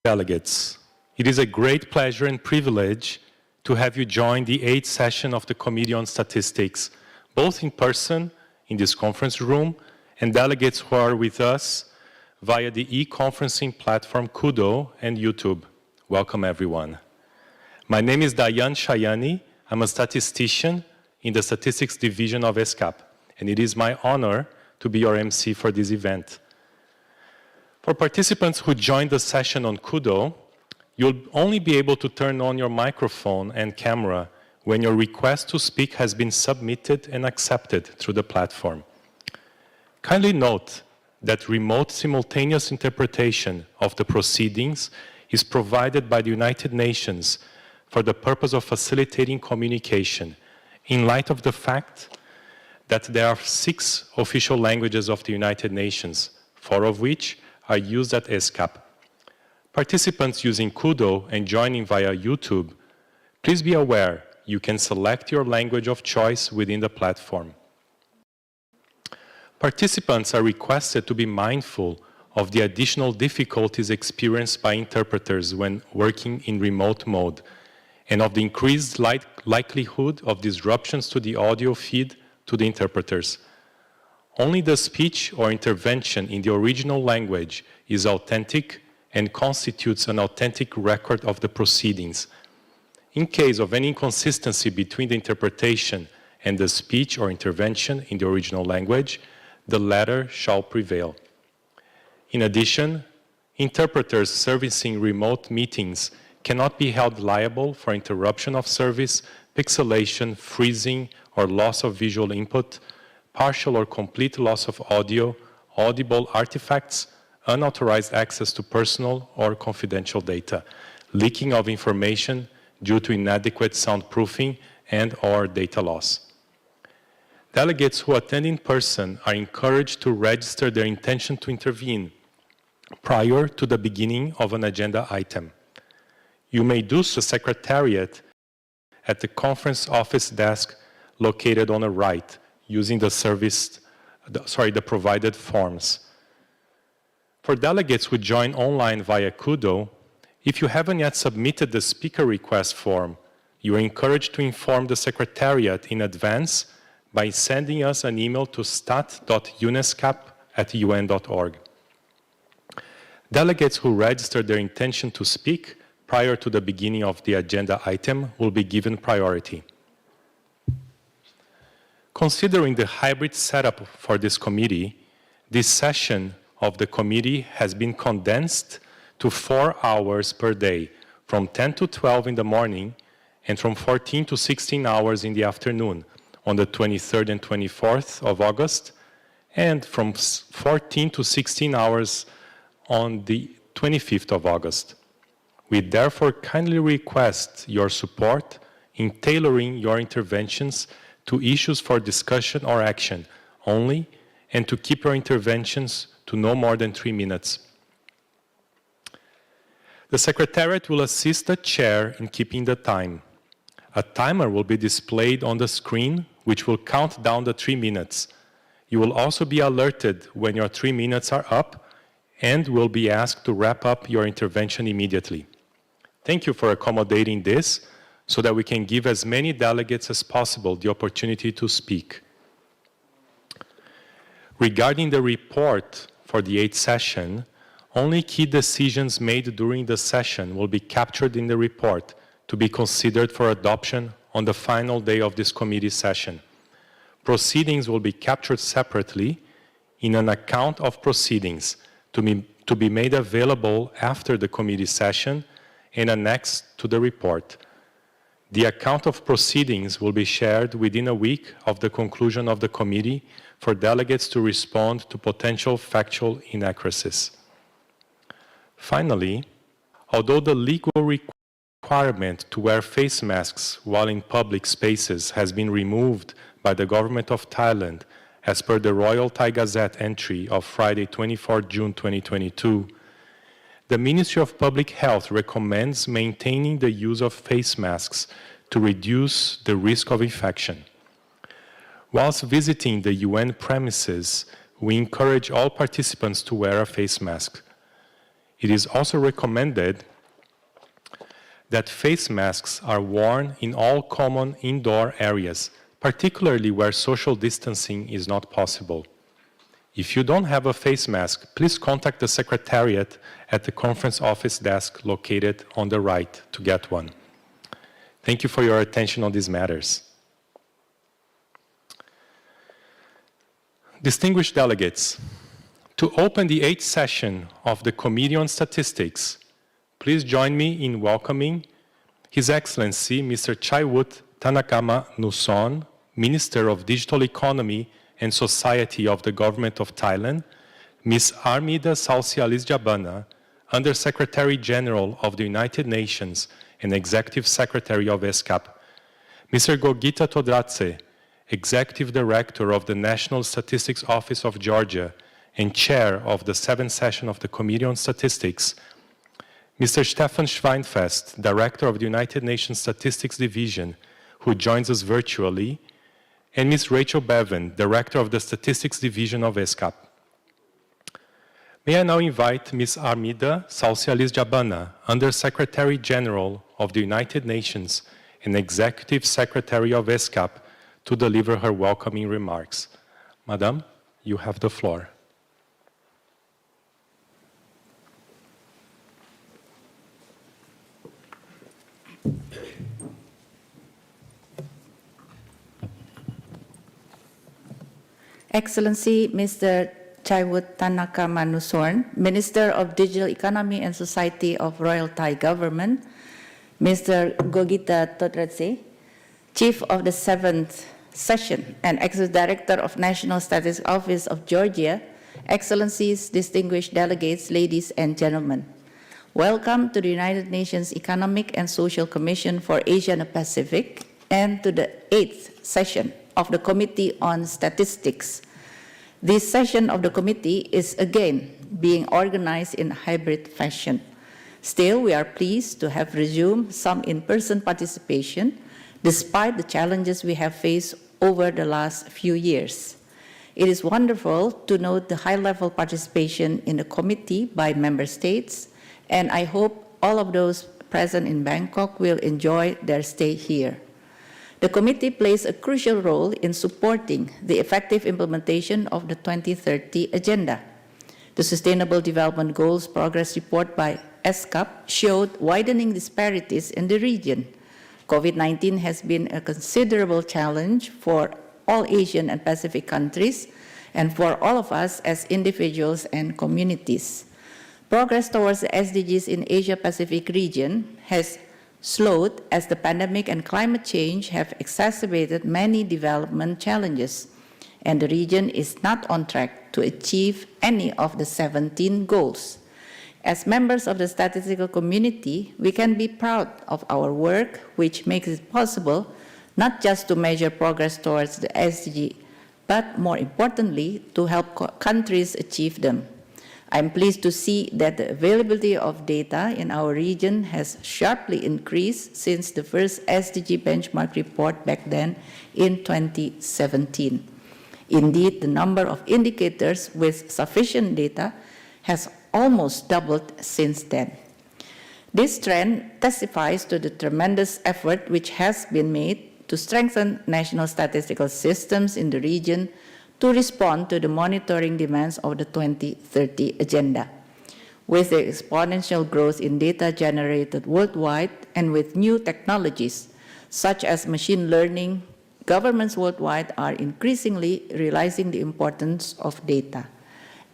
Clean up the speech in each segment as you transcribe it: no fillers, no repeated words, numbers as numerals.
Delegates, it is a great pleasure and privilege to have you join the 8th session of the Committee on Statistics, both in person in this conference room and delegates who are with us via the e-conferencing platform Kudo and YouTube. Welcome everyone. My name is Dayan Shayani. I'm a statistician in the Statistics Division of ESCAP, and it is my honor to be your MC for this event. For participants who joined the session on Kudo, you'll only be able to turn on your microphone and camera when your request to speak has been submitted and accepted through the platform. Kindly note that remote simultaneous interpretation of the proceedings is provided by the United Nations for the purpose of facilitating communication, in light of the fact that there are 6 official languages of the United Nations, 4 of which are used at ESCAP. Participants using Kudo and joining via YouTube, please be aware you can select your language of choice within the platform. Participants are requested to be mindful of the additional difficulties experienced by interpreters when working in remote mode, and of the increased likelihood of disruptions to the audio feed to the interpreters. Only the speech or intervention in the original language is authentic and constitutes an authentic record of the proceedings. In case of any inconsistency between the interpretation and the speech or intervention in the original language, the latter shall prevail. In addition, interpreters servicing remote meetings cannot be held liable for interruption of service, pixelation, freezing, or loss of visual input, partial or complete loss of audio, audible artifacts, unauthorized access to personal or confidential data, leaking of information due to inadequate soundproofing and/or data loss. Delegates who attend in person are encouraged to register their intention to intervene prior to the beginning of an agenda item. You may do so Secretariat at the conference office desk located on the right, using the provided forms. For delegates who join online via Kudo, if you haven't yet submitted the speaker request form, you are encouraged to inform the Secretariat in advance by sending us an email to stat.unescap@un.org. Delegates who register their intention to speak prior to the beginning of the agenda item will be given priority. Considering the hybrid setup for this committee, this session of the committee has been condensed to 4 hours per day, from 10 to 12 in the morning and from 14 to 16 hours in the afternoon on the 23rd and 24th of August, and from 14 to 16 hours on the 25th of August. We therefore kindly request your support in tailoring your interventions to issues for discussion or action only, and to keep your interventions to no more than 3 minutes. The Secretariat will assist the Chair in keeping the time. A timer will be displayed on the screen, which will count down the 3 minutes. You will also be alerted when your 3 minutes are up and will be asked to wrap up your intervention immediately. Thank you for accommodating this so that we can give as many delegates as possible the opportunity to speak. Regarding the report for the 8th session, only key decisions made during the session will be captured in the report to be considered for adoption on the final day of this committee session. Proceedings will be captured separately in an account of proceedings to be made available after the committee session and annexed to the report. The account of proceedings will be shared within a week of the conclusion of the committee for delegates to respond to potential factual inaccuracies. Finally, although the legal requirement to wear face masks while in public spaces has been removed by the Government of Thailand as per the Royal Thai Gazette entry of Friday, 24 June 2022, the Ministry of Public Health recommends maintaining the use of face masks to reduce the risk of infection. Whilst visiting the UN premises, we encourage all participants to wear a face mask. It is also recommended that face masks are worn in all common indoor areas, particularly where social distancing is not possible. If you don't have a face mask, please contact the Secretariat at the conference office desk located on the right to get one. Thank you for your attention on these matters. Distinguished delegates, to open the 8th session of the Committee on Statistics, please join me in welcoming His Excellency Mr. Chaiwut Tanakama Nuson, Minister of Digital Economy and Society of the Government of Thailand, Ms. Armida Saucialis Jabana, Under-Secretary General of the United Nations and Executive Secretary of ESCAP, Mr. Gogita Todratse, Executive Director of the National Statistics Office of Georgia and Chair of the 7th session of the Committee on Statistics, Mr. Stefan Schweinfest, Director of the United Nations Statistics Division, who joins us virtually, and Ms. Rachel Bevan, Director of the Statistics Division of ESCAP. May I now invite Ms. Armida Saucialis Jabana, Under-Secretary General of the United Nations and Executive Secretary of ESCAP, to deliver her welcoming remarks. Madam, you have the floor. Excellency Mr. Chaiwut Tanakama Nusorn, Minister of Digital Economy and Society of Royal Thai Government, Mr. Gogita Todratse, Chief of the 7th Session and Executive Director of National Statistics Office of Georgia, Excellencies, distinguished delegates, ladies and gentlemen. Welcome to the United Nations Economic and Social Commission for Asia and the Pacific and to the 8th session of the Committee on Statistics. This session of the committee is again being organized in hybrid fashion. Still, we are pleased to have resumed some in-person participation despite the challenges we have faced over the last few years. It is wonderful to note the high-level participation in the committee by member states, and I hope all of those present in Bangkok will enjoy their stay here. The committee plays a crucial role in supporting the effective implementation of the 2030 Agenda. The Sustainable Development Goals Progress Report by ESCAP showed widening disparities in the region. COVID-19 has been a considerable challenge for all Asian and Pacific countries and for all of us as individuals and communities. Progress towards the SDGs in Asia-Pacific region has slowed as the pandemic and climate change have exacerbated many development challenges, and the region is not on track to achieve any of the 17 goals. As members of the statistical community, we can be proud of our work, which makes it possible not just to measure progress towards the SDG, but more importantly, to help countries achieve them. I'm pleased to see that the availability of data in our region has sharply increased since the first SDG benchmark report back then in 2017. Indeed, the number of indicators with sufficient data has almost doubled since then. This trend testifies to the tremendous effort which has been made to strengthen national statistical systems in the region to respond to the monitoring demands of the 2030 Agenda. With the exponential growth in data generated worldwide and with new technologies such as machine learning, governments worldwide are increasingly realizing the importance of data.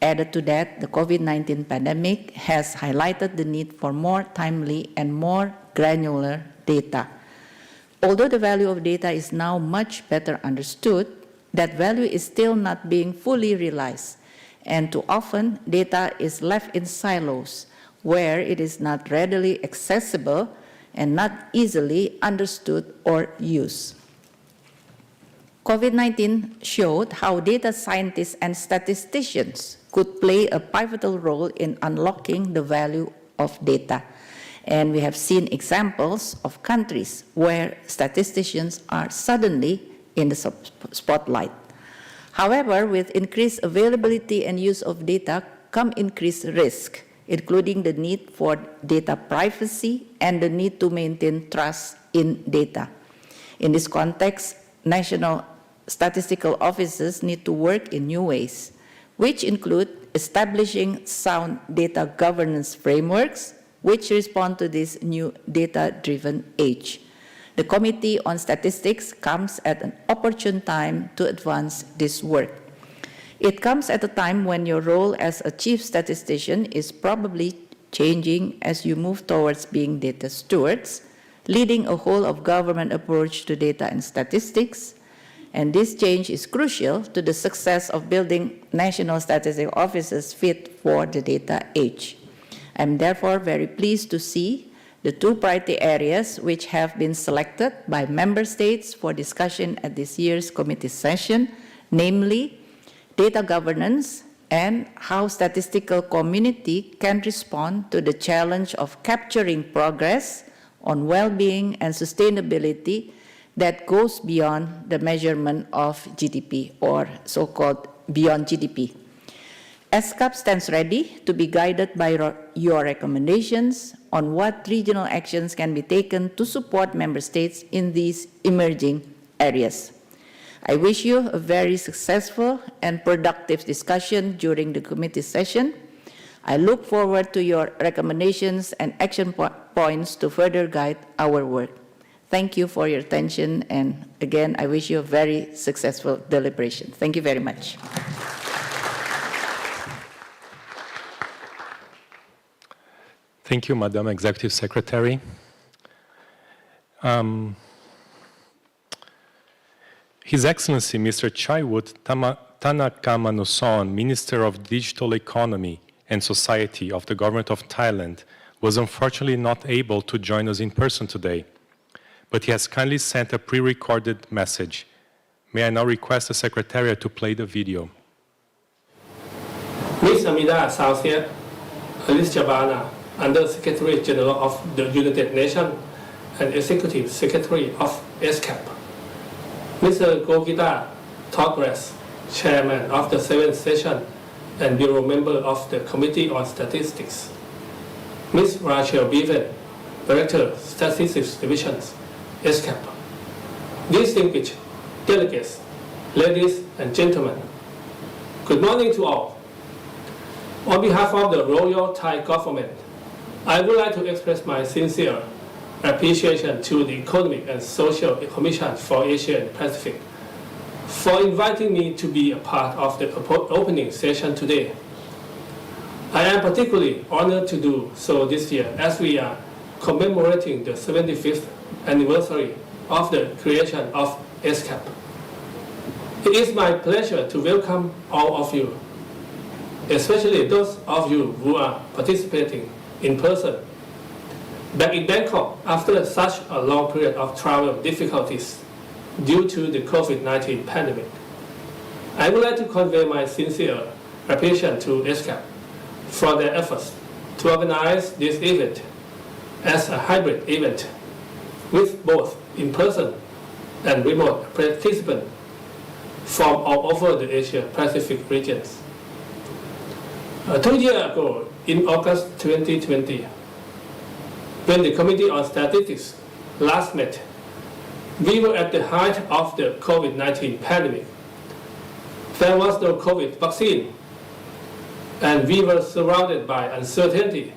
Added to that, the COVID-19 pandemic has highlighted the need for more timely and more granular data. Although the value of data is now much better understood, that value is still not being fully realized, and too often data is left in silos where it is not readily accessible and not easily understood or used. COVID-19 showed how data scientists and statisticians could play a pivotal role in unlocking the value of data. And we have seen examples of countries where statisticians are suddenly in the spotlight. However, with increased availability and use of data come increased risk including the need for data privacy and the need to maintain trust in data. In this context, national statistical offices need to work in new ways, which include establishing sound data governance frameworks which respond to this new data-driven age. The Committee on Statistics comes at an opportune time to advance this work. It comes at a time when your role as a chief statistician is probably changing as you move towards being data stewards, leading a whole-of-government approach to data and statistics, and this change is crucial to the success of building national statistical offices fit for the data age. I'm therefore very pleased to see the two priority areas which have been selected by member states for discussion at this year's committee session, namely data governance and how statistical community can respond to the challenge of capturing progress on well-being and sustainability that goes beyond the measurement of GDP, or so-called beyond GDP. ESCAP stands ready to be guided by your recommendations on what regional actions can be taken to support member states in these emerging areas. I wish you a very successful and productive discussion during the committee session. I look forward to your recommendations and action points to further guide our work. Thank you for your attention, and again, I wish you a very successful deliberation. Thank you very much. Thank you, Madam Executive Secretary. His Excellency, Mr. Chaiwood Tanakamanuson, Minister of Digital Economy and Society of the Government of Thailand, was unfortunately not able to join us in person today, but he has kindly sent a pre-recorded message. May I now request the Secretariat to play the video. Ms. Amida Sausia Alice Jabana, Under Secretary General of the United Nations and Executive Secretary of ESCAP. Mr. Gogita Progress, Chairman of the 7th session and Bureau Member of the Committee on Statistics. Ms. Rachel Bevan, Director, Statistics Division, ESCAP. Distinguished delegates, ladies and gentlemen, good morning to all. On behalf of the Royal Thai Government, I would like to express my sincere appreciation to the Economic and Social Commission for Asia and Pacific for inviting me to be a part of the opening session today. I am particularly honored to do so this year as we are commemorating the 75th anniversary of the creation of ESCAP. It is my pleasure to welcome all of you, especially those of you who are participating in person. Back in Bangkok, after such a long period of travel difficulties due to the COVID-19 pandemic, I would like to convey my sincere appreciation to ESCAP for their efforts to organize this event as a hybrid event with both in-person and remote participants from all over the Asia-Pacific regions. 2 years ago, in August 2020, when the Committee on Statistics last met, we were at the height of the COVID-19 pandemic. There was no COVID vaccine, and we were surrounded by uncertainty.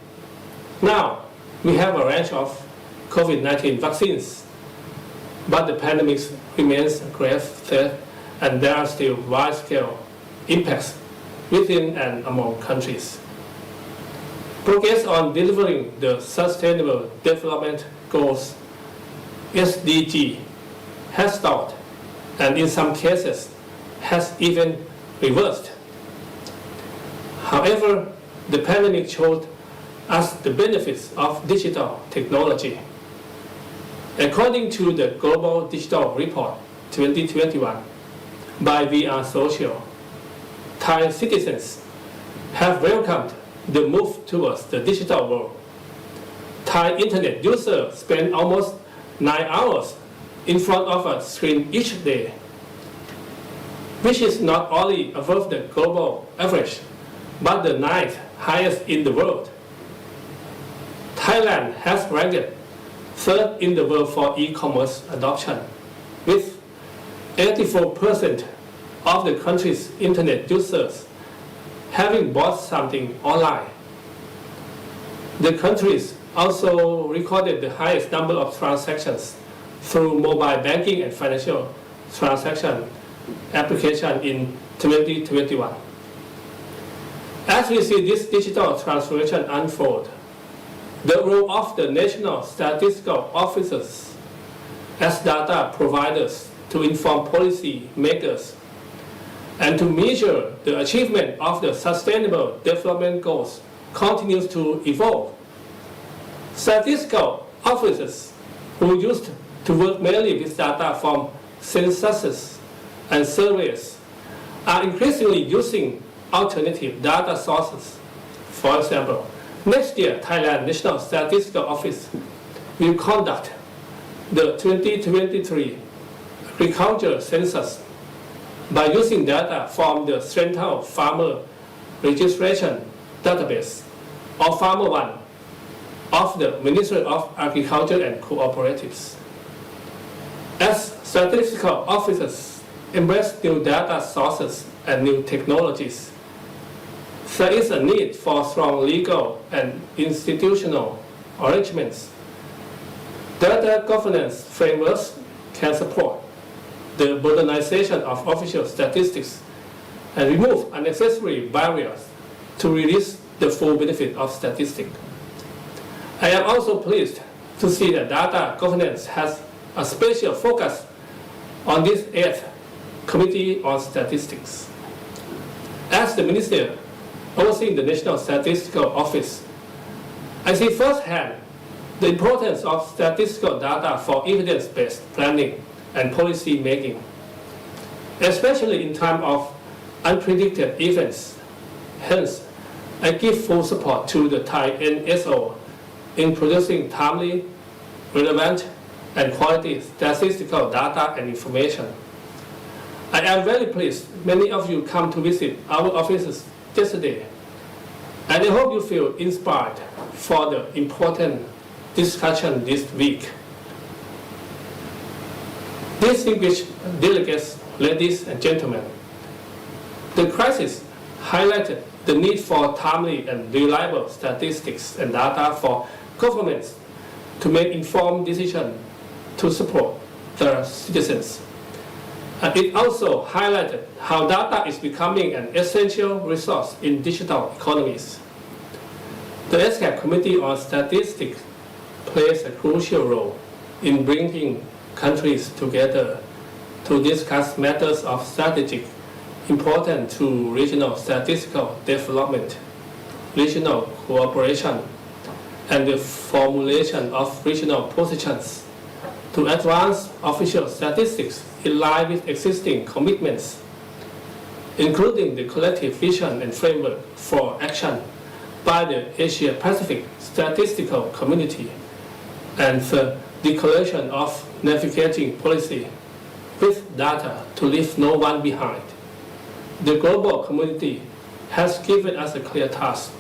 Now, we have a range of COVID-19 vaccines, but the pandemic remains a grave threat, and there are still wide-scale impacts within and among countries. Progress on delivering the Sustainable Development Goals, SDG, has stalled, and in some cases has even reversed. However, the pandemic showed us the benefits of digital technology. According to the Global Digital Report 2021 by VR Social, Thai citizens have welcomed the move towards the digital world. Thai internet users spend almost 9 hours in front of a screen each day, which is not only above the global average, but the 9th highest in the world. Thailand has ranked third in the world for e-commerce adoption, with 84% of the country's internet users having bought something online. The countries also recorded the highest number of transactions through mobile banking and financial transaction application in 2021. As we see this digital transformation unfold, the role of the national statistical officers as data providers to inform policy makers and to measure the achievement of the Sustainable Development Goals continues to evolve. Statistical officers who used to work mainly with data from censuses and surveys are increasingly using alternative data sources. For example, next year, Thailand National Statistical Office will conduct the 2023 agriculture census by using data from the Central Farmer Registration Database, or Farmer One, of the Ministry of Agriculture and Cooperatives. As statistical officers embrace new data sources and new technologies, there is a need for strong legal and institutional arrangements. Data governance frameworks can support the modernization of official statistics and remove unnecessary barriers to release the full benefit of statistics. I am also pleased to see that data governance has a special focus on this 8th Committee on Statistics. As the Minister overseeing the National Statistical Office, I see firsthand the importance of statistical data for evidence-based planning and policy making, especially in times of unpredicted events. Hence, I give full support to the Thai NSO in producing timely, relevant, and quality statistical data and information. I am very pleased many of you come to visit our offices yesterday, and I hope you feel inspired for the important discussion this week. Distinguished delegates, ladies and gentlemen, the crisis highlighted the need for timely and reliable statistics and data for governments to make informed decisions to support their citizens. And it also highlighted how data is becoming an essential resource in digital economies. The ESCAP Committee on Statistics plays a crucial role in bringing countries together to discuss matters of strategic importance to regional statistical development, regional cooperation, and the formulation of regional positions to advance official statistics in line with existing commitments, including the collective vision and framework for action by the Asia-Pacific Statistical Community and the Declaration of Navigating Policy with Data to Leave No One Behind. The global community has given us a clear task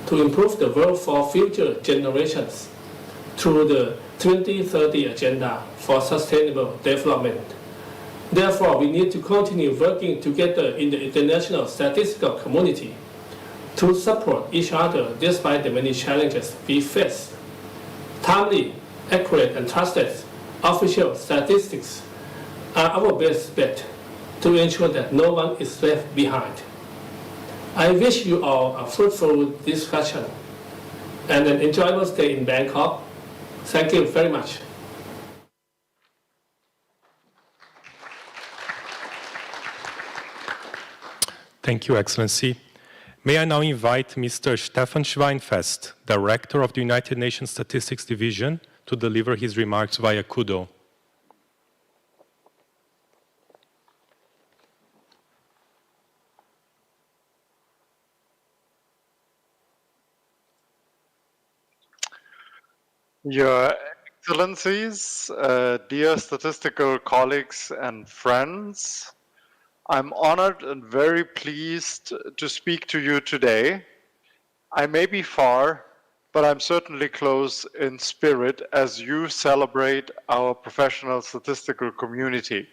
to improve the world for future generations through the 2030 Agenda for Sustainable Development. Therefore, we need to continue working together in the international statistical community to support each other despite the many challenges we face. Timely, accurate, and trusted official statistics are our best bet to ensure that no one is left behind. I wish you all a fruitful discussion and an enjoyable stay in Bangkok. Thank you very much. Thank you, Excellency. May I now invite Mr. Stefan Schweinfest, Director of the United Nations Statistics Division, to deliver his remarks via Kudo. Your Excellencies, dear statistical colleagues and friends, I'm honored and very pleased to speak to you today. I may be far, but I'm certainly close in spirit as you celebrate our professional statistical community.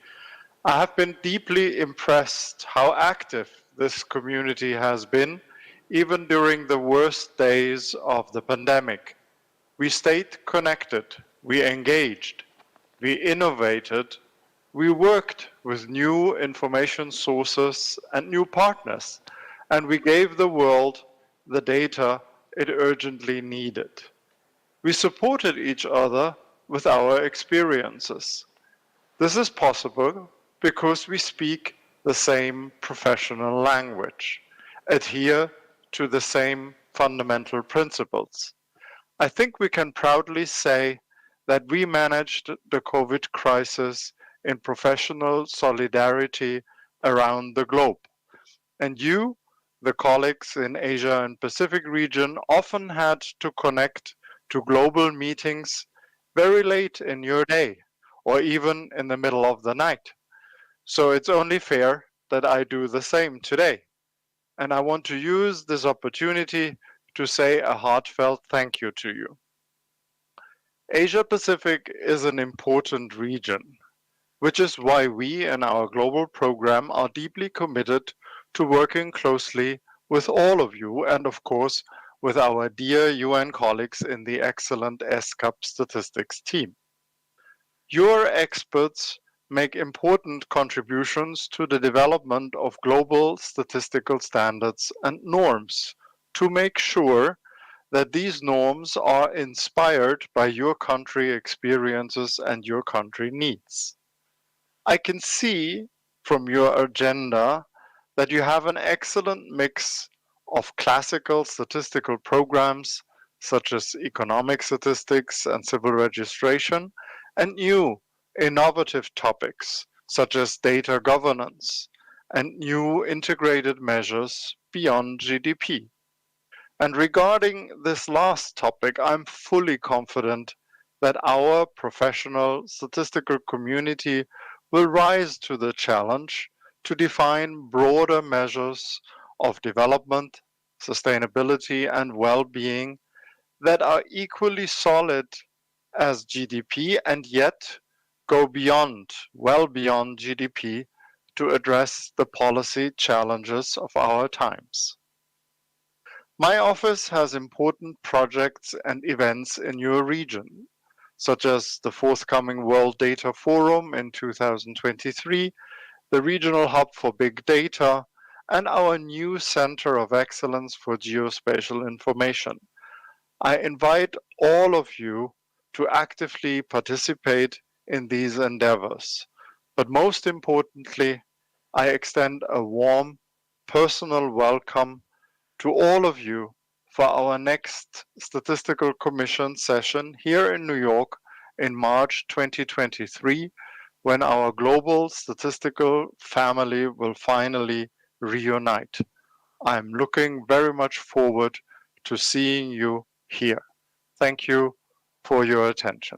I have been deeply impressed how active this community has been, even during the worst days of the pandemic. We stayed connected, we engaged, we innovated, we worked with new information sources and new partners, and we gave the world the data it urgently needed. We supported each other with our experiences. This is possible because we speak the same professional language, adhere to the same fundamental principles. I think we can proudly say that we managed the COVID crisis in professional solidarity around the globe. And you, the colleagues in Asia and Pacific region, often had to connect to global meetings very late in your day, or even in the middle of the night. So it's only fair that I do the same today. And I want to use this opportunity to say a heartfelt thank you to you. Asia Pacific is an important region, which is why we in our global program are deeply committed to working closely with all of you and of course with our dear UN colleagues in the excellent ESCAP statistics team. Your experts make important contributions to the development of global statistical standards and norms to make sure that these norms are inspired by your country experiences and your country needs. I can see from your agenda that you have an excellent mix of classical statistical programs such as economic statistics and civil registration, and new innovative topics such as data governance and new integrated measures beyond GDP. And regarding this last topic, I'm fully confident that our professional statistical community will rise to the challenge to define broader measures of development, sustainability, and well-being that are equally solid as GDP and yet go beyond, well beyond GDP to address the policy challenges of our times. My office has important projects and events in your region, such as the forthcoming World Data Forum in 2023, the Regional Hub for Big Data, and our new Center of Excellence for Geospatial Information. I invite all of you to actively participate in these endeavors. But most importantly, I extend a warm personal welcome to all of you for our next Statistical Commission session here in New York in March 2023, when our global statistical family will finally reunite. I'm looking very much forward to seeing you here. Thank you for your attention.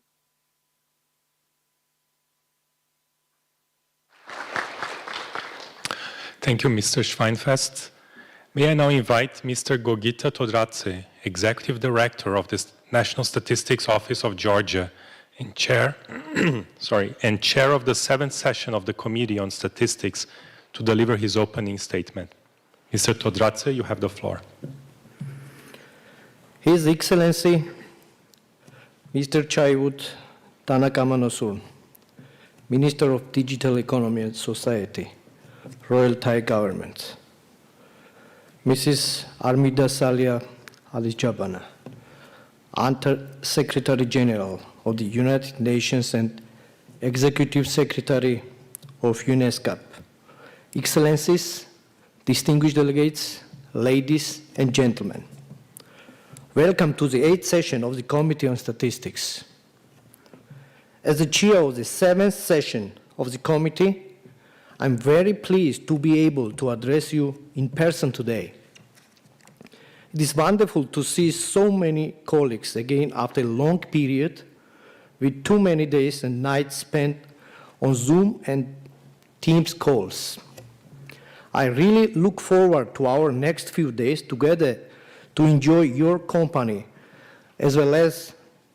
Thank you, Mr. Schweinfest. May I now invite Mr. Gogita Todradze, Executive Director of the National Statistics Office of Georgia and Chair of the 7th session of the Committee on Statistics to deliver his opening statement. Mr. Todradze, you have the floor. His Excellency, Mr. Chaiwood Tanakamanosur, Minister of Digital Economy and Society, Royal Thai Government, Mrs. Armida Salia Alisjabana, Under-Secretary General of the United Nations and Executive Secretary of ESCAP, Excellencies, distinguished delegates, ladies and gentlemen. Welcome to the 8th session of the Committee on Statistics. As the chair of the 7th session of the committee, I'm very pleased to be able to address you in person today. It is wonderful to see so many colleagues again after a long period with too many days and nights spent on Zoom and Teams calls. I really look forward to our next few days together to enjoy your company as well as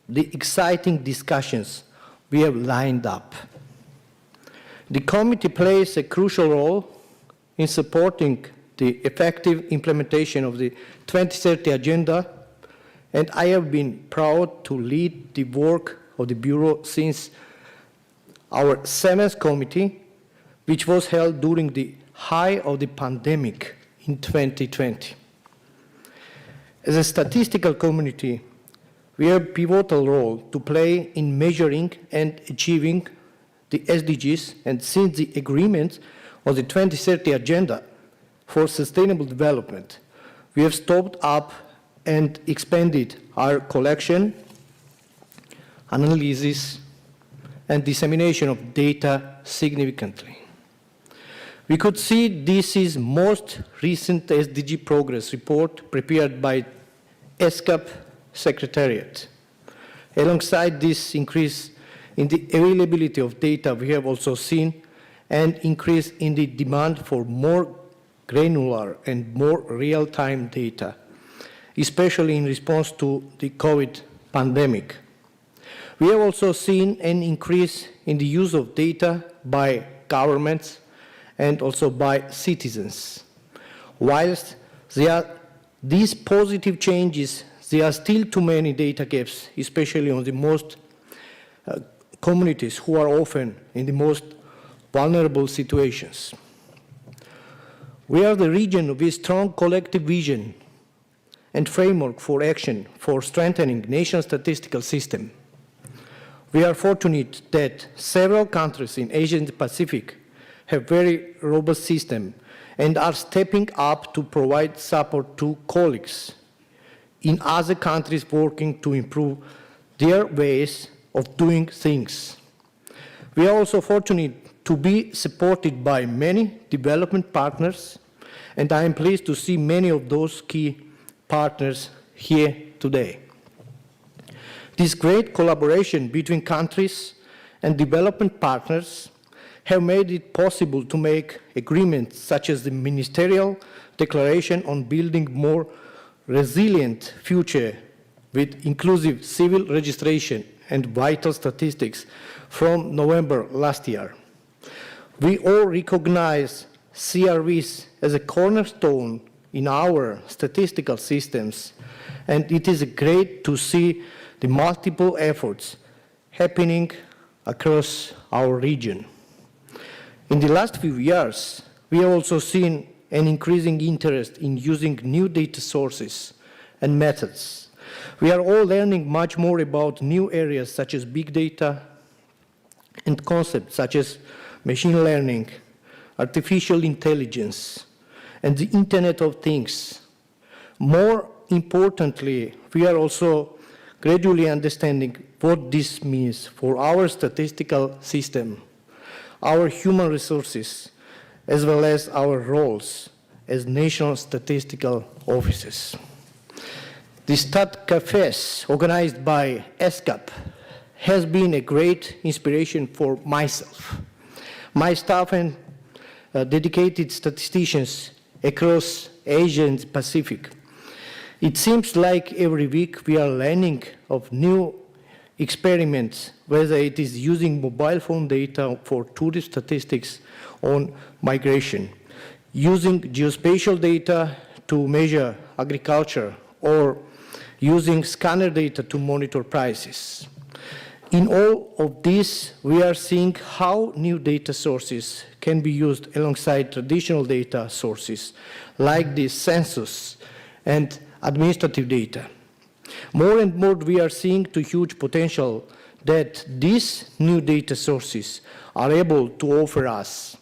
the exciting discussions we have lined up. The committee plays a crucial role in supporting the effective implementation of the 2030 Agenda, and I have been proud to lead the work of the Bureau since our 7th committee, which was held during the height of the pandemic in 2020. As a statistical community, we have a pivotal role to play in measuring and achieving the SDGs, and since the agreement of the 2030 Agenda for Sustainable Development, we have stepped up and expanded our collection, analysis, and dissemination of data significantly. We could see this most recent SDG Progress report prepared by ESCAP Secretariat. Alongside this increase in the availability of data, we have also seen an increase in the demand for more granular and more real-time data, especially in response to the COVID pandemic. We have also seen an increase in the use of data by governments and also by citizens. Whilst there are these positive changes, there are still too many data gaps, especially on the most communities who are often in the most vulnerable situations. We are the region with strong collective vision and framework for action for strengthening national statistical system. We are fortunate that several countries in Asia and the Pacific have very robust systems and are stepping up to provide support to colleagues in other countries working to improve their ways of doing things. We are also fortunate to be supported by many development partners, and I am pleased to see many of those key partners here today. This great collaboration between countries and development partners have made it possible to make agreements such as the Ministerial Declaration on Building More Resilient Future with inclusive civil registration and vital statistics from November last year. We all recognize CRVS as a cornerstone in our statistical systems, and it is great to see the multiple efforts happening across our region. In the last few years, we have also seen an increasing interest in using new data sources and methods. We are all learning much more about new areas such as big data and concepts such as machine learning, artificial intelligence, and the Internet of Things. More importantly, we are also gradually understanding what this means for our statistical system, our human resources, as well as our roles as national statistical offices. The StatCafés, organized by ESCAP, has been a great inspiration for myself, my staff, and dedicated statisticians across Asia and the Pacific. It seems like every week we are learning of new experiments, whether it is using mobile phone data for tourist statistics on migration, using geospatial data to measure agriculture, or using scanner data to monitor prices. In all of this, we are seeing how new data sources can be used alongside traditional data sources like the census and administrative data. More and more, we are seeing the huge potential that these new data sources are able to offer us.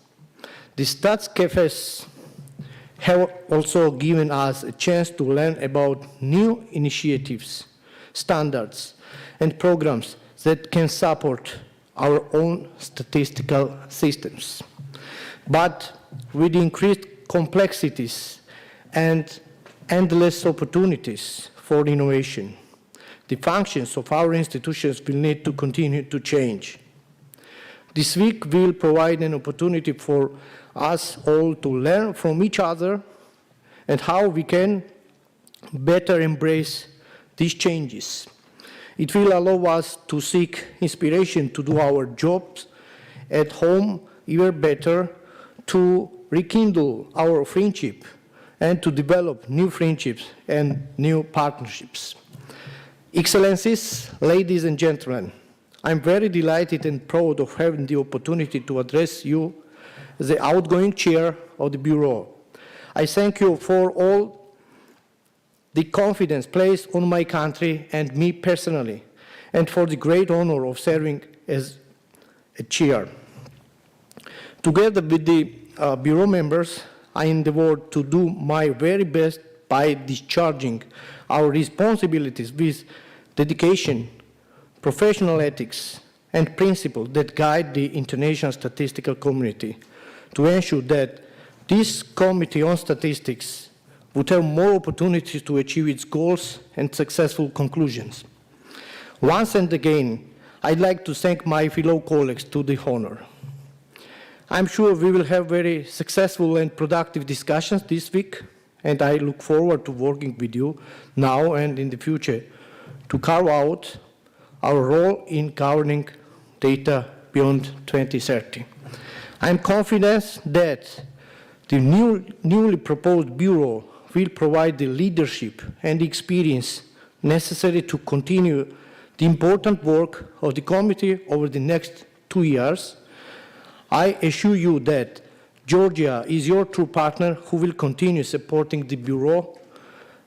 The StatCafés have also given us a chance to learn about new initiatives, standards, and programs that can support our own statistical systems. But with increased complexities and endless opportunities for innovation, the functions of our institutions will need to continue to change. This week will provide an opportunity for us all to learn from each other and how we can better embrace these changes. It will allow us to seek inspiration to do our jobs at home even better, to rekindle our friendship, and to develop new friendships and new partnerships. Excellencies, ladies and gentlemen, I'm very delighted and proud of having the opportunity to address you as the outgoing chair of the Bureau. I thank you for all the confidence placed on my country and me personally, and for the great honor of serving as a chair. Together with the Bureau members, I endeavor to do my very best by discharging our responsibilities with dedication, professional ethics, and principles that guide the international statistical community to ensure that this Committee on Statistics would have more opportunities to achieve its goals and successful conclusions. Once and again, I'd like to thank my fellow colleagues to the honor. I'm sure we will have very successful and productive discussions this week, and I look forward to working with you now and in the future to carve out our role in governing data beyond 2030. I'm confident that the newly proposed Bureau will provide the leadership and experience necessary to continue the important work of the committee over the next 2 years. I assure you that Georgia is your true partner who will continue supporting the Bureau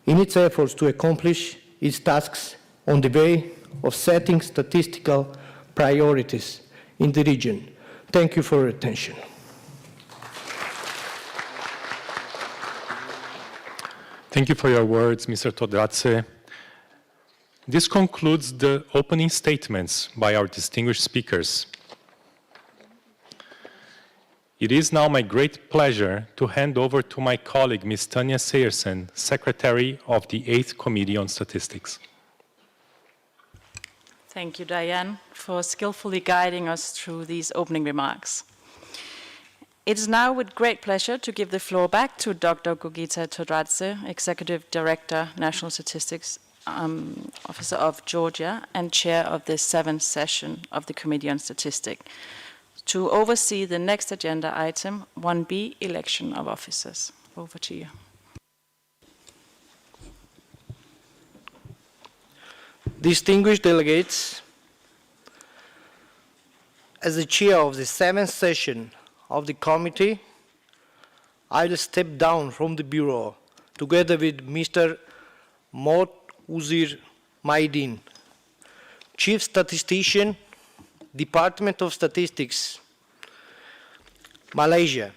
in its efforts to accomplish its tasks on the way of setting statistical priorities in the region. Thank you for your attention. Thank you for your words, Mr. Todradze. This concludes the opening statements by our distinguished speakers. It is now my great pleasure to hand over to my colleague, Ms. Tanya Sayerson, Secretary of the 8th Committee on Statistics. Thank you, Diane, for skillfully guiding us through these opening remarks. It is now with great pleasure to give the floor back to Dr. Gogita Todradze, Executive Director, National Statistics Officer of Georgia and Chair of the 7th session of the Committee on Statistics, to oversee the next agenda item, 1B, election of officers. Over to you. Distinguished delegates, as the chair of the 7th session of the committee, I will step down from the Bureau together with Mr. Mot Uzir Maidin, Chief Statistician, Department of Statistics, Malaysia,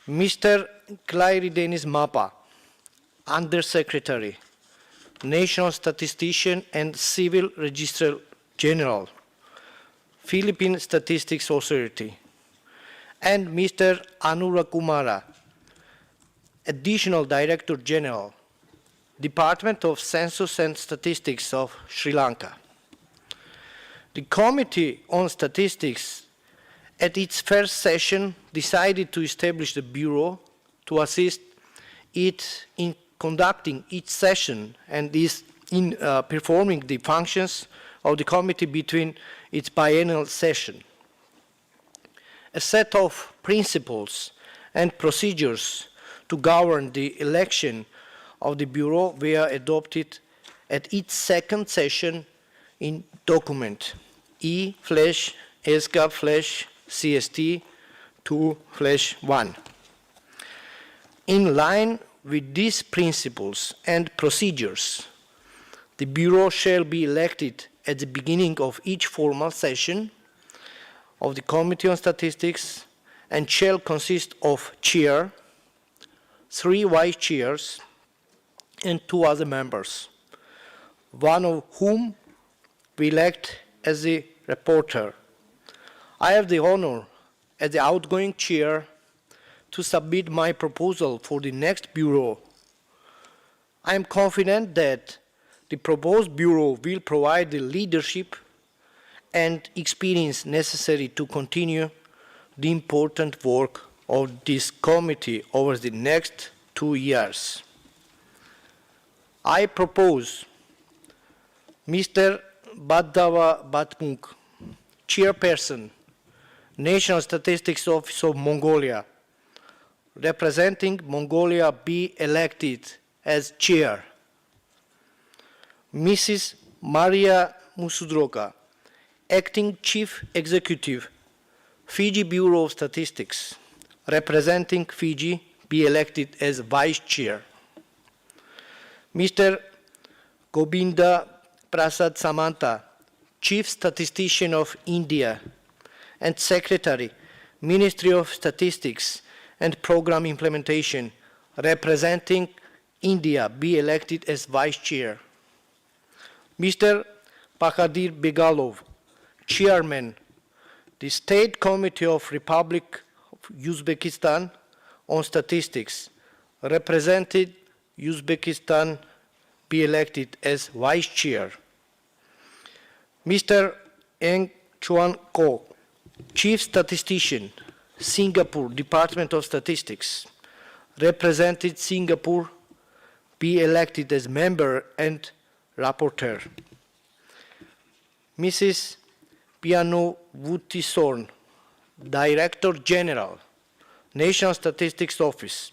Mr. Clary Dennis Mapa, Undersecretary, National Statistician and Civil Registrar General, Philippine Statistics Authority, and Mr. Anura Kumara, Additional Director General, Department of Census and Statistics of Sri Lanka. The Committee on Statistics, at its first session, decided to establish the Bureau to assist it in conducting each session and in performing the functions of the committee between its biennial session. A set of principles and procedures to govern the election of the Bureau were adopted at its second session in document E/ESCAP/CST 2/1. In line with these principles and procedures, the Bureau shall be elected at the beginning of each formal session of the Committee on Statistics and shall consist of chair, 3 vice chairs, and 2 other members, one of whom we elect as the rapporteur. I have the honor, as the outgoing chair, to submit my proposal for the next Bureau. I am confident that the proposed Bureau will provide the leadership and experience necessary to continue the important work of this committee over the next 2 years. I propose Mr. Baddawa Batmunk, Chairperson, National Statistics Office of Mongolia, representing Mongolia, be elected as chair. Mrs. Maria Musudroka, Acting Chief Executive, Fiji Bureau of Statistics, representing Fiji, be elected as vice chair. Mr. Gobinda Prasad Samanta, Chief Statistician of India and Secretary, Ministry of Statistics and Program Implementation, representing India, be elected as vice chair. Mr. Pakhadir Begalov, Chairman, the State Committee of Republic of Uzbekistan on Statistics, represented Uzbekistan, be elected as vice chair. Mr. Eng Chuan Ko, Chief Statistician, Singapore Department of Statistics, represented Singapore, be elected as member and rapporteur. Mrs. Piano Wutisorn, Director General, National Statistics Office,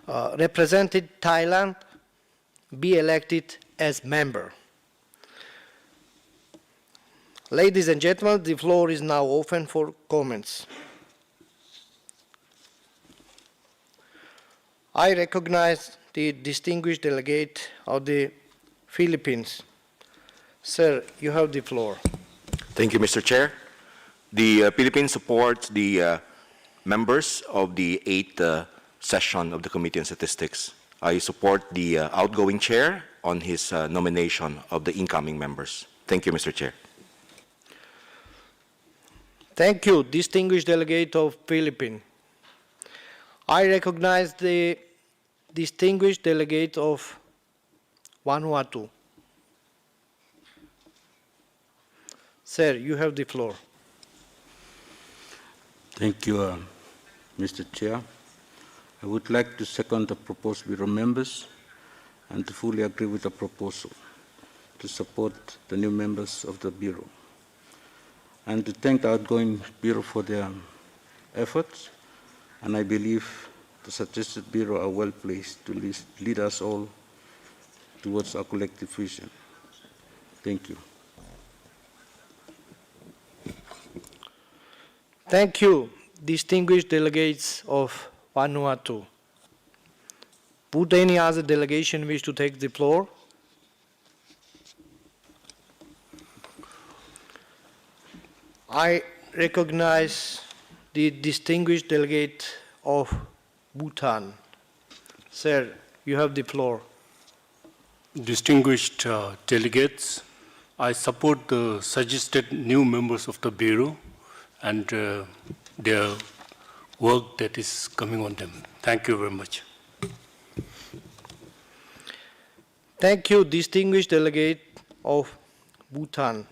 represented Thailand, be elected as member. Ladies and gentlemen, the floor is now open for comments. I recognize the distinguished delegate of the Philippines. Sir, you have the floor. Thank you, Mr. Chair. The Philippines supports the members of the 8th session of the Committee on Statistics. I support the outgoing chair on his nomination of the incoming members. Thank you, Mr. Chair. Thank you, distinguished delegate of Philippines. I recognize the distinguished delegate of Vanuatu. Sir, you have the floor. Thank you, Mr. Chair. I would like to second the proposed Bureau members and to fully agree with the proposal to support the new members of the Bureau, and to thank the outgoing Bureau for their efforts. And I believe the suggested Bureau are well placed to lead us all towards our collective vision. Thank you. Thank you, distinguished delegates of Vanuatu. Would any other delegation wish to take the floor? I recognize the distinguished delegate of Bhutan. Sir, you have the floor. Distinguished delegates, I support the suggested new members of the Bureau and their work that is coming on them. Thank you very much. Thank you, distinguished delegate of Bhutan.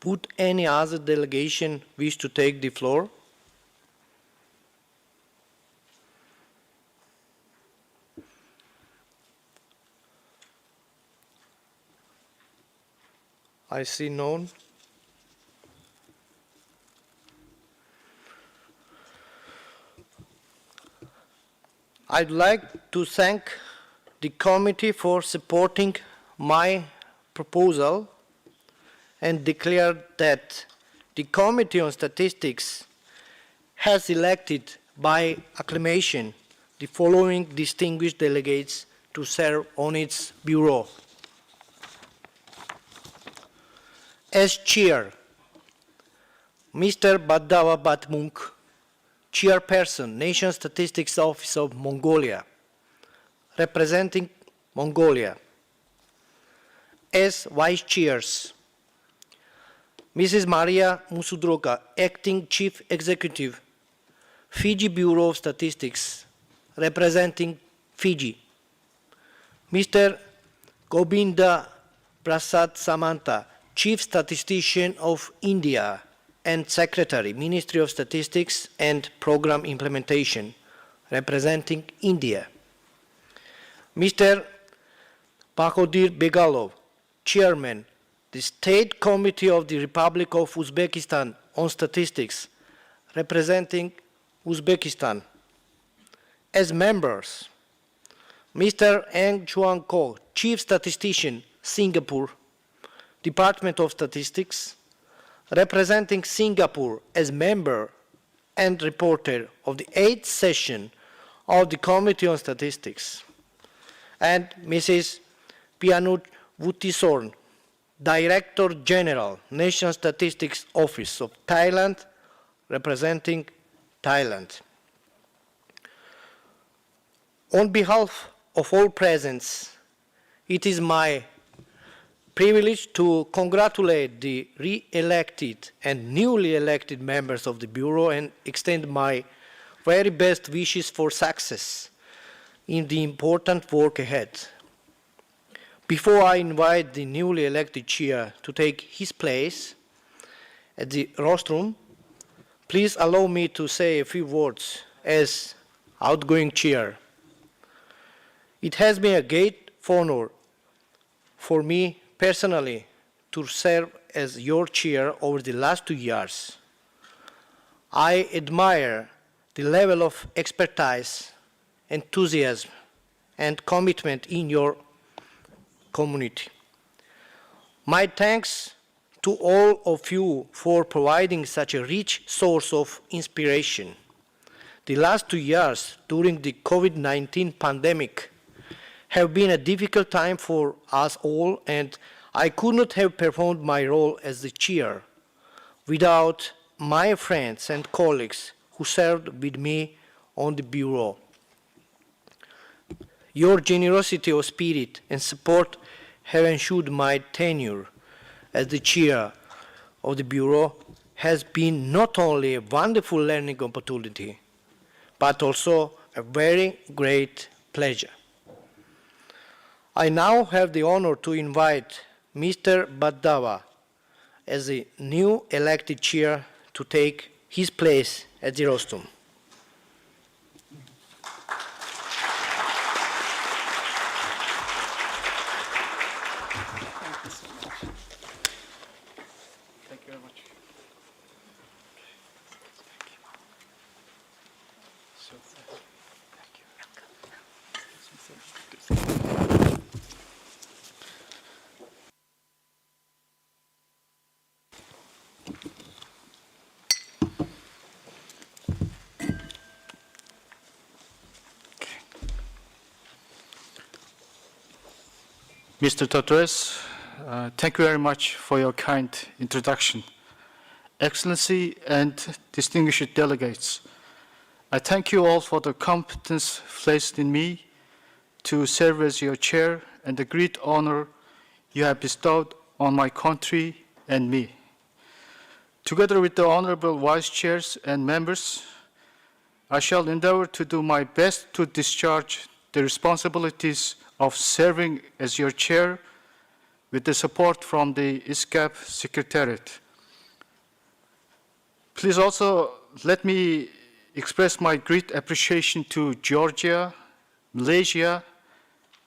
Would any other delegation wish to take the floor? I see none. I'd like to thank the committee for supporting my proposal and declare that the Committee on Statistics has elected by acclamation the following distinguished delegates to serve on its Bureau. As Chair, Mr. Baddawa Batmunk, Chairperson, National Statistics Office of Mongolia, representing Mongolia. As Vice Chairs, Mrs. Maria Musudroka, Acting Chief Executive, Fiji Bureau of Statistics, representing Fiji. Mr. Gobinda Prasad Samanta, Chief Statistician of India and Secretary, Ministry of Statistics and Program Implementation, representing India. Mr. Bakodir Begalov, Chairman, the State Committee of the Republic of Uzbekistan on Statistics, representing Uzbekistan. As members, Mr. Eng Chuan Ko, Chief Statistician, Singapore, Department of Statistics, representing Singapore as member and reporter of the 8th session of the Committee on Statistics, and Mrs. Pianut Vutisorn, Director General, National Statistics Office of Thailand, representing Thailand. On behalf of all present, it is my privilege to congratulate the re-elected and newly elected members of the Bureau and extend my very best wishes for success in the important work ahead. Before I invite the newly elected chair to take his place at the rostrum, please allow me to say a few words as outgoing chair. It has been a great honor for me personally to serve as your chair over the last 2 years. I admire the level of expertise, enthusiasm, and commitment in your community. My thanks to all of you for providing such a rich source of inspiration. The last 2 years during the COVID-19 pandemic have been a difficult time for us all, and I could not have performed my role as the chair without my friends and colleagues who served with me on the Bureau. Your generosity of spirit and support have ensured my tenure as the chair of the Bureau has been not only a wonderful learning opportunity, but also a very great pleasure. I now have the honor to invite Mr. Baddawa as the new elected chair to take his place at the rostrum. Thank you very much. Mr. Todres, thank you very much for your kind introduction. Excellency and distinguished delegates, I thank you all for the confidence placed in me to serve as your chair and the great honor you have bestowed on my country and me. Together with the honorable vice chairs and members, I shall endeavor to do my best to discharge the responsibilities of serving as your chair with the support from the ESCAP Secretariat. Please also let me express my great appreciation to Georgia, Malaysia,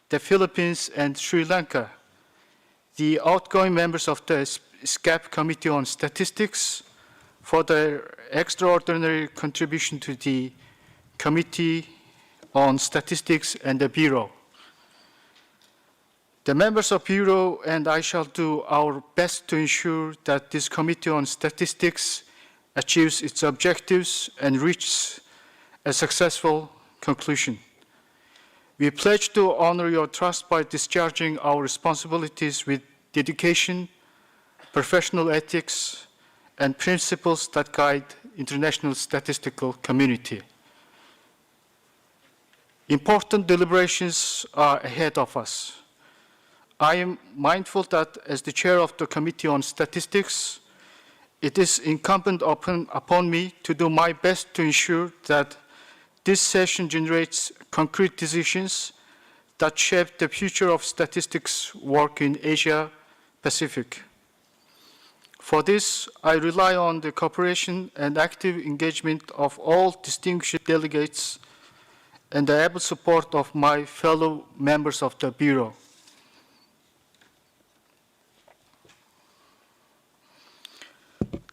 the Philippines, and Sri Lanka, the outgoing members of the ESCAP Committee on Statistics, for their extraordinary contribution to the Committee on Statistics and the Bureau. The members of Bureau and I shall do our best to ensure that this Committee on Statistics achieves its objectives and reaches a successful conclusion. We pledge to honor your trust by discharging our responsibilities with dedication, professional ethics, and principles that guide international statistical community. Important deliberations are ahead of us. I am mindful that as the chair of the Committee on Statistics, it is incumbent upon me to do my best to ensure that this session generates concrete decisions that shape the future of statistics work in Asia Pacific. For this, I rely on the cooperation and active engagement of all distinguished delegates and the able support of my fellow members of the Bureau.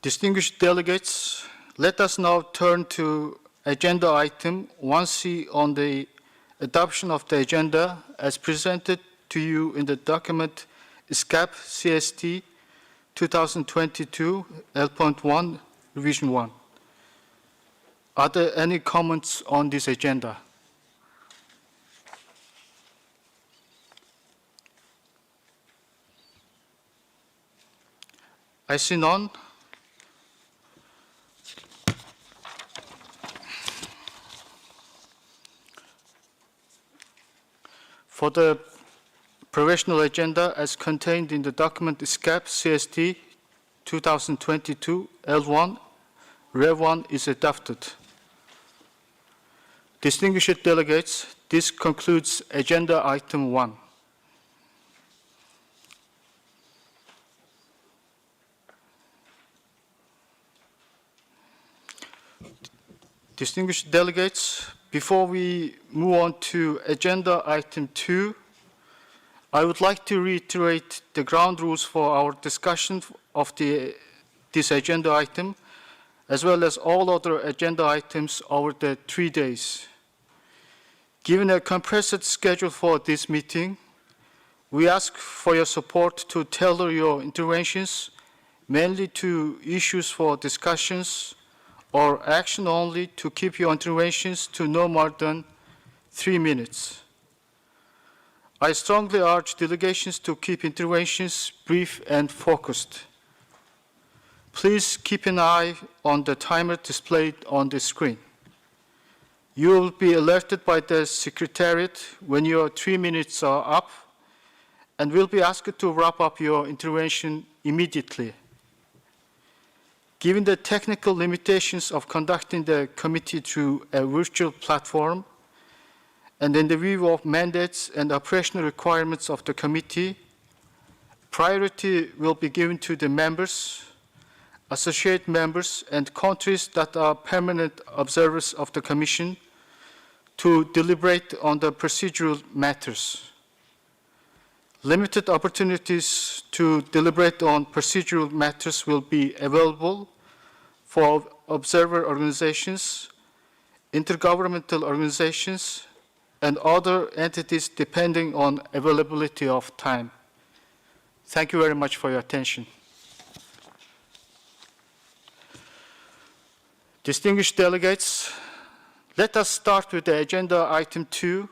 Distinguished delegates, let us now turn to agenda item 1C on the adoption of the agenda as presented to you in the document ESCAP CST 2022 L.1 Revision 1. Are there any comments on this agenda? I see none. For the provisional agenda as contained in the document ESCAP CST 2022 L1 Rev 1 is adopted. Distinguished delegates, this concludes agenda item 1. Distinguished delegates, before we move on to agenda item 2, I would like to reiterate the ground rules for our discussion of this agenda item, as well as all other agenda items over the 3 days. Given a compressed schedule for this meeting, we ask for your support to tailor your interventions mainly to issues for discussions or action only, to keep your interventions to no more than 3 minutes. I strongly urge delegations to keep interventions brief and focused. Please keep an eye on the timer displayed on the screen. You will be alerted by the Secretariat when your 3 minutes are up and will be asked to wrap up your intervention immediately. Given the technical limitations of conducting the committee through a virtual platform, and in the view of mandates and operational requirements of the committee, priority will be given to the members, associate members, and countries that are permanent observers of the Commission to deliberate on the procedural matters. Limited opportunities to deliberate on procedural matters will be available for observer organizations, intergovernmental organizations, and other entities depending on availability of time. Thank you very much for your attention. Distinguished delegates, let us start with the agenda item 2,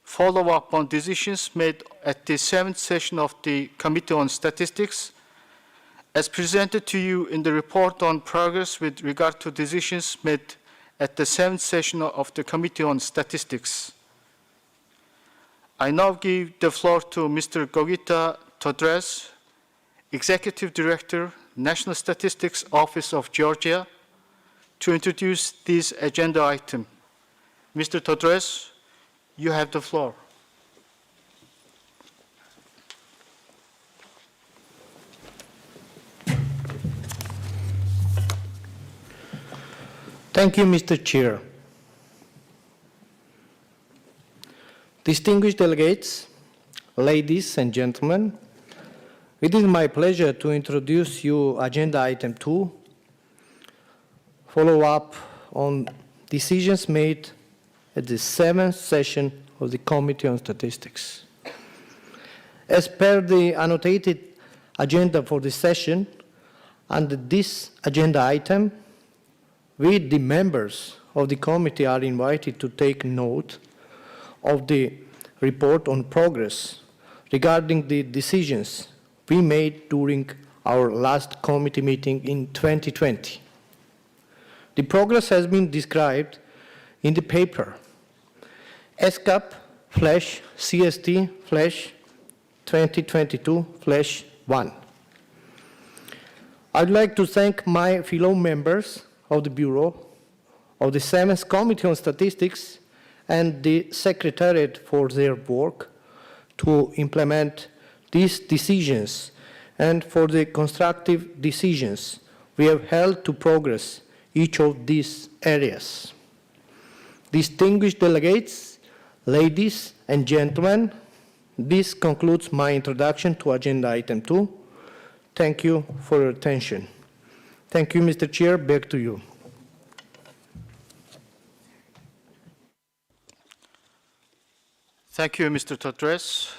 follow up on decisions made at the 7th session of the Committee on Statistics, as presented to you in the report on progress with regard to decisions made at the 7th session of the Committee on Statistics. I now give the floor to Mr. Gogita Todres, Executive Director, National Statistics Office of Georgia, to introduce this agenda item. Mr. Todres, you have the floor. Thank you, Mr. Chair. Distinguished delegates, ladies and gentlemen, it is my pleasure to introduce you agenda item 2, follow up on decisions made at the 7th session of the Committee on Statistics. As per the annotated agenda for the session, under this agenda item, we, the members of the committee, are invited to take note of the report on progress regarding the decisions we made during our last committee meeting in 2020. The progress has been described in the paper ESCAP/CST/2022/1. I'd like to thank my fellow members of the Bureau, of the 7th Committee on Statistics, and the Secretariat for their work to implement these decisions and for the constructive decisions we have held to progress each of these areas. Distinguished delegates, ladies and gentlemen, this concludes my introduction to Agenda Item 2. Thank you for your attention. Thank you, Mr. Chair. Back to you. Thank you, Mr. Todres.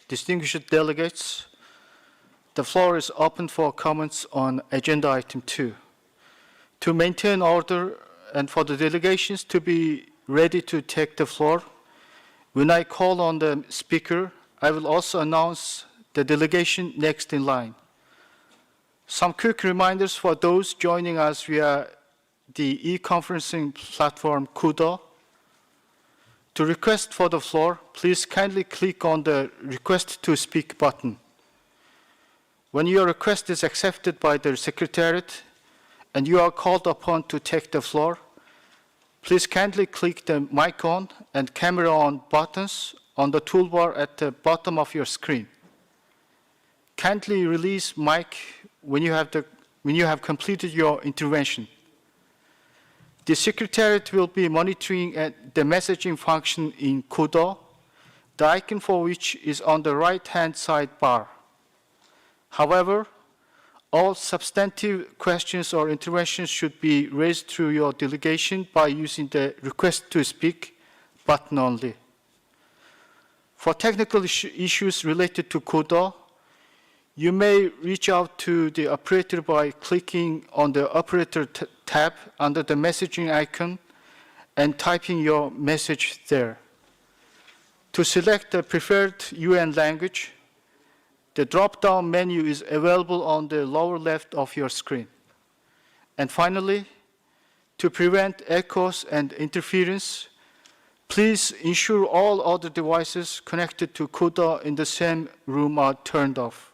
Distinguished delegates, the floor is open for comments on Agenda Item 2. To maintain order and for the delegations to be ready to take the floor, when I call on the speaker, I will also announce the delegation next in line. Some quick reminders for those joining us via the e-conferencing platform Kudo. To request for the floor, please kindly click on the Request to Speak button. When your request is accepted by the Secretariat and you are called upon to take the floor, please kindly click the mic on and camera on buttons on the toolbar at the bottom of your screen. Kindly release mic when you have completed your intervention. The Secretariat will be monitoring the messaging function in Kudo, the icon for which is on the right-hand side bar. However, all substantive questions or interventions should be raised through your delegation by using the Request to Speak button only. For technical issues related to Kudo, you may reach out to the operator by clicking on the Operator tab under the messaging icon and typing your message there. To select the preferred UN language, the drop-down menu is available on the lower left of your screen. And finally, to prevent echoes and interference, please ensure all other devices connected to Kudo in the same room are turned off.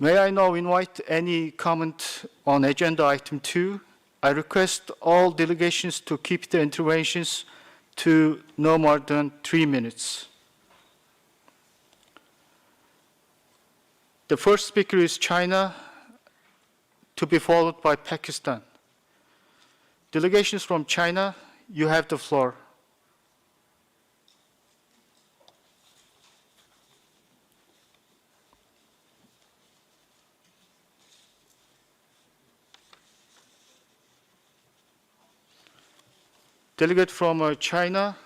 May I now invite any comment on Agenda Item 2? I request all delegations to keep their interventions to no more than 3 minutes. The first speaker is China, to be followed by Pakistan. Delegations from China, you have the floor. Delegate from China,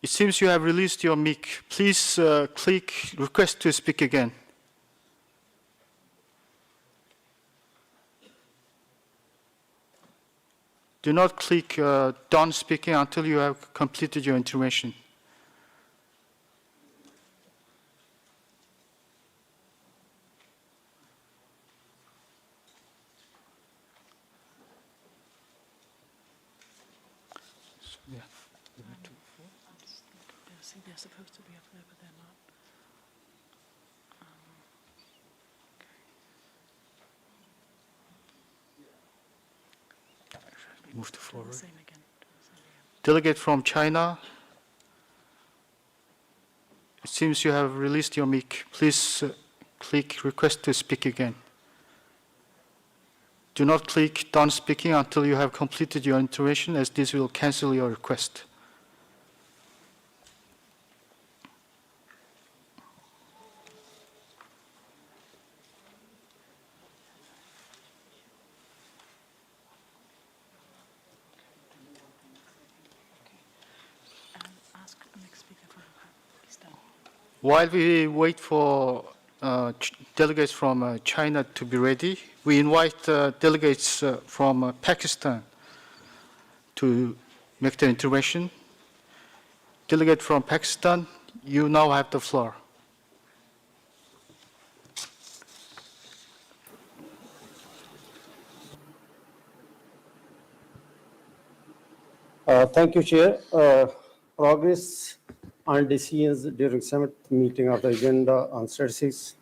it seems you have released your mic. Please click Request to Speak again. Do not click Done Speaking until you have completed your intervention. They're supposed to be up there, but they're not. Move to forward. Same again. Delegate from China, it seems you have released your mic. Please click Request to Speak again. Do not click Done Speaking until you have completed your intervention, as this will cancel your request. While we wait for delegates from China to be ready, we invite delegates from Pakistan to make the intervention. Delegate from Pakistan, you now have the floor. Thank you, Chair. Progress and decisions during summit meeting of the agenda on statistics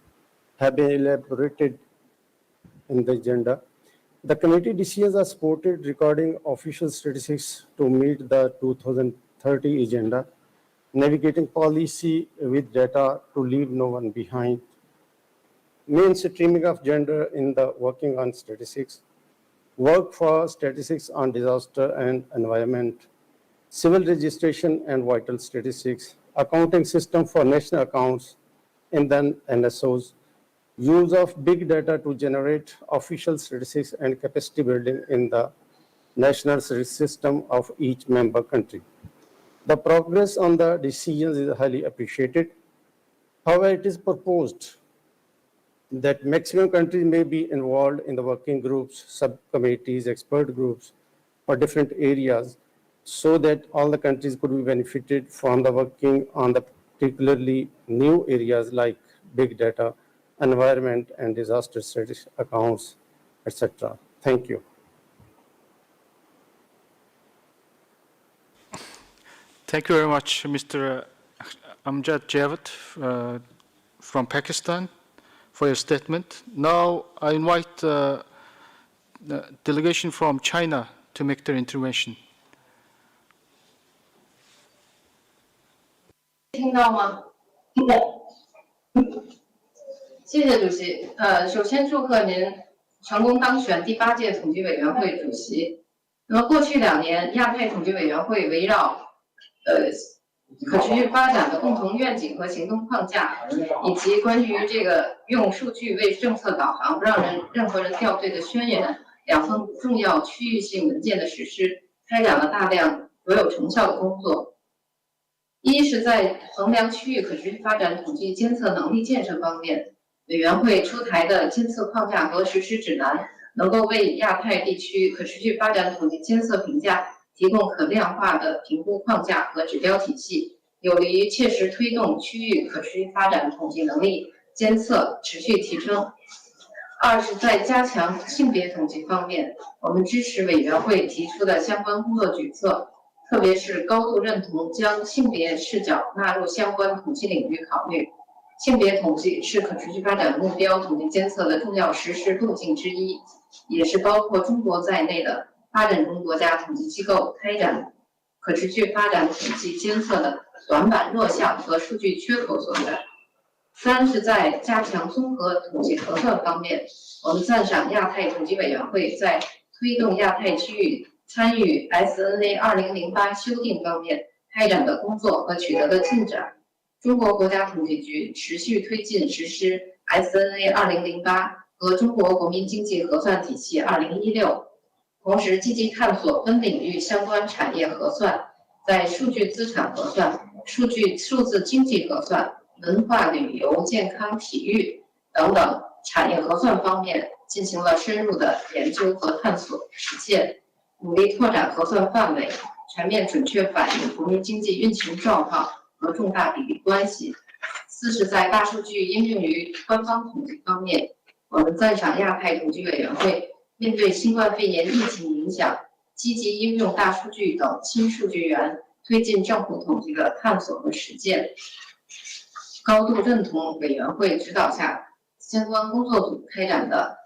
have been elaborated in the agenda. The committee decisions are supported regarding official statistics to meet the 2030 agenda, navigating policy with data to leave no one behind, mainstreaming of gender in the working on statistics, work for statistics on disaster and environment, civil registration and vital statistics, accounting system for national accounts, and then NSOs, use of big data to generate official statistics and capacity building in the national statistics system of each member country. The progress on the decisions is highly appreciated. However, it is proposed that maximum countries may be involved in the working groups, subcommittees, expert groups for different areas so that all the countries could be benefited from the working on the particularly new areas like big data, environment and disaster statistics accounts, etc. Thank you. Thank you very much, Mr. Amjad Javed from Pakistan, for your statement. Now I invite the delegation from China to make their intervention. 听到吗？听到。谢谢主席。首先祝贺您成功当选第8届统计委员会主席。那么过去2年，亚太统计委员会围绕可持续发展的共同愿景和行动框架，以及关于这个用数据为政策导航，不让任何人掉队的宣言2份重要区域性文件的实施，开展了大量卓有成效的工作。一是在衡量区域可持续发展统计监测能力建设方面，委员会出台的监测框架和实施指南，能够为亚太地区可持续发展统计监测评价提供可量化的评估框架和指标体系，有利于切实推动区域可持续发展统计能力监测持续提升。二是在加强性别统计方面，我们支持委员会提出的相关工作举措，特别是高度认同将性别视角纳入相关统计领域考虑。性别统计是可持续发展目标统计监测的重要实施路径之一，也是包括中国在内的发展中国家统计机构开展可持续发展统计监测的短板弱项和数据缺口所在。三是在加强综合统计核算方面，我们赞赏亚太统计委员会在推动亚太区域参与 SNA 2008修订方面开展的工作和取得的进展。中国国家统计局持续推进实施 SNA 2008和中国国民经济核算体系2016，同时积极探索分领域相关产业核算，在数据资产核算、数字经济核算、文化旅游、健康体育等等产业核算方面进行了深入的研究和探索实践，努力拓展核算范围，全面准确反映国民经济运行状况和重大比例关系。四是在大数据应用于官方统计方面，我们赞赏亚太统计委员会面对新冠肺炎疫情影响，积极应用大数据等新数据源，推进政府统计的探索和实践。高度认同委员会指导下相关工作组开展的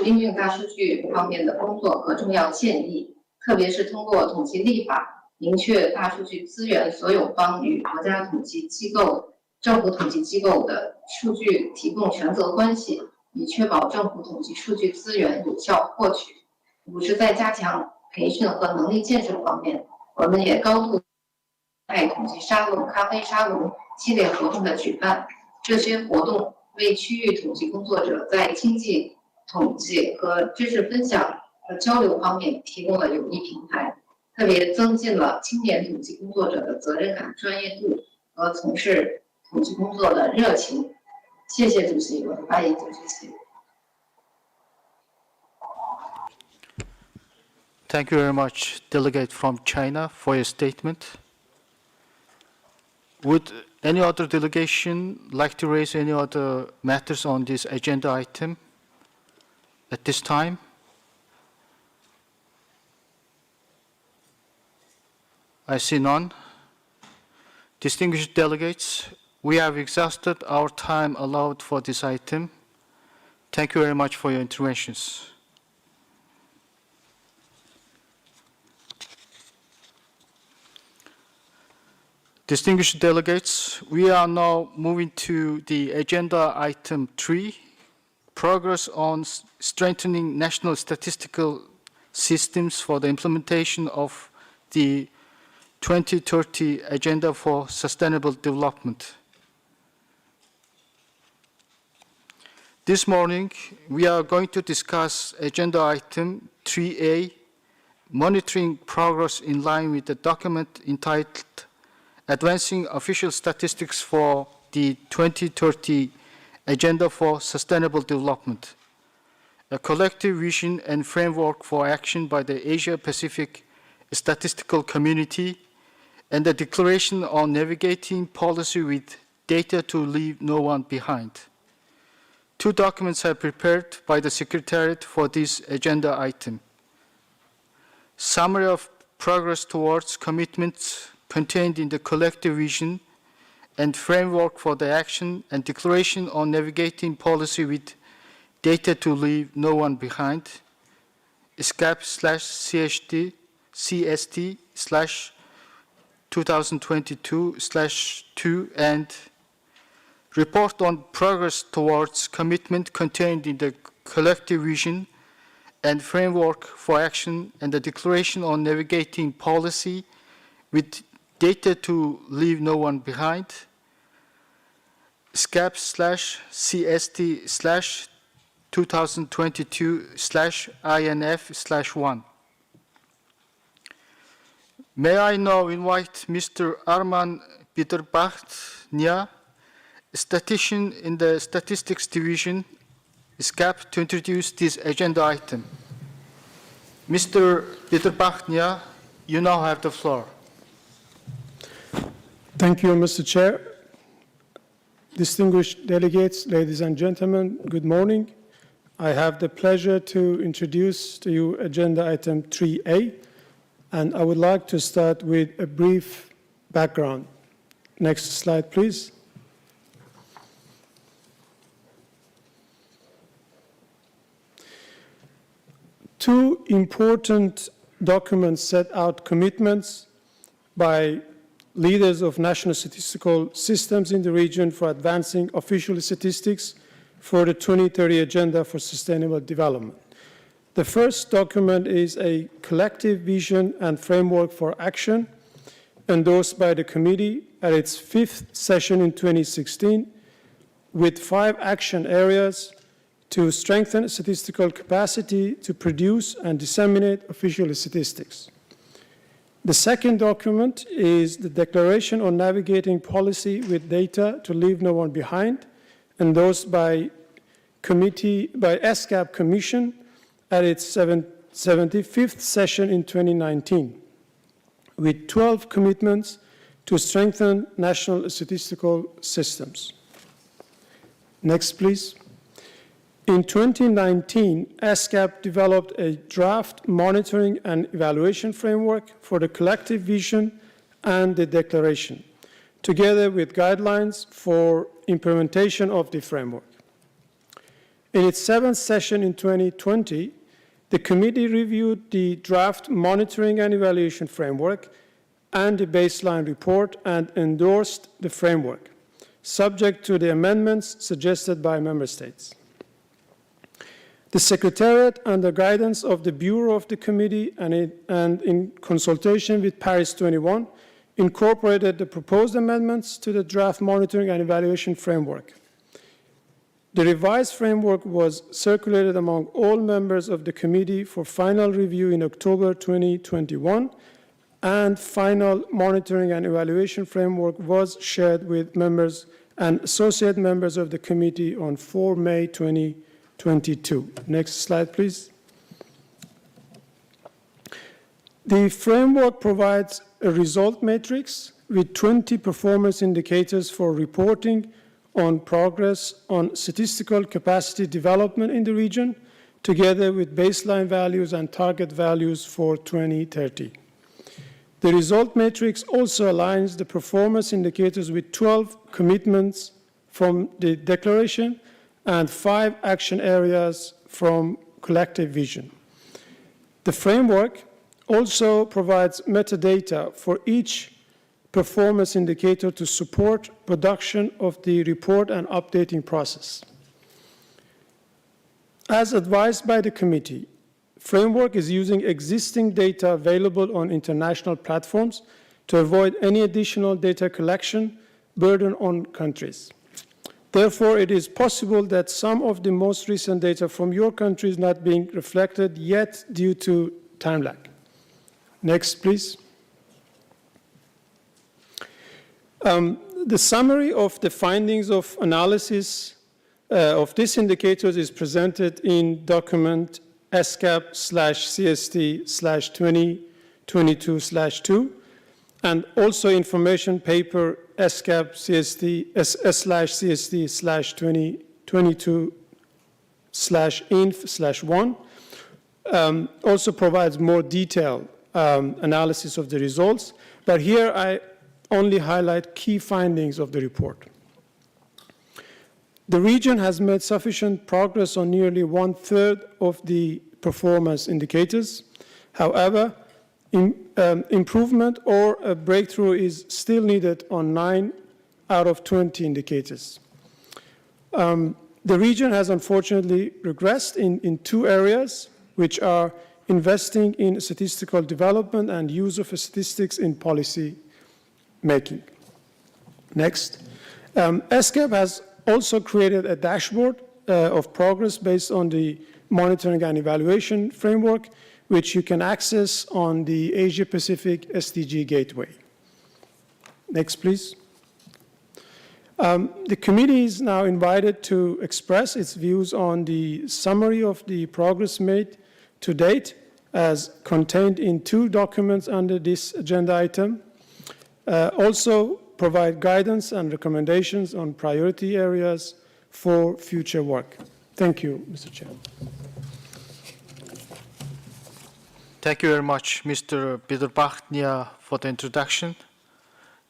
应用大数据方面的工作和重要建议，特别是通过统计立法明确大数据资源所有方与国家统计机构、政府统计机构的数据提供权责关系，以确保政府统计数据资源有效获取。五是在加强培训和能力建设方面，我们也高度统计沙龙、咖啡沙龙系列活动的举办，这些活动为区域统计工作者在经济统计和知识分享和交流方面提供了有益平台，特别增进了青年统计工作者的责任感、专业度和从事统计工作的热情。谢谢主席，我的发言就这些。Thank you very much, Delegate from China, for your statement. Would any other delegation like to raise any other matters on this agenda item at this time? I see none. Distinguished delegates, we have exhausted our time allowed for this item. Thank you very much for your interventions. Distinguished delegates, we are now moving to the agenda item 3, progress on strengthening national statistical systems for the implementation of the 2030 Agenda for Sustainable Development. This morning, we are going to discuss agenda item 3A, monitoring progress in line with the document entitled Advancing Official Statistics for the 2030 Agenda for Sustainable Development, a collective vision and framework for action by the Asia-Pacific Statistical Community, and the Declaration on Navigating Policy with Data to Leave No One Behind. Two documents are prepared by the Secretariat for this agenda item. Summary of progress towards commitments contained in the collective vision and framework for the action and Declaration on Navigating Policy with Data to Leave No One Behind, ESCAP/CST/2022/2 and report on progress towards commitment contained in the collective vision and framework for action and the Declaration on Navigating Policy with Data to Leave No One Behind, SCAP/CST/2022/INF/1. May I now invite Mr. Arman Bitterbacht-Nia, statistician in the Statistics Division, ESCAP, to introduce this agenda item. Mr. Bitterbacht-Nia, you now have the floor. Thank you, Mr. Chair. Distinguished delegates, ladies and gentlemen, good morning. I have the pleasure to introduce to you agenda item 3A, and I would like to start with a brief background. Next slide, please. Two important documents set out commitments by leaders of national statistical systems in the region for advancing official statistics for the 2030 Agenda for Sustainable Development. The first document is a collective vision and framework for action endorsed by the committee at its 5th session in 2016 with 5 action areas to strengthen statistical capacity to produce and disseminate official statistics. The second document is the Declaration on Navigating Policy with Data to Leave No One Behind, endorsed by ESCAP Commission at its 75th session in 2019, with 12 commitments to strengthen national statistical systems. Next, please. In 2019, ESCAP developed a draft monitoring and evaluation framework for the collective vision and the declaration, together with guidelines for implementation of the framework. In its 7th session in 2020, the committee reviewed the draft monitoring and evaluation framework and the baseline report and endorsed the framework, subject to the amendments suggested by member states. The Secretariat, under guidance of the Bureau of the Committee and in consultation with Paris 21, incorporated the proposed amendments to the draft monitoring and evaluation framework. The revised framework was circulated among all members of the committee for final review in October 2021, and final monitoring and evaluation framework was shared with members and associate members of the committee on 4 May 2022. Next slide, please. The framework provides a result matrix with 20 performance indicators for reporting on progress on statistical capacity development in the region, together with baseline values and target values for 2030. The result matrix also aligns the performance indicators with 12 commitments from the declaration and 5 action areas from collective vision. The framework also provides metadata for each performance indicator to support production of the report and updating process. As advised by the committee, framework is using existing data available on international platforms to avoid any additional data collection burden on countries. Therefore, it is possible that some of the most recent data from your country is not being reflected yet due to time lag. Next, please. The summary of the findings of analysis of these indicators is presented in document ESCAP/CST/2022/2 and also information paper ESCAP/CST/2022/INF/1 also provides more detailed analysis of the results, but here I only highlight key findings of the report. The region has made sufficient progress on nearly 1/3 of the performance indicators. However, improvement or a breakthrough is still needed on 9 out of 20 indicators. The region has unfortunately regressed in 2 areas, which are investing in statistical development and use of statistics in policy making. Next. ESCAP has also created a dashboard of progress based on the monitoring and evaluation framework, which you can access on the Asia-Pacific SDG Gateway. Next, please. The committee is now invited to express its views on the summary of the progress made to date, as contained in 2 documents under this agenda item. Also provide guidance and recommendations on priority areas for future work. Thank you, Mr. Chair. Thank you very much, Mr. Biderbach-Nia, for the introduction.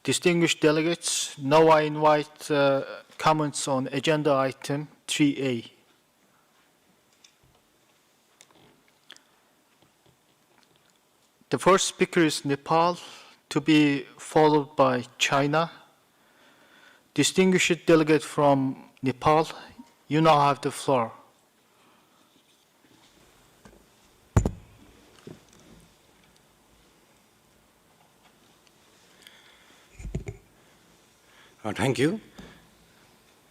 Distinguished delegates, now I invite comments on agenda item 3A. The first speaker is Nepal, to be followed by China. Distinguished delegate from Nepal, you now have the floor. Thank you,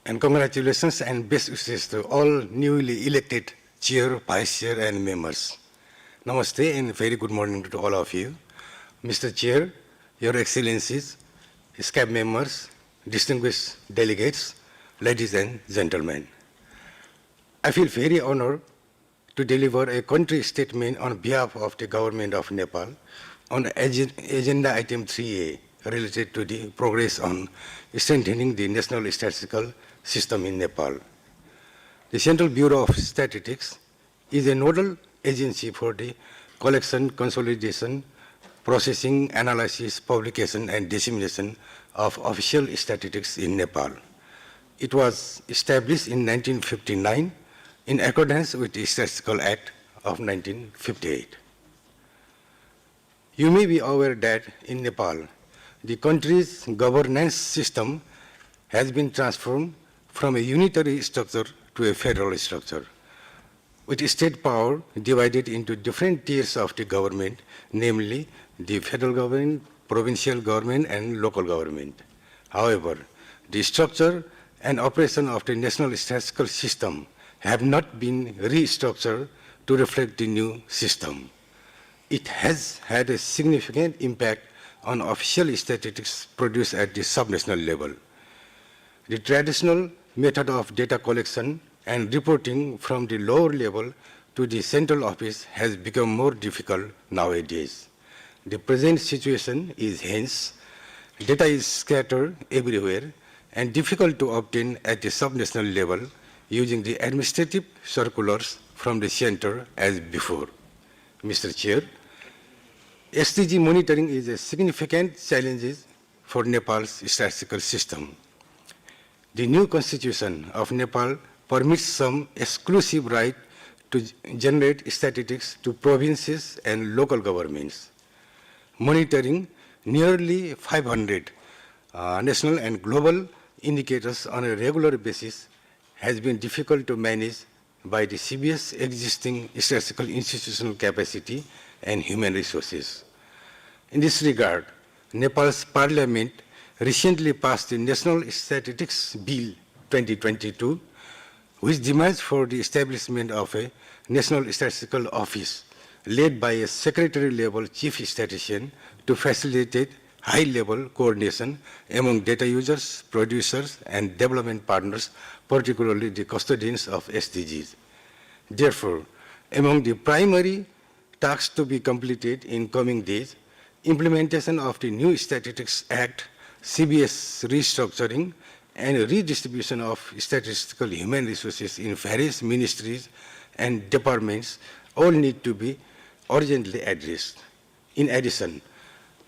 and congratulations and best wishes to all newly elected chair, vice chair, and members. Namaste and very good morning to all of you. Mr. Chair, Your Excellencies, ESCAP members, distinguished delegates, ladies and gentlemen. I feel very honored to deliver a country statement on behalf of the government of Nepal on agenda item 3A related to the progress on strengthening the national statistical system in Nepal. The Central Bureau of Statistics is a nodal agency for the collection, consolidation, processing, analysis, publication, and dissemination of official statistics in Nepal. It was established in 1959 in accordance with the Statistical Act of 1958. You may be aware that in Nepal, the country's governance system has been transformed from a unitary structure to a federal structure, with state power divided into different tiers of the government, namely the federal government, provincial government, and local government. However, the structure and operation of the national statistical system have not been restructured to reflect the new system. It has had a significant impact on official statistics produced at the subnational level. The traditional method of data collection and reporting from the lower level to the central office has become more difficult nowadays. The present situation is hence, data is scattered everywhere and difficult to obtain at the subnational level using the administrative circulars from the center as before. Mr. Chair, SDG monitoring is a significant challenge for Nepal's statistical system. The new constitution of Nepal permits some exclusive right to generate statistics to provinces and local governments. Monitoring nearly 500 national and global indicators on a regular basis has been difficult to manage by the CBS existing statistical institutional capacity and human resources. In this regard, Nepal's parliament recently passed the National Statistics Bill 2022, which demands for the establishment of a National Statistical Office led by a secretary-level chief statistician to facilitate high-level coordination among data users, producers, and development partners, particularly the custodians of SDGs. Therefore, among the primary tasks to be completed in coming days, implementation of the new Statistics Act, CBS restructuring, and redistribution of statistical human resources in various ministries and departments all need to be urgently addressed. In addition,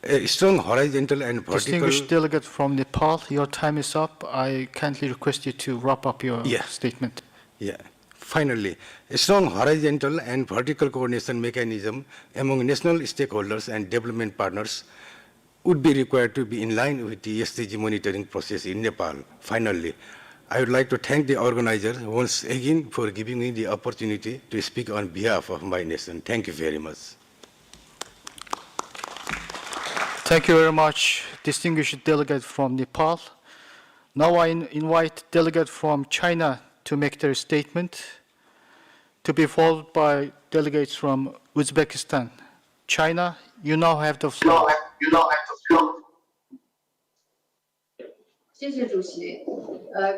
a strong horizontal and vertical... Distinguished delegate from Nepal, your time is up. I kindly request you to wrap up your statement. Yeah. Finally, a strong horizontal and vertical coordination mechanism among national stakeholders and development partners would be required to be in line with the SDG monitoring process in Nepal. Finally, I would like to thank the organizers once again for giving me the opportunity to speak on behalf of my nation. Thank you very much. Thank you very much, distinguished delegate from Nepal. Now I invite delegate from China to make their statement, to be followed by delegates from Uzbekistan. China, you now have the floor. 谢谢主席，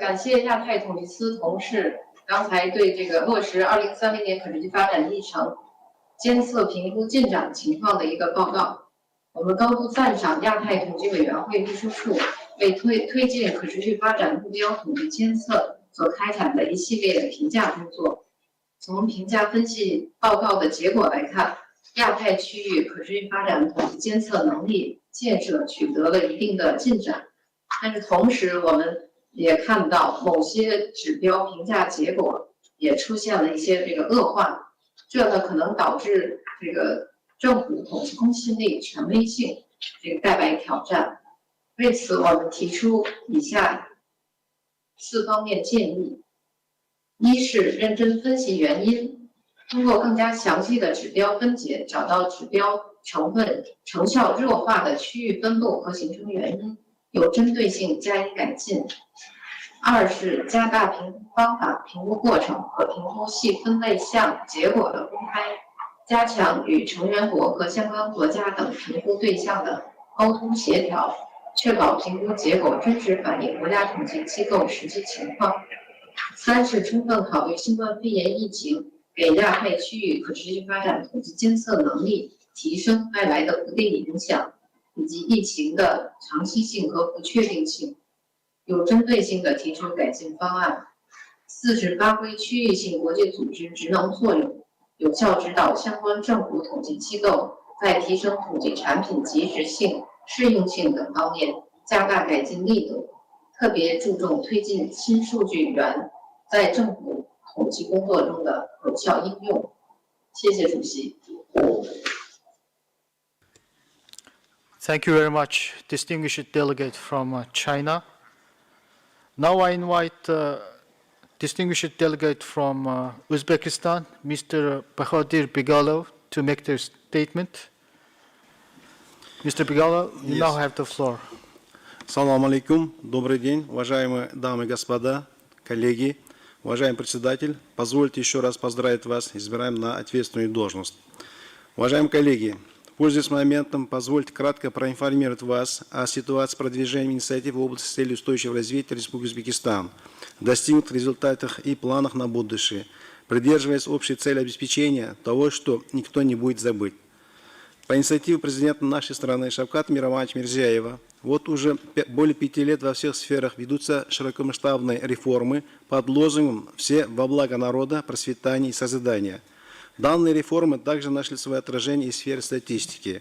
感谢亚太统计司同事刚才对这个落实2030年可持续发展议程监测评估进展情况的一个报告。我们高度赞赏亚太统计委员会秘书处为推进可持续发展目标统计监测所开展的一系列评价工作。从评价分析报告的结果来看，亚太区域可持续发展统计监测能力建设取得了一定的进展。但是同时，我们也看到某些指标评价结果也出现了一些这个恶化，这呢可能导致这个政府统计公信力、权威性这个带来挑战。为此，我们提出以下4方面建议：一是认真分析原因，通过更加详细的指标分解，找到指标成分成效弱化的区域分布和形成原因。有针对性加以改进。二是加大评估方法、评估过程和评估细分类项结果的公开，加强与成员国和相关国家等评估对象的沟通协调，确保评估结果真实反映国家统计机构实际情况。三是充分考虑新冠肺炎疫情给亚太区域可持续发展统计监测能力提升带来的不利影响，以及疫情的长期性和不确定性，有针对性地提出改进方案。四是发挥区域性国际组织职能作用，有效指导相关政府统计机构在提升统计产品及时性、适用性等方面加大改进力度，特别注重推进新数据源在政府统计工作中的有效应用。谢谢主席。Thank you very much, distinguished delegate from China. Now I invite distinguished delegate from Uzbekistan, Mr. Bahadir Bigalo, to make their statement. Mr. Bigalo, you now have the floor. Салам алейкум. Добрый день, уважаемые дамы и господа, коллеги, уважаемый председатель. Позвольте еще раз поздравить вас, избираем на ответственную должность. Уважаемые коллеги, пользуясь моментом, позвольте кратко проинформировать вас о ситуации продвижения инициатив в области целей устойчивого развития Республики Узбекистан, достигнутых результатах и планах на будущее, придерживаясь общей цели обеспечения того, что никто не будет забыть. По инициативе президента нашей страны Шавката Миромовича Мирзияева, вот уже более 5 лет во всех сферах ведутся широкомасштабные реформы под лозунгом «Все во благо народа, процветания и созидания». Данные реформы также нашли свое отражение и в сфере статистики.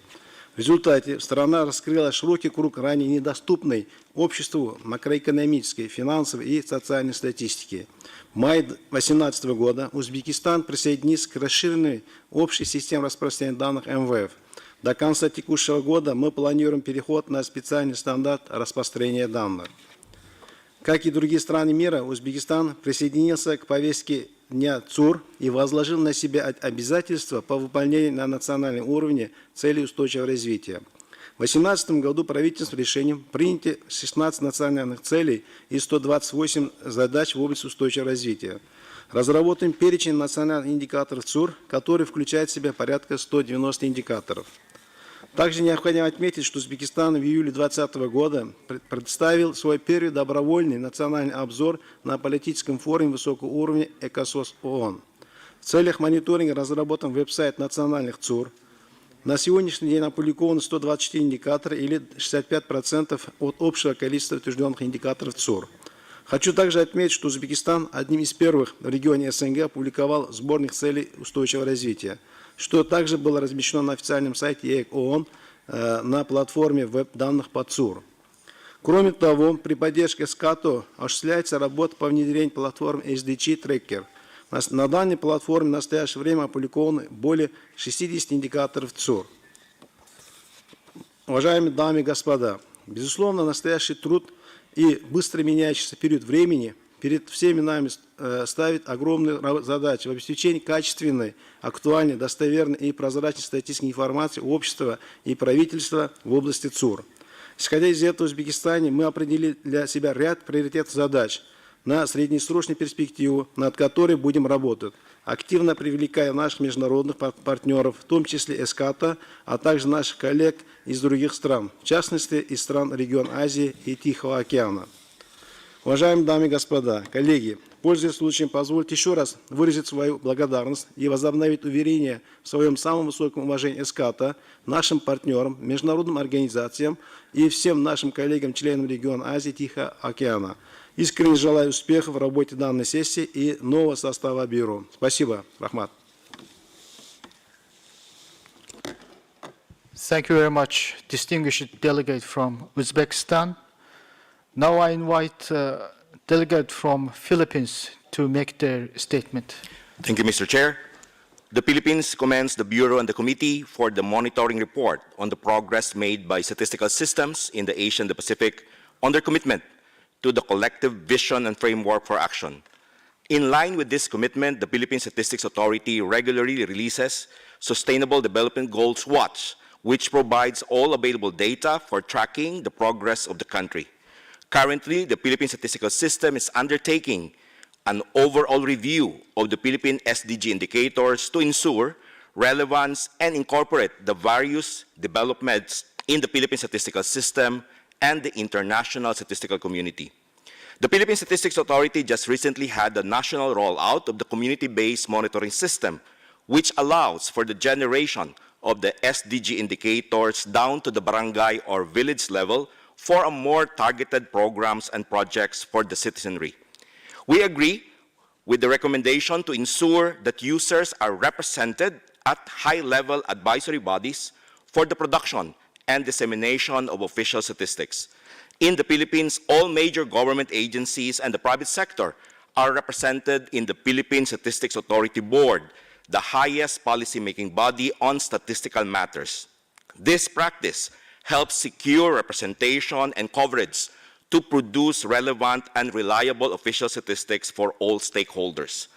В результате страна раскрыла широкий круг ранее недоступной обществу макроэкономической, финансовой и социальной статистики. В мае 2018 года Узбекистан присоединится к расширенной общей системе распространения данных МВФ. До конца текущего года мы планируем переход на специальный стандарт распространения данных. Как и другие страны мира, Узбекистан присоединился к повестке дня ЦУР и возложил на себя обязательства по выполнению на национальном уровне целей устойчивого развития. В 2018 году правительством решением приняты 16 национальных целей и 128 задач в области устойчивого развития. Разработан перечень национальных индикаторов ЦУР, который включает в себя порядка 190 индикаторов. Также необходимо отметить, что Узбекистан в июле 2020 года представил свой первый добровольный национальный обзор на политическом форуме высокого уровня ЭКОСОС ООН. В целях мониторинга разработан веб-сайт национальных ЦУР. На сегодняшний день опубликовано 124 индикатора или 65% от общего количества утвержденных индикаторов ЦУР. Хочу также отметить, что Узбекистан одним из первых в регионе СНГ опубликовал сборник целей устойчивого развития, что также было размещено на официальном сайте ЕЭК ООН на платформе веб-данных по ЦУР. Кроме того, при поддержке СКАТО осуществляется работа по внедрению платформы SDG Tracker. На данной платформе в настоящее время опубликованы более 60 индикаторов ЦУР. Уважаемые дамы и господа, безусловно, настоящий труд и быстро меняющийся период времени перед всеми нами ставит огромную задачу в обеспечении качественной, актуальной, достоверной и прозрачной статистической информации общества и правительства в области ЦУР. Исходя из этого, в Узбекистане мы определили для себя ряд приоритетных задач на среднесрочную перспективу, над которой будем работать, активно привлекая наших международных партнеров, в том числе ЭСКАТа, а также наших коллег из других стран, в частности, из стран региона Азии и Тихого океана. Уважаемые дамы и господа, коллеги, пользуясь случаем, позвольте еще раз выразить свою благодарность и возобновить уверение в своем самом высоком уважении ЭСКАТа, нашим партнерам, международным организациям и всем нашим коллегам, членам региона Азии и Тихого океана. Искренне желаю успехов в работе данной сессии и нового состава бюро. Спасибо. Рахмат. Thank you very much, distinguished delegate from Uzbekistan. Now I invite delegate from Philippines to make their statement. Thank you, Mr. Chair. The Philippines commends the Bureau and the Committee for the monitoring report on the progress made by statistical systems in the Asia and the Pacific on their commitment to the collective vision and framework for action. In line with this commitment, the Philippine Statistics Authority regularly releases Sustainable Development Goals Watch, which provides all available data for tracking the progress of the country. Currently, the Philippine Statistical System is undertaking an overall review of the Philippine SDG indicators to ensure relevance and incorporate the various developments in the Philippine Statistical System and the international statistical community. The Philippine Statistics Authority just recently had the national rollout of the community-based monitoring system, which allows for the generation of the SDG indicators down to the barangay or village level for a more targeted programs and projects for the citizenry. We agree with the recommendation to ensure that users are represented at high-level advisory bodies for the production and dissemination of official statistics. In the Philippines, all major government agencies and the private sector are represented in the Philippine Statistics Authority Board, the highest policy-making body on statistical matters. This practice helps secure representation and coverage to produce relevant and reliable official statistics for all stakeholders.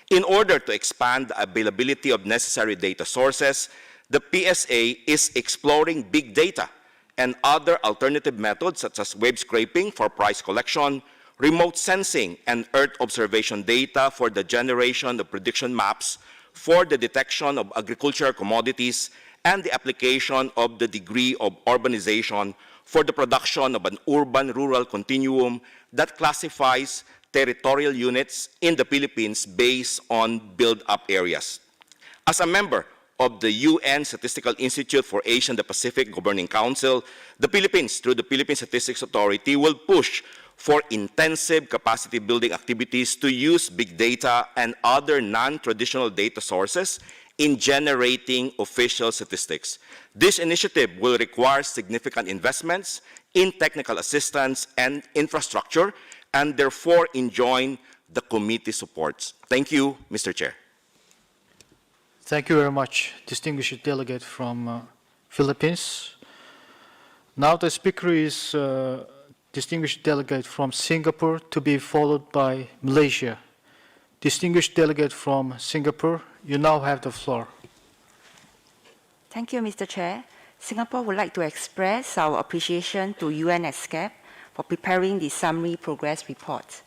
In order to expand the availability of necessary data sources, the PSA is exploring big data and other alternative methods such as web scraping for price collection, remote sensing and Earth observation data for the generation of prediction maps for the detection of agricultural commodities and the application of the degree of urbanization for the production of an urban-rural continuum that classifies territorial units in the Philippines based on build-up areas. As a member of the UN Statistical Institute for Asia and the Pacific Governing Council, the Philippines, through the Philippine Statistics Authority, will push for intensive capacity building activities to use big data and other non-traditional data sources in generating official statistics. This initiative will require significant investments in technical assistance and infrastructure, and therefore enjoin the committee supports. Thank you, Mr. Chair. Thank you very much, distinguished delegate from Philippines. Now the speaker is distinguished delegate from Singapore, to be followed by Malaysia. distinguished delegate from Singapore, you now have the floor. Thank you, Mr. Chair. Singapore would like to express our appreciation to UN ESCAP for preparing the summary progress report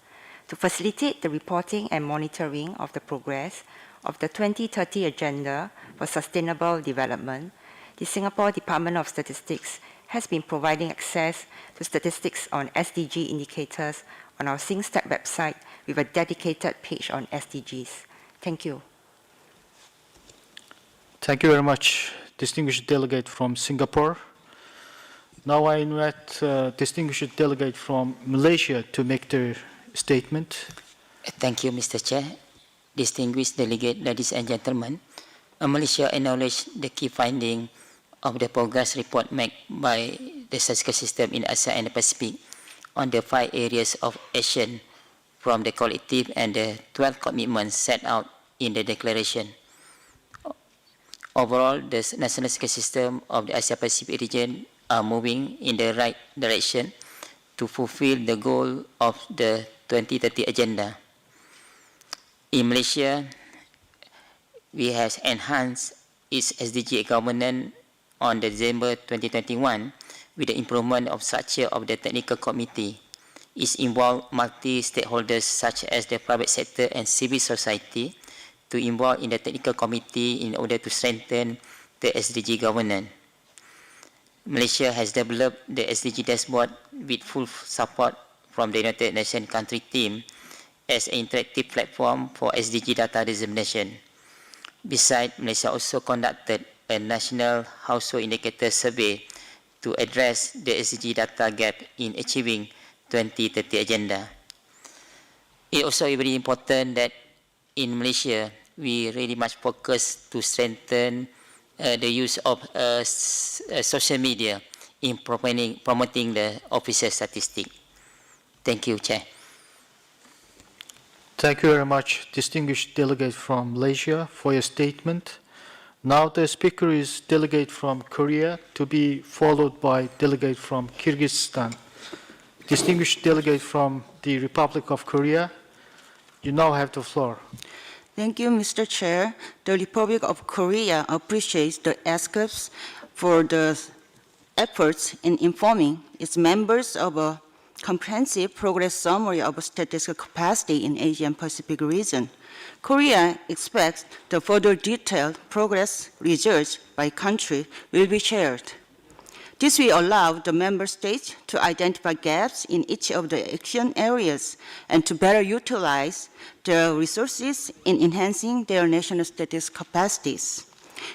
to facilitate the reporting and monitoring of the progress of the 2030 Agenda for Sustainable Development. The Singapore Department of Statistics has been providing access to statistics on SDG indicators on our SingStat website with a dedicated page on SDGs. Thank you. Thank you very much, distinguished delegate from Singapore. Now I invite distinguished delegate from Malaysia to make their statement. Thank you, Mr. Chair. Distinguished delegate, ladies and gentlemen, Malaysia acknowledges the key finding of the progress report made by the statistical system in Asia and the Pacific on the 5 areas of action from the collective and the 12 commitments set out in the declaration. Overall, the national statistical system of the Asia-Pacific region are moving in the right direction to fulfill the goal of the 2030 Agenda. In Malaysia, we have enhanced its SDG governance on December 2021 with the improvement of structure of the technical committee. It involved multi-stakeholders such as the private sector and civil society to involve in the technical committee in order to strengthen the SDG governance. Malaysia has developed the SDG dashboard with full support from the United Nations country team as an interactive platform for SDG data dissemination. Besides, Malaysia also conducted a national household indicator survey to address the SDG data gap in achieving 2030 Agenda. It also is very important that in Malaysia, we really much focus to strengthen the use of social media in promoting the official statistics. Thank you, Chair. Thank you very much, distinguished delegate from Malaysia, for your statement. Now the speaker is delegate from Korea, to be followed by delegate from Kyrgyzstan. Distinguished delegate from the Republic of Korea, you now have the floor. Thank you, Mr. Chair. The Republic of Korea appreciates the ESCAPs for the efforts in informing its members of a comprehensive progress summary of statistical capacity in Asian Pacific region. Korea expects the further detailed progress results by country will be shared. This will allow the member states to identify gaps in each of the action areas and to better utilize their resources in enhancing their national statistical capacities.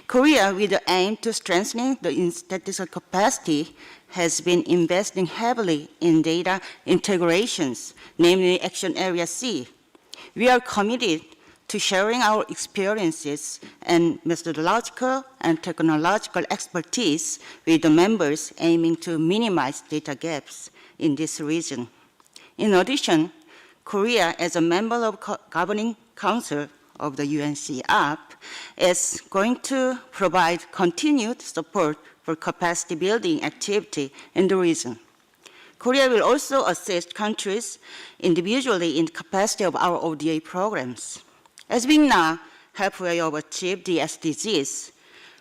Korea, with the aim to strengthening the statistical capacity, has been investing heavily in data integrations, namely Action Area C. We are committed to sharing our experiences and methodological and technological expertise with the members, aiming to minimize data gaps in this region. In addition, Korea, as a member of the Governing Council of the UNCAP, is going to provide continued support for capacity building activity in the region. Korea will also assist countries individually in the capacity of our ODA programs. As we now halfway have achieved the SDGs,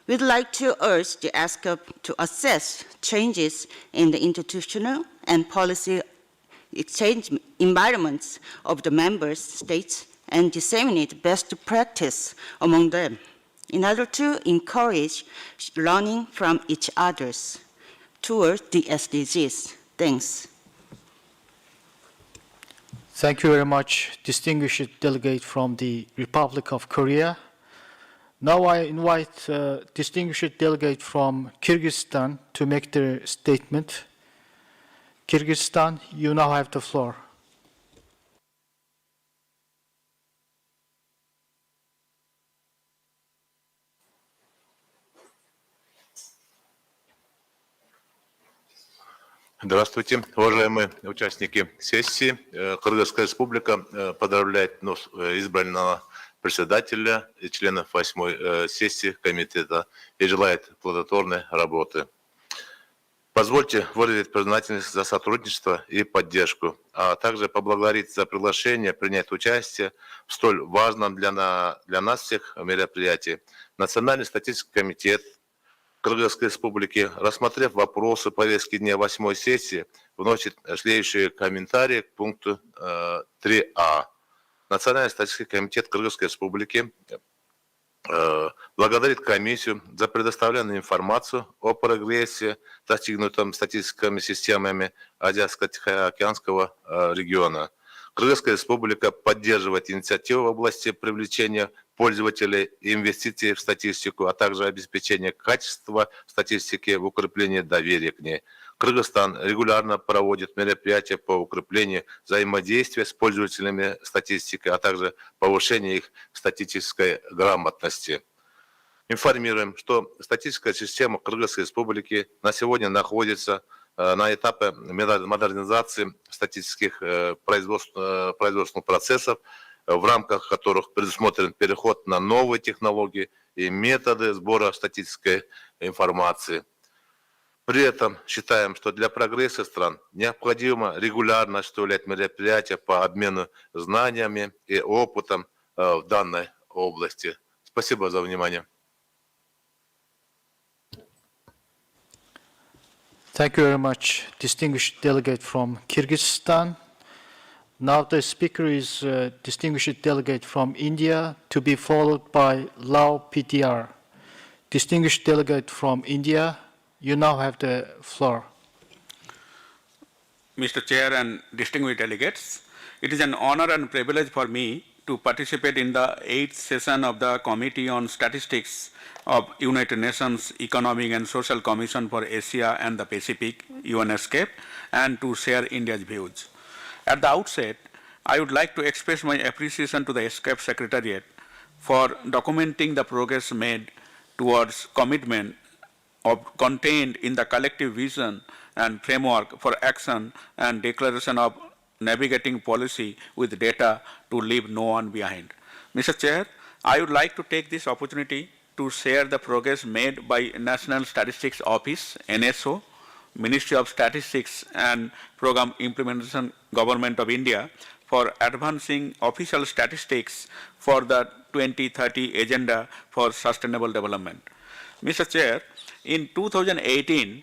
we'd like to urge the ESCAP to assess changes in the institutional and policy exchange environments of the member states and disseminate best practice among them in order to encourage learning from each other towards the SDGs. Thanks. Thank you very much, distinguished delegate from the Republic of Korea. Now I invite distinguished delegate from Kyrgyzstan to make their statement. Kyrgyzstan, you now have the floor. Здравствуйте, уважаемые участники сессии. Кыргызская республика поздравляет избранного председателя и членов 8-й сессии комитета и желает плодотворной работы. Позвольте выразить признательность за сотрудничество и поддержку, а также поблагодарить за приглашение принять участие в столь важном для нас всех мероприятии. Национальный статистический комитет Кыргызской Республики, рассмотрев вопросы повестки дня 8-й сессии, вносит следующие комментарии к пункту 3А. Национальный статистический комитет Кыргызской Республики благодарит комиссию за предоставленную информацию о прогрессе, достигнутом статистическими системами Азиатско-Тихоокеанского региона. Кыргызская Республика поддерживает инициативы в области привлечения пользователей и инвестиций в статистику, а также обеспечения качества статистики в укреплении доверия к ней. Кыргызстан регулярно проводит мероприятия по укреплению взаимодействия с пользователями статистики, а также повышению их статистической грамотности. Информируем, что статистическая система Кыргызской Республики на сегодня находится на этапе модернизации статистических производственных процессов, в рамках которых предусмотрен переход на новые технологии и методы сбора статистической информации. При этом считаем, что для прогресса стран необходимо регулярно осуществлять мероприятия по обмену знаниями и опытом в данной области. Спасибо за внимание. Thank you very much, distinguished delegate from Kyrgyzstan. Now the speaker is distinguished delegate from India, to be followed by Lao PTR. Distinguished delegate from India, you now have the floor. Mr. Chair and distinguished delegates, it is an honor and privilege for me to participate in the 8th session of the Committee on Statistics of United Nations Economic and Social Commission for Asia and the Pacific, ESCAP, and to share India's views. At the outset, I would like to express my appreciation to the ESCAP Secretariat for documenting the progress made towards commitment contained in the collective vision and framework for action and declaration of navigating policy with data to leave no one behind. Mr. Chair, I would like to take this opportunity to share the progress made by National Statistics Office, NSO, Ministry of Statistics and Program Implementation Government of India for advancing official statistics for the 2030 Agenda for Sustainable Development. Mr. Chair, in 2018,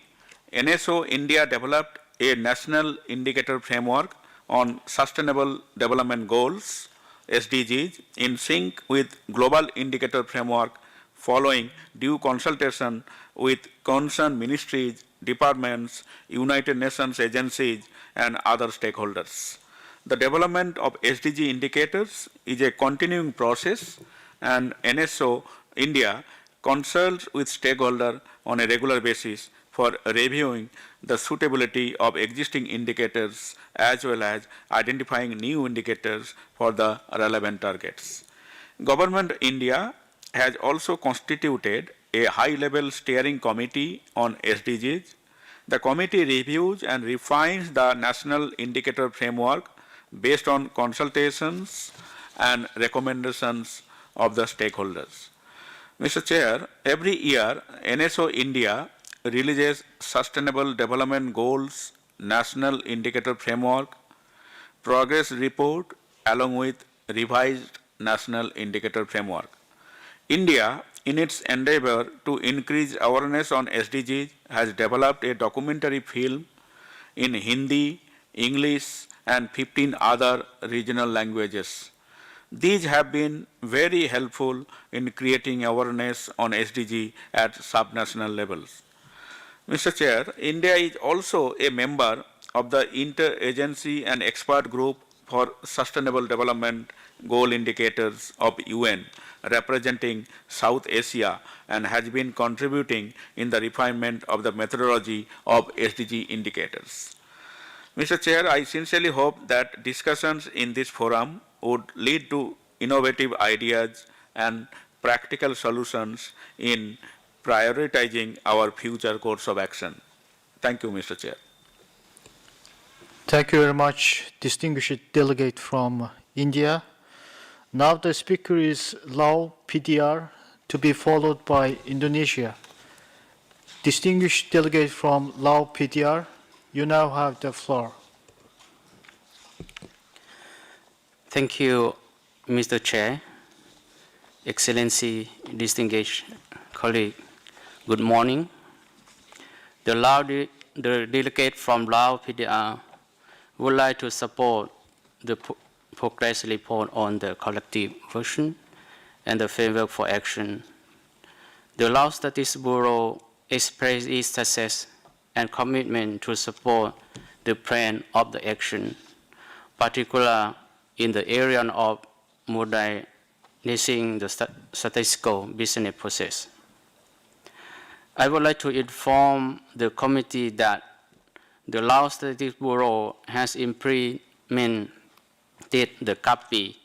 NSO India developed a national indicator framework on Sustainable Development Goals, SDGs, in sync with Global Indicator Framework following due consultation with concerned ministries, departments, United Nations agencies, and other stakeholders. The development of SDG indicators is a continuing process, and NSO India consults with stakeholders on a regular basis for reviewing the suitability of existing indicators as well as identifying new indicators for the relevant targets. Government India has also constituted a high-level steering committee on SDGs. The committee reviews and refines the national indicator framework based on consultations and recommendations of the stakeholders. Mr. Chair, every year NSO India releases Sustainable Development Goals National Indicator Framework Progress Report along with revised National Indicator Framework. India, in its endeavor to increase awareness on SDGs, has developed a documentary film in Hindi, English, and 15 other regional languages. These have been very helpful in creating awareness on SDG at subnational levels. Mr. Chair, India is also a member of the Interagency and Expert Group for Sustainable Development Goal Indicators of UN, representing South Asia, and has been contributing in the refinement of the methodology of SDG indicators. Mr. Chair, I sincerely hope that discussions in this forum would lead to innovative ideas and practical solutions in prioritizing our future course of action. Thank you, Mr. Chair. Thank you very much, distinguished delegate from India. Now the speaker is Lao PDR, to be followed by Indonesia. Distinguished delegate from Lao PDR, you now have the floor. Thank you, Mr. Chair. Excellency, distinguished colleague, good morning. The delegate from Lao PDR would like to support the progress report on the collective version and the framework for action. The Lao Statistics Bureau expressed its success and commitment to support the plan of the action, particularly in the area of modernizing the statistical business process. I would like to inform the committee that the Lao Statistics Bureau has implemented the CAPI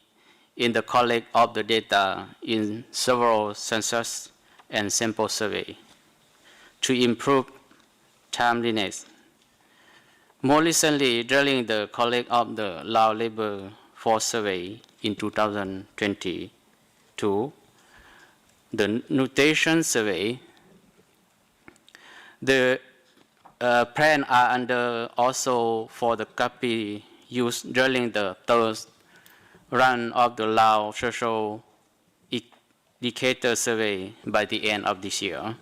in the collect of the data in several census and sample survey to improve timeliness. More recently, during the collect of the Lao labor force survey in 2022, the nutrition survey, the plan are under also for the copy used during the third run of the Lao social indicator survey by the end of this year.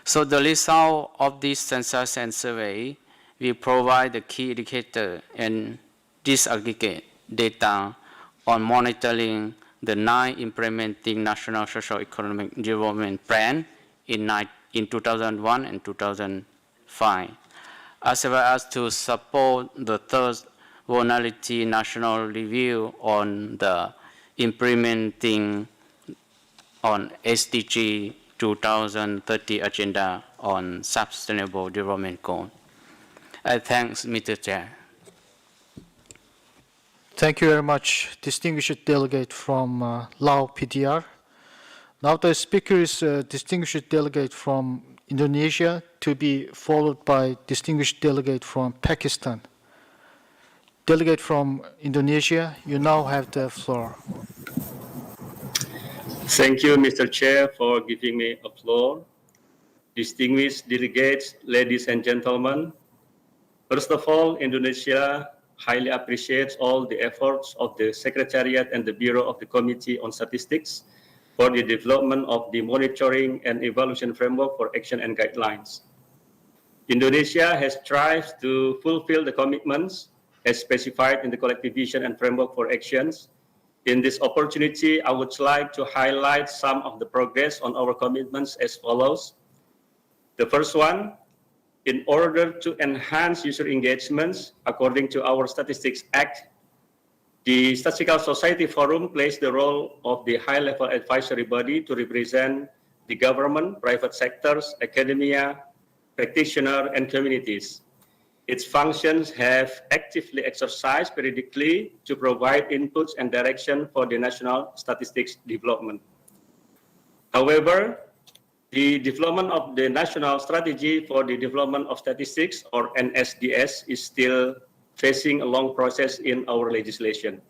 So the result of this census and survey will provide the key indicator and disaggregate data on monitoring the 9 implementing National Social Economic Development Plan in 2001 and 2005, as well as to support the third vulnerability national review on the implementing on SDG 2030 agenda on sustainable development goal. Thanks, Mr. Chair. Thank you very much, distinguished delegate from Lao PDR. Now the speaker is a distinguished delegate from Indonesia, to be followed by distinguished delegate from Pakistan. Delegate from Indonesia, you now have the floor. Thank you, Mr. Chair, for giving me a floor. Distinguished delegates, ladies and gentlemen, first of all, Indonesia highly appreciates all the efforts of the Secretariat and the Bureau of the Committee on Statistics for the development of the monitoring and evaluation framework for action and guidelines. Indonesia has strived to fulfill the commitments as specified in the collective vision and framework for actions. In this opportunity, I would like to highlight some of the progress on our commitments as follows. The first one, in order to enhance user engagements, according to our Statistics Act, the Statistical Society Forum plays the role of the high-level advisory body to represent the government, private sectors, academia, practitioners, and communities. Its functions have actively exercised periodically to provide inputs and direction for the national statistics development. However, the development of the National Strategy for the Development of Statistics, or NSDS, is still facing a long process in our legislation.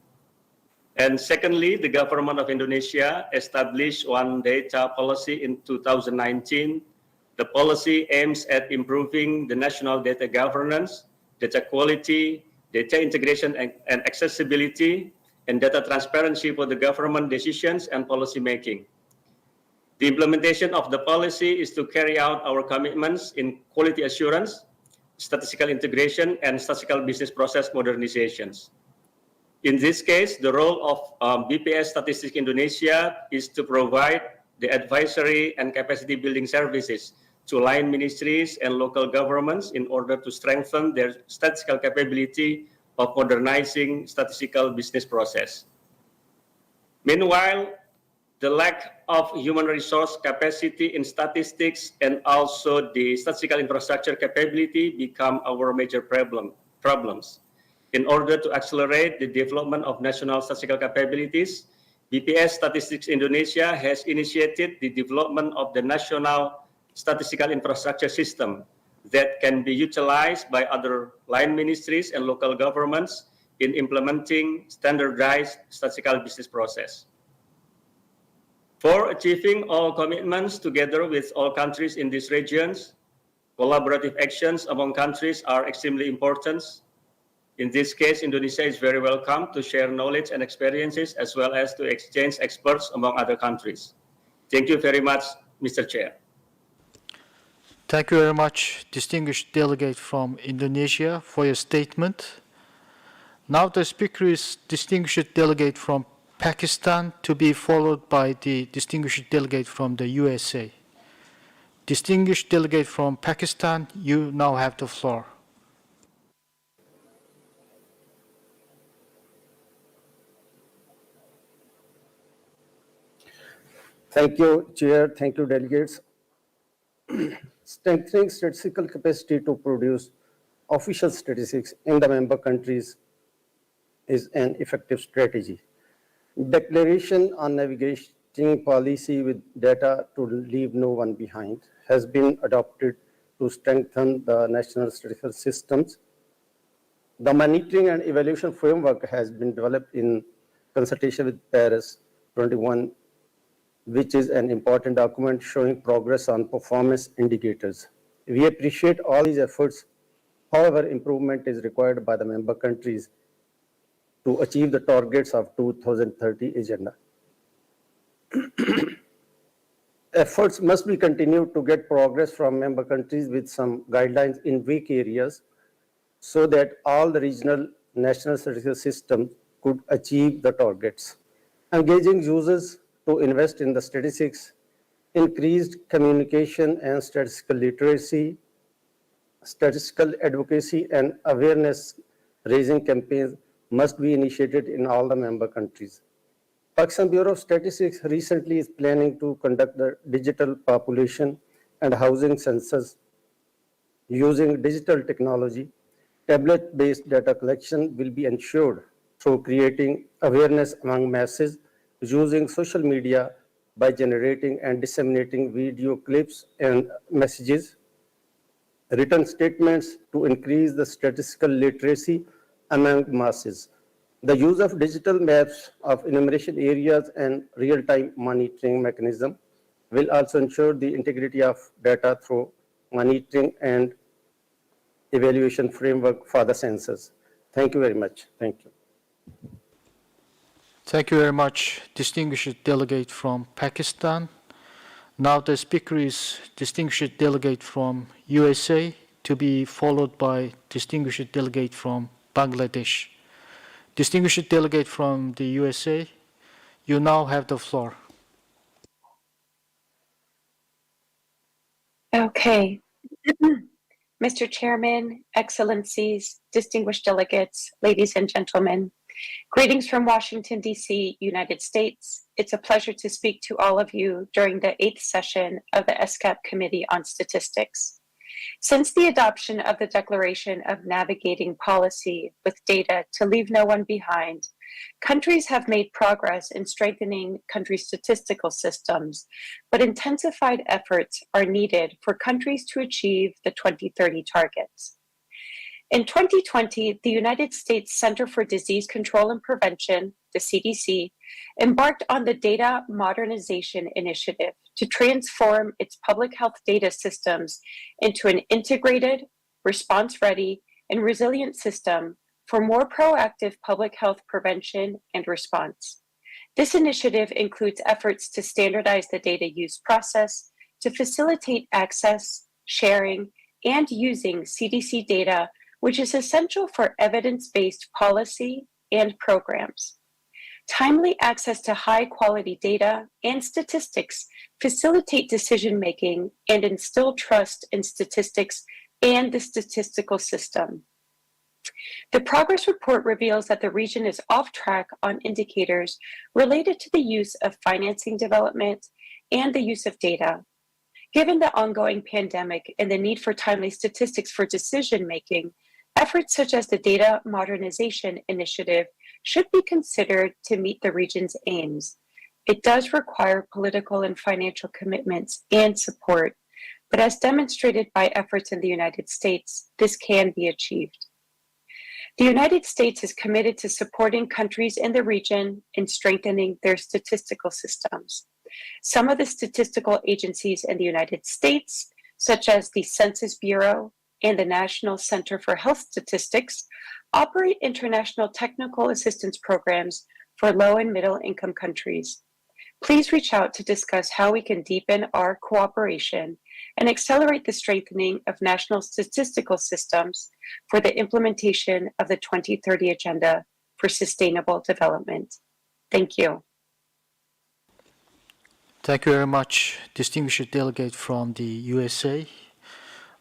And secondly, the government of Indonesia established one data policy in 2019. The policy aims at improving the national data governance, data quality, data integration and accessibility, and data transparency for the government decisions and policy making. The implementation of the policy is to carry out our commitments in quality assurance, statistical integration, and statistical business process modernizations. In this case, the role of BPS Statistics Indonesia is to provide the advisory and capacity building services to line ministries and local governments in order to strengthen their statistical capability of modernizing statistical business process. Meanwhile, the lack of human resource capacity in statistics and also the statistical infrastructure capability become our major problems. In order to accelerate the development of national statistical capabilities, BPS Statistics Indonesia has initiated the development of the National Statistical Infrastructure System that can be utilized by other line ministries and local governments in implementing standardized statistical business process. For achieving all commitments together with all countries in these regions, collaborative actions among countries are extremely important. In this case, Indonesia is very welcome to share knowledge and experiences as well as to exchange experts among other countries. Thank you very much, Mr. Chair. Thank you very much, distinguished delegate from Indonesia, for your statement. Now the speaker is distinguished delegate from Pakistan, to be followed by the distinguished delegate from the USA. Distinguished delegate from Pakistan, you now have the floor. Thank you, Chair. Thank you, delegates. Strengthening statistical capacity to produce official statistics in the member countries is an effective strategy. Declaration on navigating policy with data to leave no one behind has been adopted to strengthen the national statistical systems. The monitoring and evaluation framework has been developed in consultation with Paris 21, which is an important document showing progress on performance indicators. We appreciate all these efforts. However, improvement is required by the member countries to achieve the targets of 2030 agenda. Efforts must be continued to get progress from member countries with some guidelines in weak areas so that all the regional national statistical systems could achieve the targets. Engaging users to invest in the statistics, increased communication and statistical literacy, statistical advocacy and awareness raising campaigns must be initiated in all the member countries. Pakistan Bureau of Statistics recently is planning to conduct the digital population and housing census using digital technology. Tablet-based data collection will be ensured through creating awareness among masses using social media by generating and disseminating video clips and messages, written statements to increase the statistical literacy among masses. The use of digital maps of enumeration areas and real-time monitoring mechanism will also ensure the integrity of data through monitoring and evaluation framework for the census. Thank you very much. Thank you. Thank you very much, distinguished delegate from Pakistan. Now the speaker is distinguished delegate from USA, to be followed by distinguished delegate from Bangladesh. Distinguished delegate from the USA, you now have the floor. Okay. Mr. Chairman, Excellencies, distinguished delegates, ladies and gentlemen, greetings from Washington, D.C., United States. It's a pleasure to speak to all of you during the 8th session of the ESCAP Committee on Statistics. Since the adoption of the Declaration of Navigating Policy with Data to Leave No One Behind, countries have made progress in strengthening country statistical systems, but intensified efforts are needed for countries to achieve the 2030 targets. In 2020, the United States Center for Disease Control and Prevention, the CDC, embarked on the Data Modernization Initiative to transform its public health data systems into an integrated, response-ready, and resilient system for more proactive public health prevention and response. This initiative includes efforts to standardize the data use process to facilitate access, sharing, and using CDC data, which is essential for evidence-based policy and programs. Timely access to high-quality data and statistics facilitate decision-making and instill trust in statistics and the statistical system. The progress report reveals that the region is off track on indicators related to the use of financing development and the use of data. Given the ongoing pandemic and the need for timely statistics for decision-making, efforts such as the Data Modernization Initiative should be considered to meet the region's aims. It does require political and financial commitments and support, but as demonstrated by efforts in the United States, this can be achieved. The United States is committed to supporting countries in the region in strengthening their statistical systems. Some of the statistical agencies in the United States, such as the Census Bureau and the National Center for Health Statistics, operate international technical assistance programs for low and middle income countries. Please reach out to discuss how we can deepen our cooperation and accelerate the strengthening of national statistical systems for the implementation of the 2030 Agenda for Sustainable Development. Thank you. Thank you very much, distinguished delegate from the USA.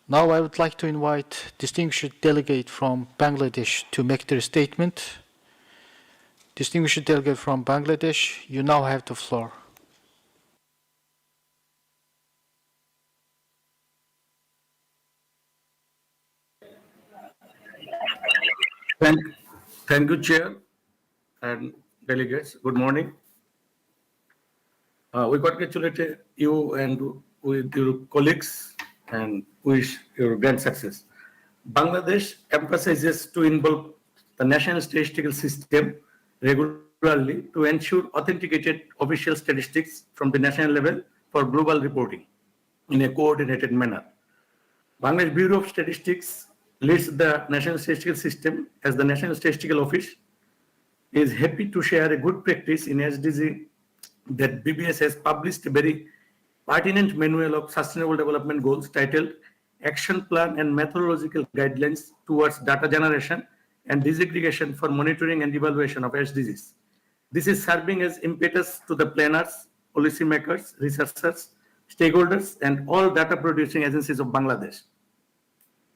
Now I would like to invite distinguished delegate from Bangladesh to make their statement. Distinguished delegate from Bangladesh, you now have the floor. Thank you, Chair and delegates. Good morning. We congratulate you and with your colleagues and wish your grand success. Bangladesh emphasizes to involve the national statistical system regularly to ensure authenticated official statistics from the national level for global reporting in a coordinated manner. Bangladesh Bureau of Statistics leads the national statistical system as the National Statistical Office is happy to share a good practice in SDG that BBS has published a very pertinent manual of sustainable development goals titled Action Plan and Methodological Guidelines towards Data Generation and Disaggregation for Monitoring and Evaluation of SDGs. This is serving as impetus to the planners, policymakers, researchers, stakeholders, and all data producing agencies of Bangladesh.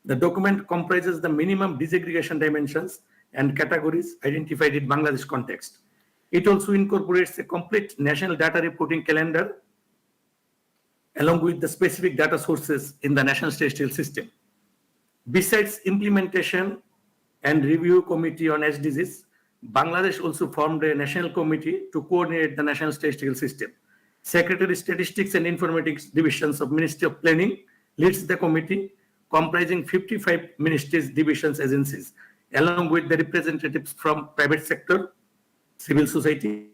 The document comprises the minimum disaggregation dimensions and categories identified in Bangladesh context. It also incorporates a complete national data reporting calendar along with the specific data sources in the national statistical system. Besides implementation and review committee on SDGs, Bangladesh also formed a national committee to coordinate the national statistical system. Secretary Statistics and Informatics Divisions of Ministry of Planning leads the committee comprising 55 ministries, divisions, agencies, along with the representatives from private sector, civil society,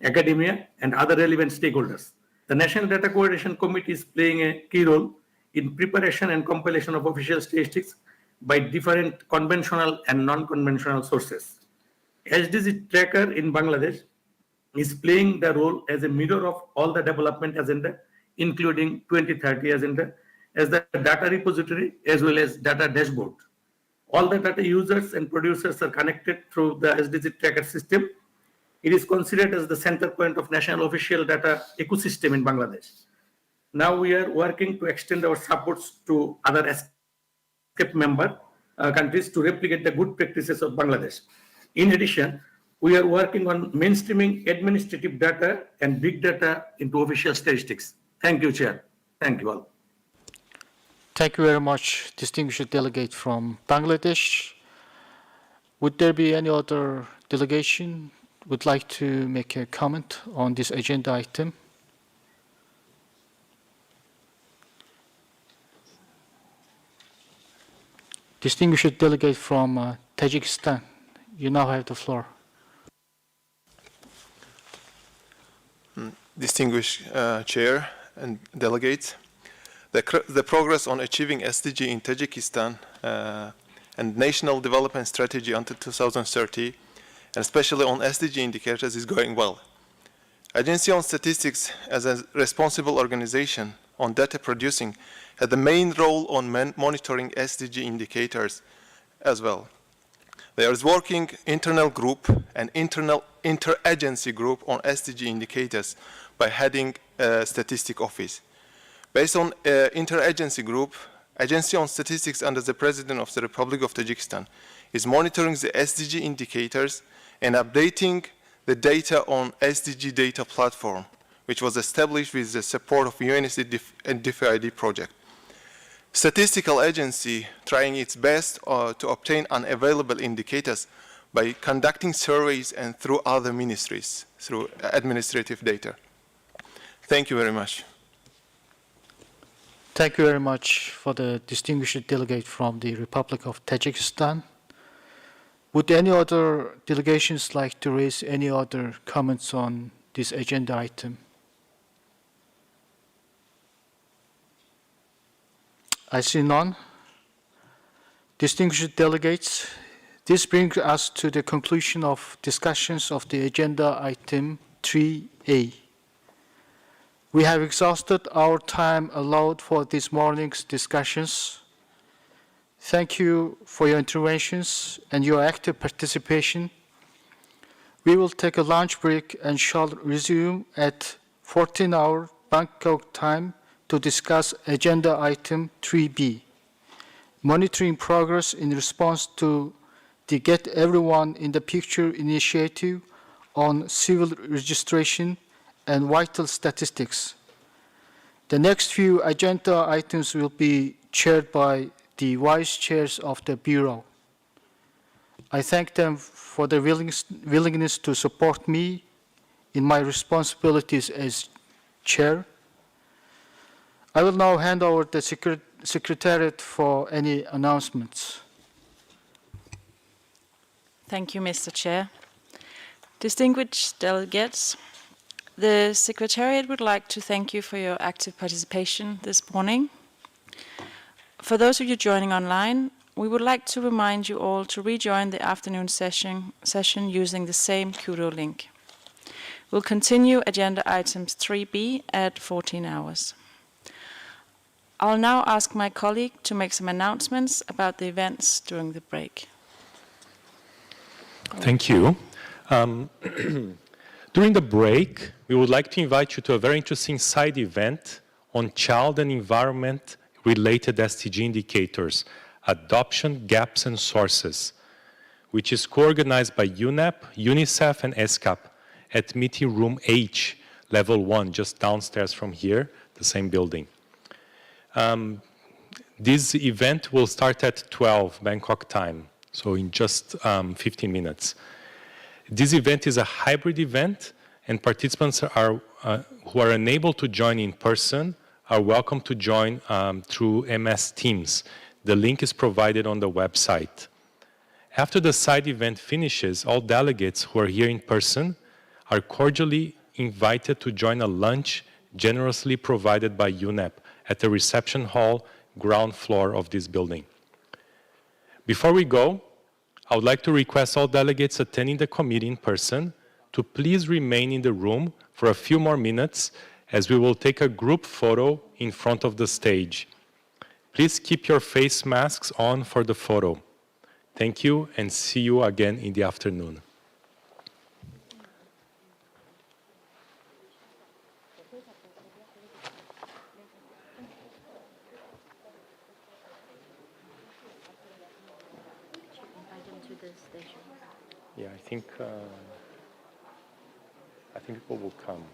academia, and other relevant stakeholders. The National Data Coordination Committee is playing a key role in preparation and compilation of official statistics by different conventional and non-conventional sources. SDG Tracker in Bangladesh is playing the role as a mirror of all the development agenda, including 2030 agenda, as the data repository as well as data dashboard. All the data users and producers are connected through the SDG Tracker system. It is considered as the center point of national official data ecosystem in Bangladesh. Now we are working to extend our supports to other ESCAP member countries to replicate the good practices of Bangladesh. In addition, we are working on mainstreaming administrative data and big data into official statistics. Thank you, Chair. Thank you all. Thank you very much, distinguished delegate from Bangladesh. Would there be any other delegation would like to make a comment on this agenda item? Distinguished delegate from Tajikistan, you now have the floor. Distinguished Chair and delegates, the progress on achieving SDG in Tajikistan and National Development Strategy until 2030, and especially on SDG indicators, is going well. Agency on Statistics, as a responsible organization on data producing, had the main role on monitoring SDG indicators as well. There is working internal group and interagency group on SDG indicators by heading statistic office. Based on interagency group, Agency on Statistics under the President of the Republic of Tajikistan is monitoring the SDG indicators and updating the data on SDG data platform, which was established with the support of UNSC and DFID project. Statistical agency trying its best to obtain unavailable indicators by conducting surveys and through other ministries, through administrative data. Thank you very much. Thank you very much for the distinguished delegate from the Republic of Tajikistan. Would any other delegations like to raise any other comments on this agenda item? I see none. Distinguished delegates, this brings us to the conclusion of discussions of the agenda item 3A. We have exhausted our time allowed for this morning's discussions. Thank you for your interventions and your active participation. We will take a lunch break and shall resume at 14-hour Bangkok time to discuss agenda item 3B, monitoring progress in response to the Get Everyone in the Picture initiative on civil registration and vital statistics. The next few agenda items will be chaired by the vice chairs of the Bureau. I thank them for their willingness to support me in my responsibilities as chair. I will now hand over the Secretariat for any announcements. Thank you, Mr. Chair. Distinguished delegates, the Secretariat would like to thank you for your active participation this morning. For those of you joining online, we would like to remind you all to rejoin the afternoon session using the same Kudo link. We'll continue agenda items 3B at 14 hours. I'll now ask my colleague to make some announcements about the events during the break. Thank you. During the break, we would like to invite you to a very interesting side event on child and environment-related SDG indicators, adoption, gaps, and sources, which is co-organized by UNEP, UNICEF, and ESCAP at meeting room H, level 1, just downstairs from here, the same building. This event will start at 12 Bangkok time, so in just 15 minutes. This event is a hybrid event, and participants who are unable to join in person are welcome to join through MS Teams. The link is provided on the website. After the side event finishes, all delegates who are here in person are cordially invited to join a lunch generously provided by UNEP at the reception hall, ground floor of this building. Before we go, I would like to request all delegates attending the committee in person to please remain in the room for a few more minutes as we will take a group photo in front of the stage. Please keep your face masks on for the photo. Thank you and see you again in the afternoon. Yeah, I think people will come.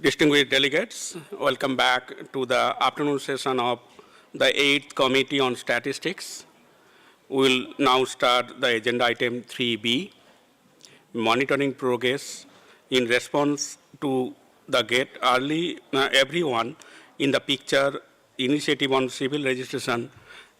distinguished delegates, welcome back to the afternoon session of the 8th Committee on Statistics. We will now start the agenda item 3B, monitoring progress in response to the Get Early Everyone in the Picture initiative on civil registration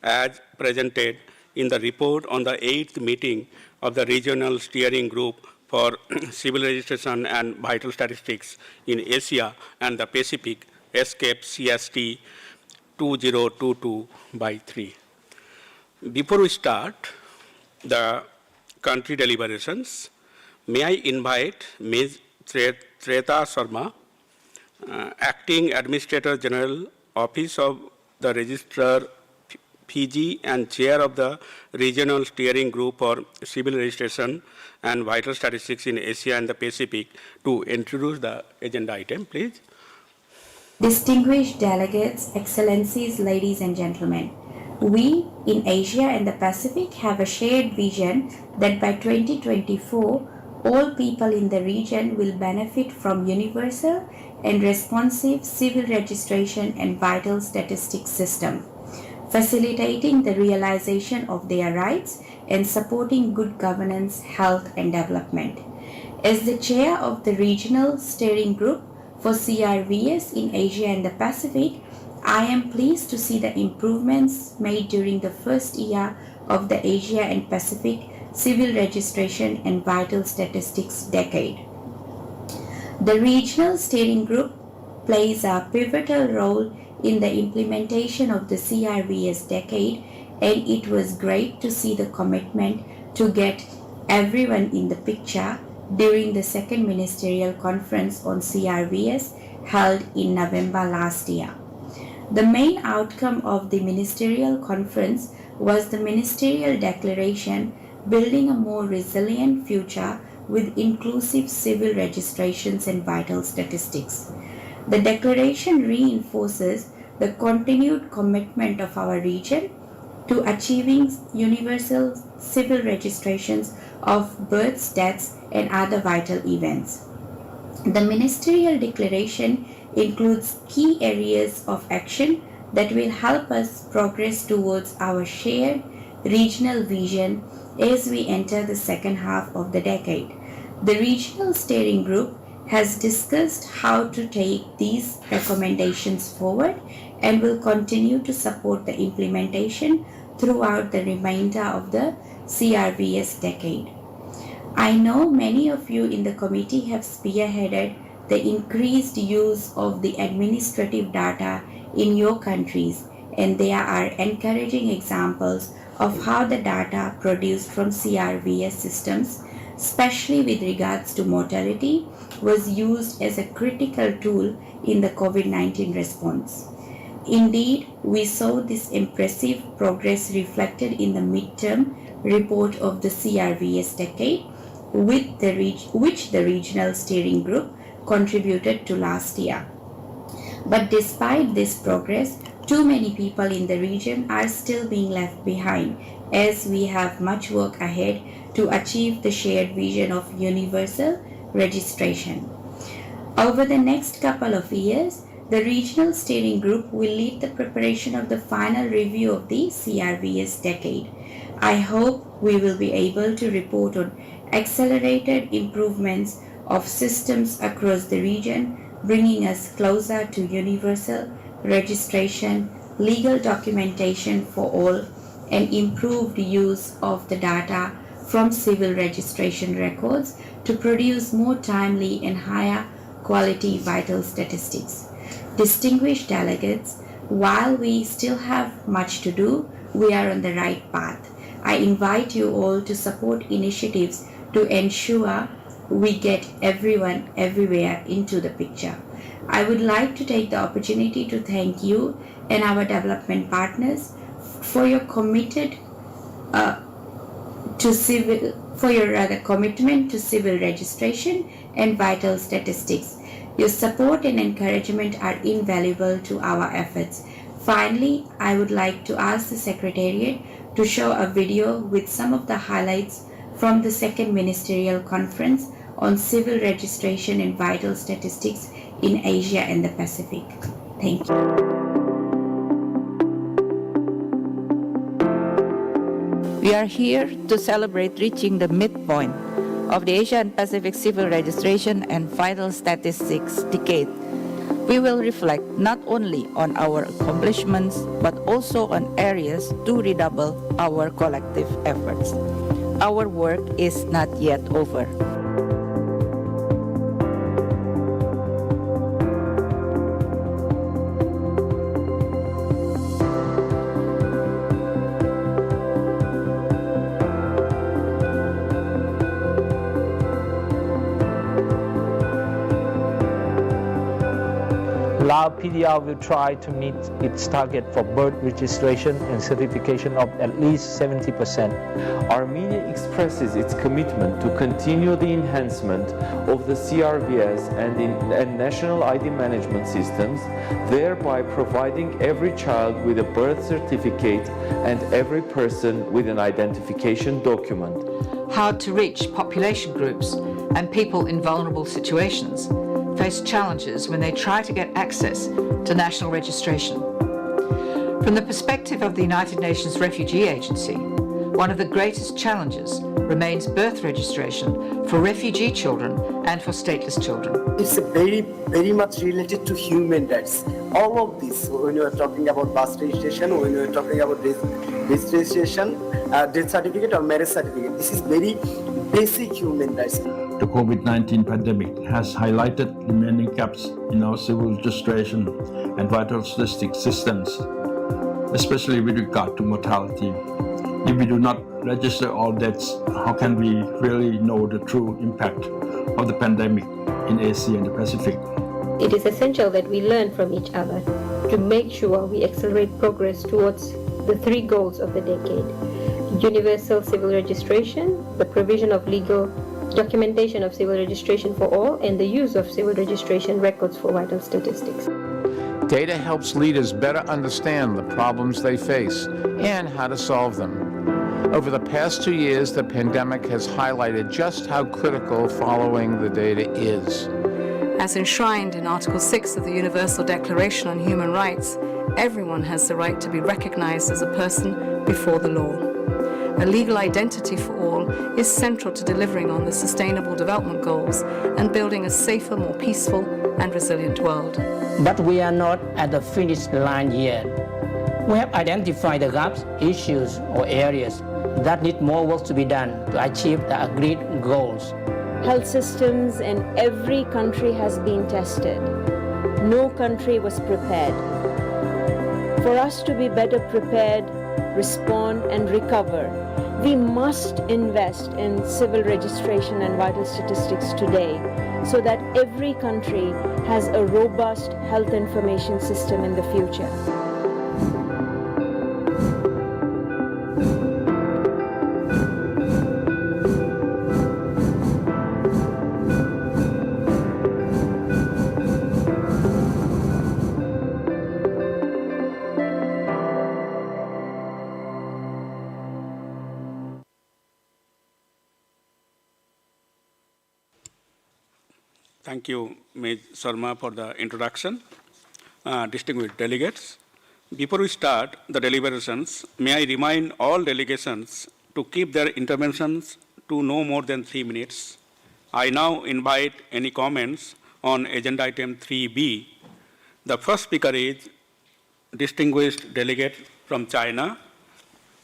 as presented in the report on the 8th meeting of the Regional Steering Group for Civil Registration and Vital Statistics in Asia and the Pacific, ESCAP CST 2022/3. Before we start the country deliberations, may I invite Ms. Treta Sharma, Acting Administrator General, Office of the Registrar, Fiji, and Chair of the Regional Steering Group for Civil Registration and Vital Statistics in Asia and the Pacific, to introduce the agenda item, please. Distinguished delegates, excellencies, ladies and gentlemen, we in Asia and the Pacific have a shared vision that by 2024, all people in the region will benefit from universal and responsive civil registration and vital statistics system, facilitating the realization of their rights and supporting good governance, health, and development. As the chair of the Regional Steering Group for CRVS in Asia and the Pacific, I am pleased to see the improvements made during the first year of the Asia and Pacific Civil Registration and Vital Statistics decade. The Regional Steering Group plays a pivotal role in the implementation of the CRVS decade, and it was great to see the commitment to get everyone in the picture during the second ministerial conference on CRVS held in November last year. The main outcome of the ministerial conference was the ministerial declaration building a more resilient future with inclusive civil registrations and vital statistics. The declaration reinforces the continued commitment of our region to achieving universal civil registrations of births, deaths, and other vital events. The ministerial declaration includes key areas of action that will help us progress towards our shared regional vision as we enter the second half of the decade. The Regional Steering Group has discussed how to take these recommendations forward and will continue to support the implementation throughout the remainder of the CRVS decade. I know many of you in the committee have spearheaded the increased use of the administrative data in your countries, and there are encouraging examples of how the data produced from CRVS systems, especially with regards to mortality, was used as a critical tool in the COVID-19 response. Indeed, we saw this impressive progress reflected in the midterm report of the CRVS decade, which the Regional Steering Group contributed to last year. But despite this progress, too many people in the region are still being left behind, as we have much work ahead to achieve the shared vision of universal registration. Over the next couple of years, the Regional Steering Group will lead the preparation of the final review of the CRVS decade. I hope we will be able to report on accelerated improvements of systems across the region, bringing us closer to universal registration, legal documentation for all, and improved use of the data from civil registration records to produce more timely and higher quality vital statistics. Distinguished delegates, while we still have much to do, we are on the right path. I invite you all to support initiatives to ensure we get everyone everywhere into the picture. I would like to take the opportunity to thank you and our development partners for your commitment to civil registration and vital statistics. Your support and encouragement are invaluable to our efforts. Finally, I would like to ask the Secretariat to show a video with some of the highlights from the second ministerial conference on civil registration and vital statistics in Asia and the Pacific. Thank you. We are here to celebrate reaching the midpoint of the Asia and Pacific Civil Registration and Vital Statistics decade. We will reflect not only on our accomplishments, but also on areas to redouble our collective efforts. Our work is not yet over. Lao PDR will try to meet its target for birth registration and certification of at least 70%. Armenia expresses its commitment to continue the enhancement of the CRVS and national ID management systems, thereby providing every child with a birth certificate and every person with an identification document. Hard to reach population groups and people in vulnerable situations face challenges when they try to get access to national registration. From the perspective of the United Nations Refugee Agency, one of the greatest challenges remains birth registration for refugee children and for stateless children. It's very much related to human rights. All of this, when you are talking about birth registration, when you are talking about registration, death certificate or marriage certificate, this is very basic human rights. The COVID-19 pandemic has highlighted the many gaps in our civil registration and vital statistics systems, especially with regard to mortality. If we do not register all deaths, how can we really know the true impact of the pandemic in Asia and the Pacific? It is essential that we learn from each other to make sure we accelerate progress towards the 3 goals of the decade: universal civil registration, the provision of legal documentation of civil registration for all, and the use of civil registration records for vital statistics. Data helps leaders better understand the problems they face and how to solve them. Over the past 2 years, the pandemic has highlighted just how critical following the data is. As enshrined in Article 6 of the Universal Declaration on Human Rights, everyone has the right to be recognized as a person before the law. A legal identity for all is central to delivering on the Sustainable Development Goals and building a safer, more peaceful and resilient world. But we are not at the finish line yet. We have identified the gaps, issues, or areas that need more work to be done to achieve the agreed goals. Health systems in every country has been tested. No country was prepared. For us to be better prepared, respond and recover, we must invest in civil registration and vital statistics today so that every country has a robust health information system in the future. Thank you, Ms. Sharma, for the introduction. Distinguished delegates, before we start the deliberations, may I remind all delegations to keep their interventions to no more than 3 minutes. I now invite any comments on agenda item 3B. The first speaker is distinguished delegate from China,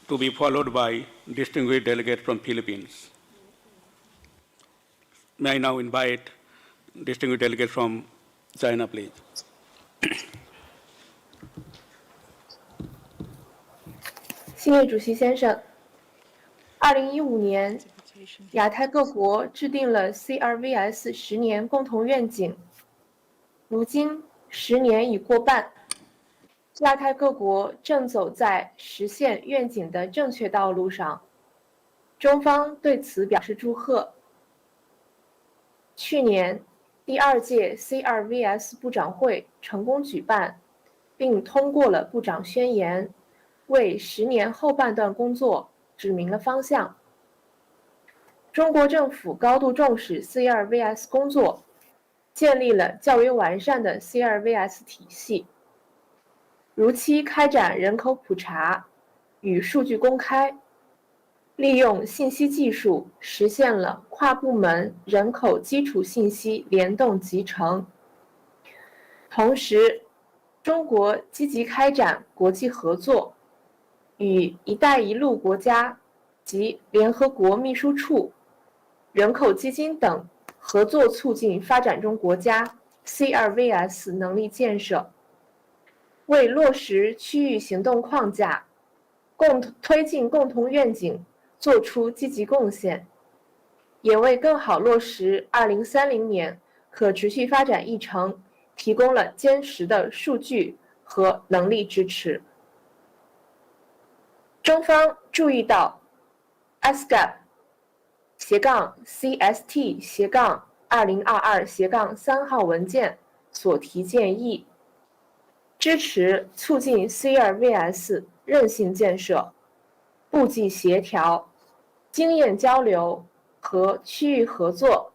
to be followed by distinguished delegate from Philippines. May I now invite distinguished delegate from China, please. 新月主席先生，2015年，亚太各国制定了 CRVS 10年共同愿景。如今10年已过半，亚太各国正走在实现愿景的正确道路上。中方对此表示祝贺。去年，第2届 CRVS 部长会成功举办，并通过了部长宣言，为10年后半段工作指明了方向。中国政府高度重视 CRVS 工作，建立了较为完善的 CRVS 体系，如期开展人口普查与数据公开，利用信息技术实现了跨部门人口基础信息联动集成。同时，中国积极开展国际合作，与“一带一路”国家及联合国秘书处、人口基金等合作，促进发展中国家 CRVS 能力建设，为落实区域行动框架、推进共同愿景做出积极贡献，也为更好落实2030年可持续发展议程提供了坚实的数据和能力支持。中方注意到 ESCAP-CST-2022-3号文件所提建议，支持促进 CRVS 韧性建设、部际协调、经验交流和区域合作，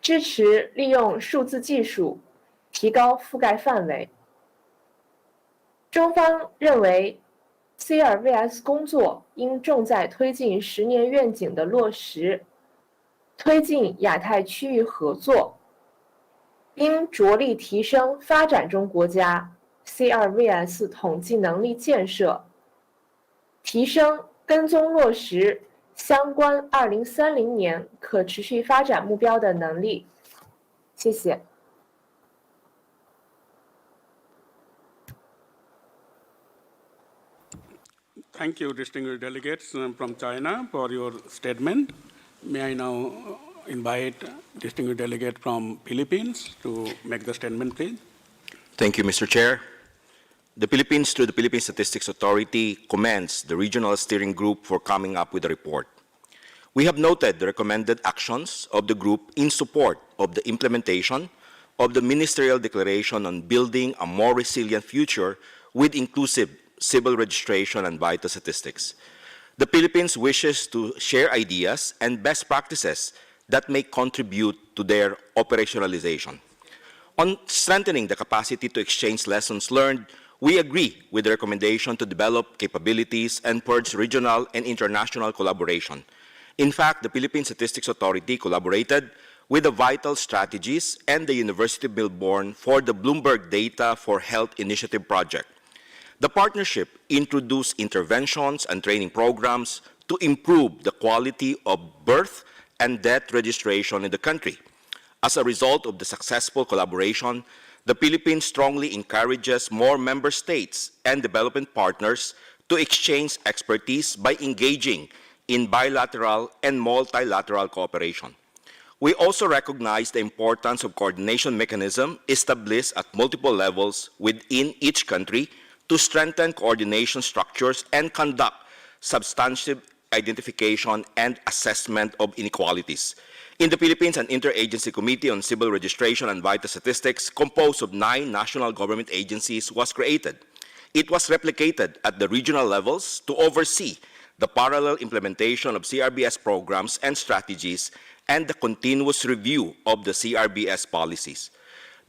支持利用数字技术提高覆盖范围。中方认为 CRVS 工作应重在推进10年愿景的落实，推进亚太区域合作，应着力提升发展中国家 CRVS 统计能力建设，提升跟踪落实相关2030年可持续发展目标的能力。谢谢。Thank you, distinguished delegates from China, for your statement. May I now invite distinguished delegate from Philippines to make the statement, please. Thank you, Mr. Chair. The Philippines, through the Philippine Statistics Authority, commends the Regional Steering Group for coming up with a report. We have noted the recommended actions of the group in support of the implementation of the Ministerial Declaration on Building a More Resilient Future with Inclusive Civil Registration and Vital Statistics. The Philippines wishes to share ideas and best practices that may contribute to their operationalization. On strengthening the capacity to exchange lessons learned, we agree with the recommendation to develop capabilities and purge regional and international collaboration. In fact, the Philippine Statistics Authority collaborated with the Vital Strategies and the University of Melbourne for the Bloomberg Data for Health Initiative project. The partnership introduced interventions and training programs to improve the quality of birth and death registration in the country. As a result of the successful collaboration, the Philippines strongly encourages more member states and development partners to exchange expertise by engaging in bilateral and multilateral cooperation. We also recognize the importance of coordination mechanisms established at multiple levels within each country to strengthen coordination structures and conduct substantive identification and assessment of inequalities. In the Philippines, an interagency committee on civil registration and vital statistics composed of 9 national government agencies was created. It was replicated at the regional levels to oversee the parallel implementation of CRVS programs and strategies and the continuous review of the CRVS policies.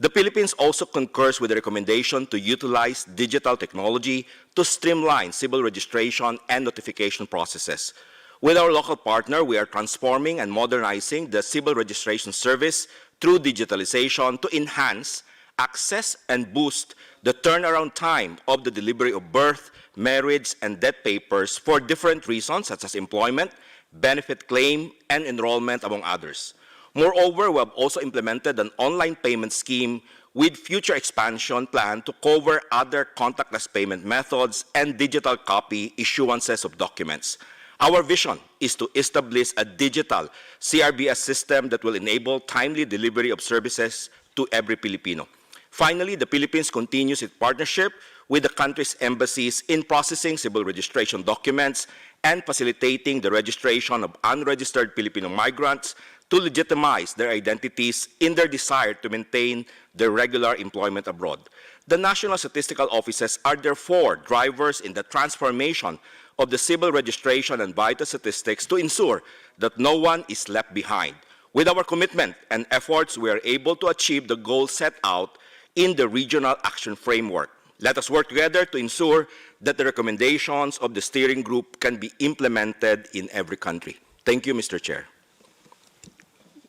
The Philippines also concurs with the recommendation to utilize digital technology to streamline civil registration and notification processes. With our local partner, we are transforming and modernizing the civil registration service through digitalization to enhance access and boost the turnaround time of the delivery of birth, marriage, and death papers for different reasons such as employment, benefit claim, and enrollment, among others. Moreover, we have also implemented an online payment scheme with future expansion plan to cover other contactless payment methods and digital copy issuances of documents. Our vision is to establish a digital CRVS system that will enable timely delivery of services to every Filipino. Finally, the Philippines continues its partnership with the country's embassies in processing civil registration documents and facilitating the registration of unregistered Filipino migrants to legitimize their identities in their desire to maintain their regular employment abroad. The national statistical offices are therefore drivers in the transformation of the civil registration and vital statistics to ensure that no one is left behind. With our commitment and efforts, we are able to achieve the goals set out in the Regional Action Framework. Let us work together to ensure that the recommendations of the steering group can be implemented in every country. Thank you, Mr. Chair.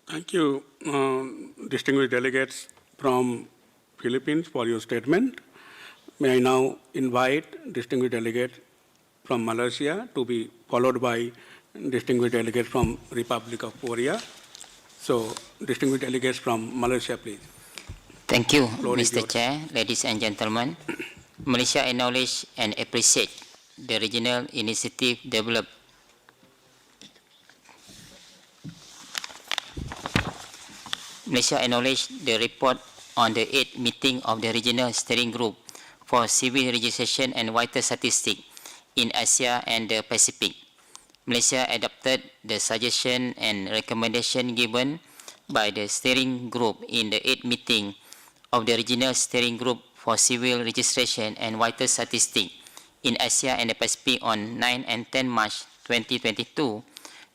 Thank you, distinguished delegates from Philippines for your statement. May I now invite distinguished delegates from Malaysia to be followed by distinguished delegates from Republic of Korea. So, distinguished delegates from Malaysia, please. Thank you, Floor is Mr. yours. Chair, ladies and gentlemen. Malaysia acknowledge and appreciate the regional initiative developed Malaysia acknowledge the report on the 8th meeting of the Regional Steering Group for Civil Registration and Vital Statistics in Asia and the Pacific. Malaysia adopted the suggestion and recommendation given by the steering group in the 8th meeting of the Regional Steering Group for Civil Registration and Vital Statistics in Asia and the Pacific on 9 and 10 March 2022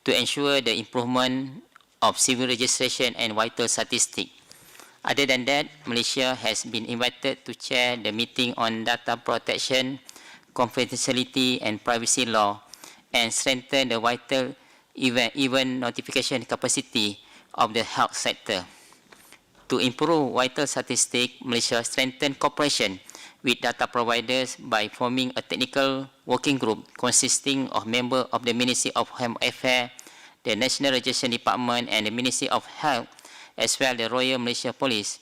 to ensure the improvement of civil registration and vital statistics. Other than that, Malaysia has been invited to chair the meeting on data protection, confidentiality and privacy law and strengthen the vital event notification capacity of the health sector. To improve vital statistics, Malaysia strengthened cooperation with data providers by forming a technical working group consisting of members of the Ministry of Home Affairs, the National Registration Department and the Ministry of Health, as well as the Royal Malaysia Police.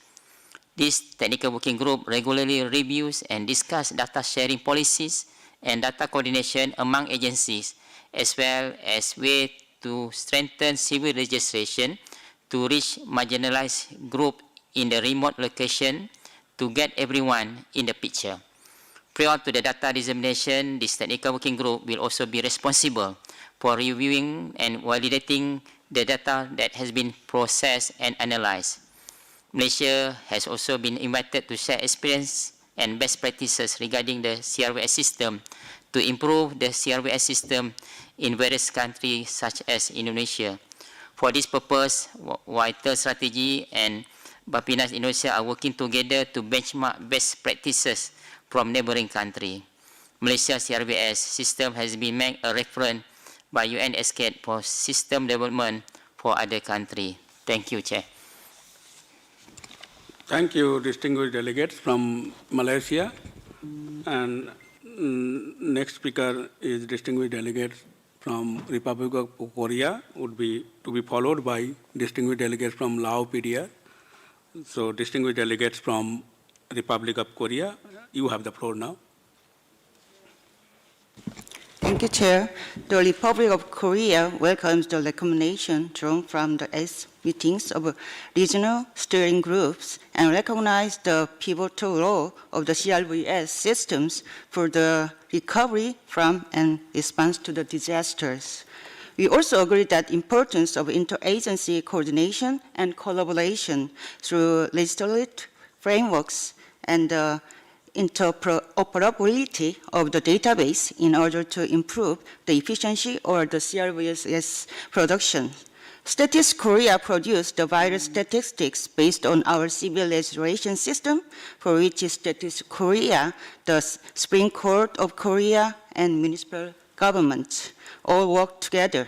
This technical working group regularly reviews and discusses data sharing policies and data coordination among agencies, as well as ways to strengthen civil registration to reach marginalized groups in the remote location to get everyone in the picture. Prior to the data dissemination, this technical working group will also be responsible for reviewing and validating the data that has been processed and analyzed. Malaysia has also been invited to share experience and best practices regarding the CRVS system to improve the CRVS system in various countries such as Indonesia. For this purpose, Vital Strategy and Bappenas Indonesia are working together to benchmark best practices from neighboring countries. Malaysia's CRVS system has been made a reference by UN ESCAP for system development for other countries. Thank you, Chair. Thank you, distinguished delegates from Malaysia. And next speaker is distinguished delegates from Republic of Korea, to be followed by distinguished delegates from Laos PDR. So, distinguished delegates from Republic of Korea, you have the floor now. Thank you, Chair. The Republic of Korea welcomes the recommendation drawn from the 8th meetings of regional steering groups and recognizes the pivotal role of the CRVS systems for the recovery from and response to the disasters. We also agree that the importance of interagency coordination and collaboration through legislative frameworks and interoperability of the database in order to improve the efficiency of the CRVS production. Statistics Korea produced the vital statistics based on our civil registration system, for which Statistics Korea, the Supreme Court of Korea, and municipal governments all work together.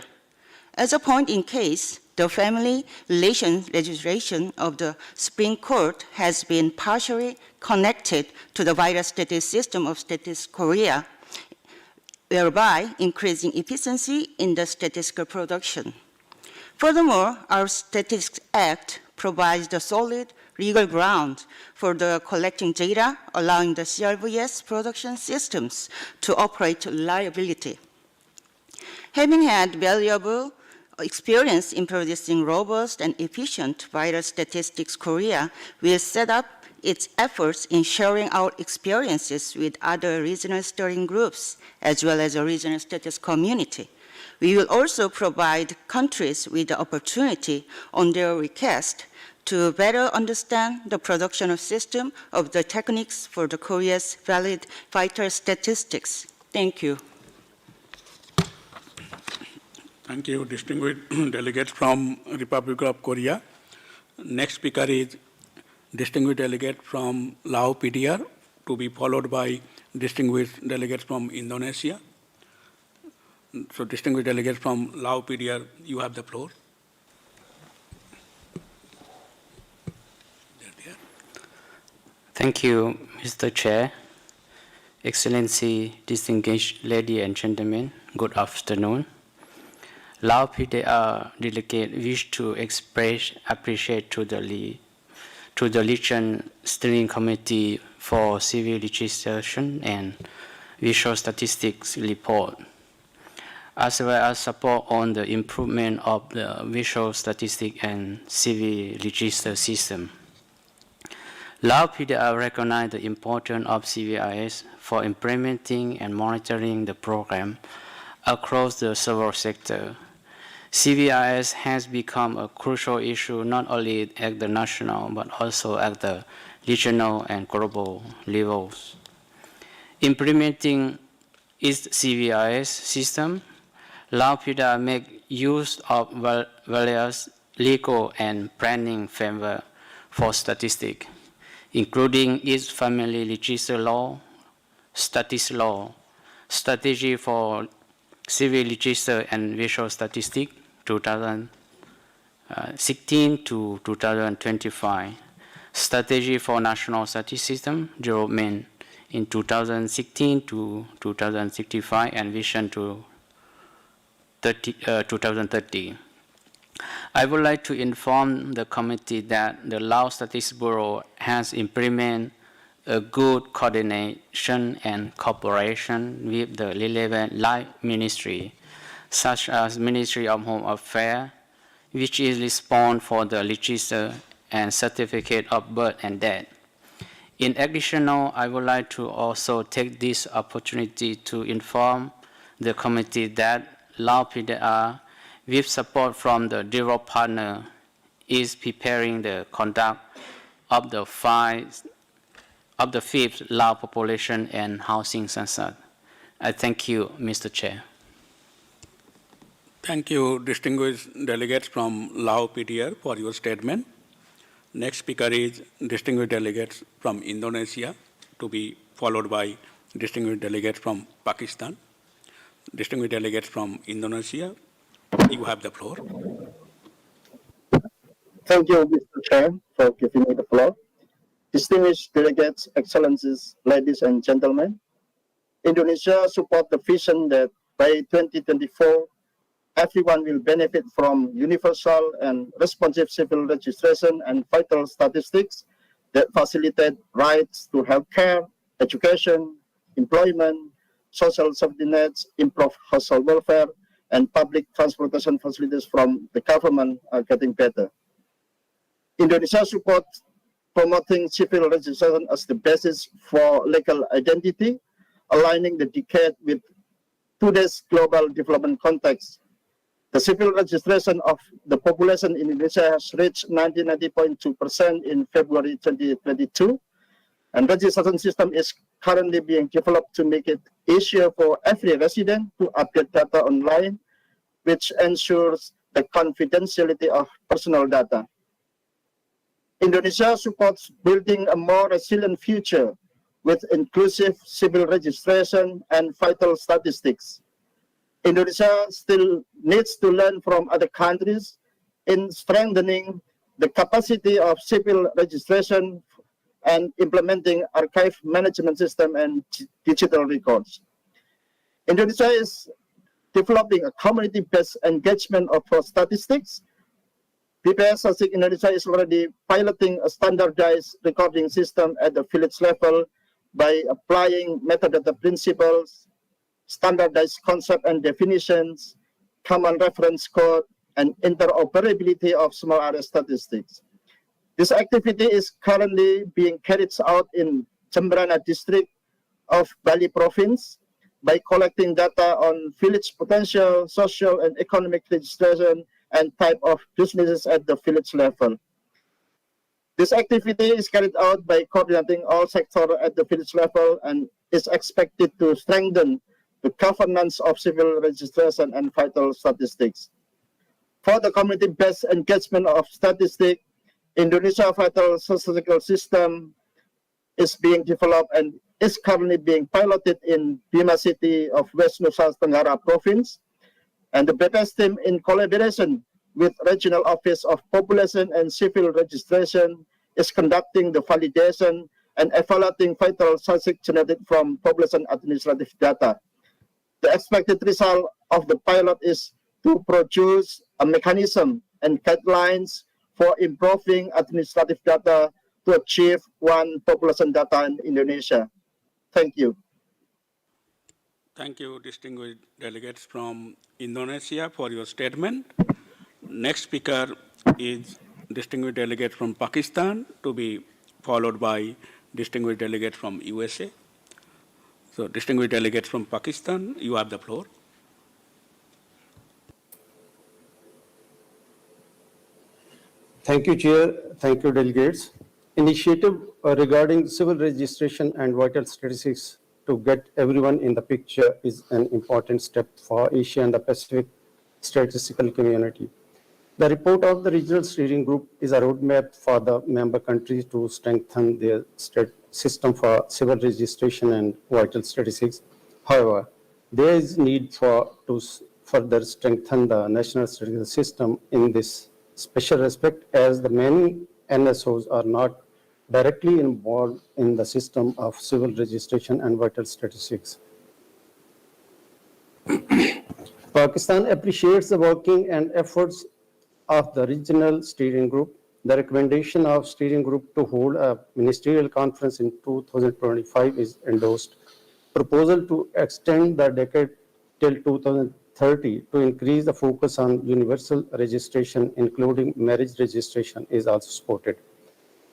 As a point in case, the family relations legislation of the Supreme Court has been partially connected to the vital statistics system of Statistics Korea, thereby increasing efficiency in the statistical production. Furthermore, our Statistics Act provides the solid legal ground for the collecting data, allowing the CRVS production systems to operate reliably. Having had valuable experience in producing robust and efficient vital statistics, Korea will set up its efforts in sharing our experiences with other regional steering groups, as well as a regional statistics community. We will also provide countries with the opportunity on their request to better understand the production of system of the techniques for the Korea's valid vital statistics. Thank you. Thank you, distinguished delegates from Republic of Korea. Next speaker is distinguished delegate from Lao PDR, to be followed by distinguished delegates from Indonesia. So, distinguished delegates from Lao PDR, you have the floor. Thank you, Mr. Chair. Excellency, distinguished ladies and gentlemen, good afternoon. Lao PDR delegate wish to express appreciation to the Region Steering Committee for Civil Legislation and Visual Statistics report, as well as support on the improvement of the visual statistic and civil register system. Lao PDR recognize the importance of CVRS for implementing and monitoring the program across the several sectors. CVRS has become a crucial issue not only at the national but also at the regional and global levels. Implementing its CVRS system, Lao PDR make use of various legal and planning framework for statistics, including its family register law, statistics law, strategy for civil register and visual statistics 2016 to 2025, strategy for national statistics system development in 2016 to 2065, and vision to 2030. I would like to inform the committee that the Lao Statistics Bureau has implemented a good coordination and cooperation with the relevant Life Ministry, such as Ministry of Home Affairs, which is responsible for the register and certificate of birth and death. In addition, I would like to also take this opportunity to inform the committee that Lao PDR, with support from the Develop partner, is preparing the conduct of the fifth Lao Population and Housing Census. I thank you, Mr. Chair. Thank you, distinguished delegates from Lao PDR, for your statement. Next speaker is distinguished delegates from Indonesia, to be followed by distinguished delegates from Pakistan. Distinguished delegates from Indonesia, you have the floor. Thank you, Mr. Chair, for giving me the floor. Distinguished delegates, excellencies, ladies and gentlemen, Indonesia supports the vision that by 2024, everyone will benefit from universal and responsive civil registration and vital statistics that facilitate rights to healthcare, education, employment, social safety nets, improve household welfare, and public transportation facilities from the government are getting better. Indonesia supports promoting civil registration as the basis for legal identity, aligning the decade with today's global development context. The civil registration of the population in Indonesia has reached 90.2% in February 2022, and registration system is currently being developed to make it easier for every resident to update data online, which ensures the confidentiality of personal data. Indonesia supports building a more resilient future with inclusive civil registration and vital statistics. Indonesia still needs to learn from other countries in strengthening the capacity of civil registration and implementing archive management system and digital records. Indonesia is developing a community-based engagement of statistics. BPS Statistik Indonesia is already piloting a standardized recording system at the village level by applying metadata principles, standardized concept and definitions, common reference code, and interoperability of small area statistics. This activity is currently being carried out in Jembrana district of Bali province by collecting data on village potential, social and economic registration, and type of businesses at the village level. This activity is carried out by coordinating all sectors at the village level and is expected to strengthen the governance of civil registration and vital statistics. For the community-based engagement of statistics, Indonesia Vital Statistical System is being developed and is currently being piloted in Bima City of West Nusa Tenggara Province. And the BPS team, in collaboration with Regional Office of Population and Civil Registration, is conducting the validation and evaluating vital statistics generated from population administrative data. The expected result of the pilot is to produce a mechanism and guidelines for improving administrative data to achieve one population data in Indonesia. Thank you. Thank you, distinguished delegates from Indonesia, for your statement. Next speaker is distinguished delegate from Pakistan, to be followed by distinguished delegate from USA. So, distinguished delegates from Pakistan, you have the floor. Thank you, Chair. Thank you, delegates. Initiative regarding civil registration and vital statistics to get everyone in the picture is an important step for Asia and the Pacific statistical community. The report of the regional steering group is a roadmap for the member countries to strengthen their system for civil registration and vital statistics. However, there is need to further strengthen the national statistical system in this special respect, as the many NSOs are not directly involved in the system of civil registration and vital statistics. Pakistan appreciates the working and efforts of the regional steering group. The recommendation of steering group to hold a ministerial conference in 2025 is endorsed. Proposal to extend the decade till 2030 to increase the focus on universal registration, including marriage registration, is also supported.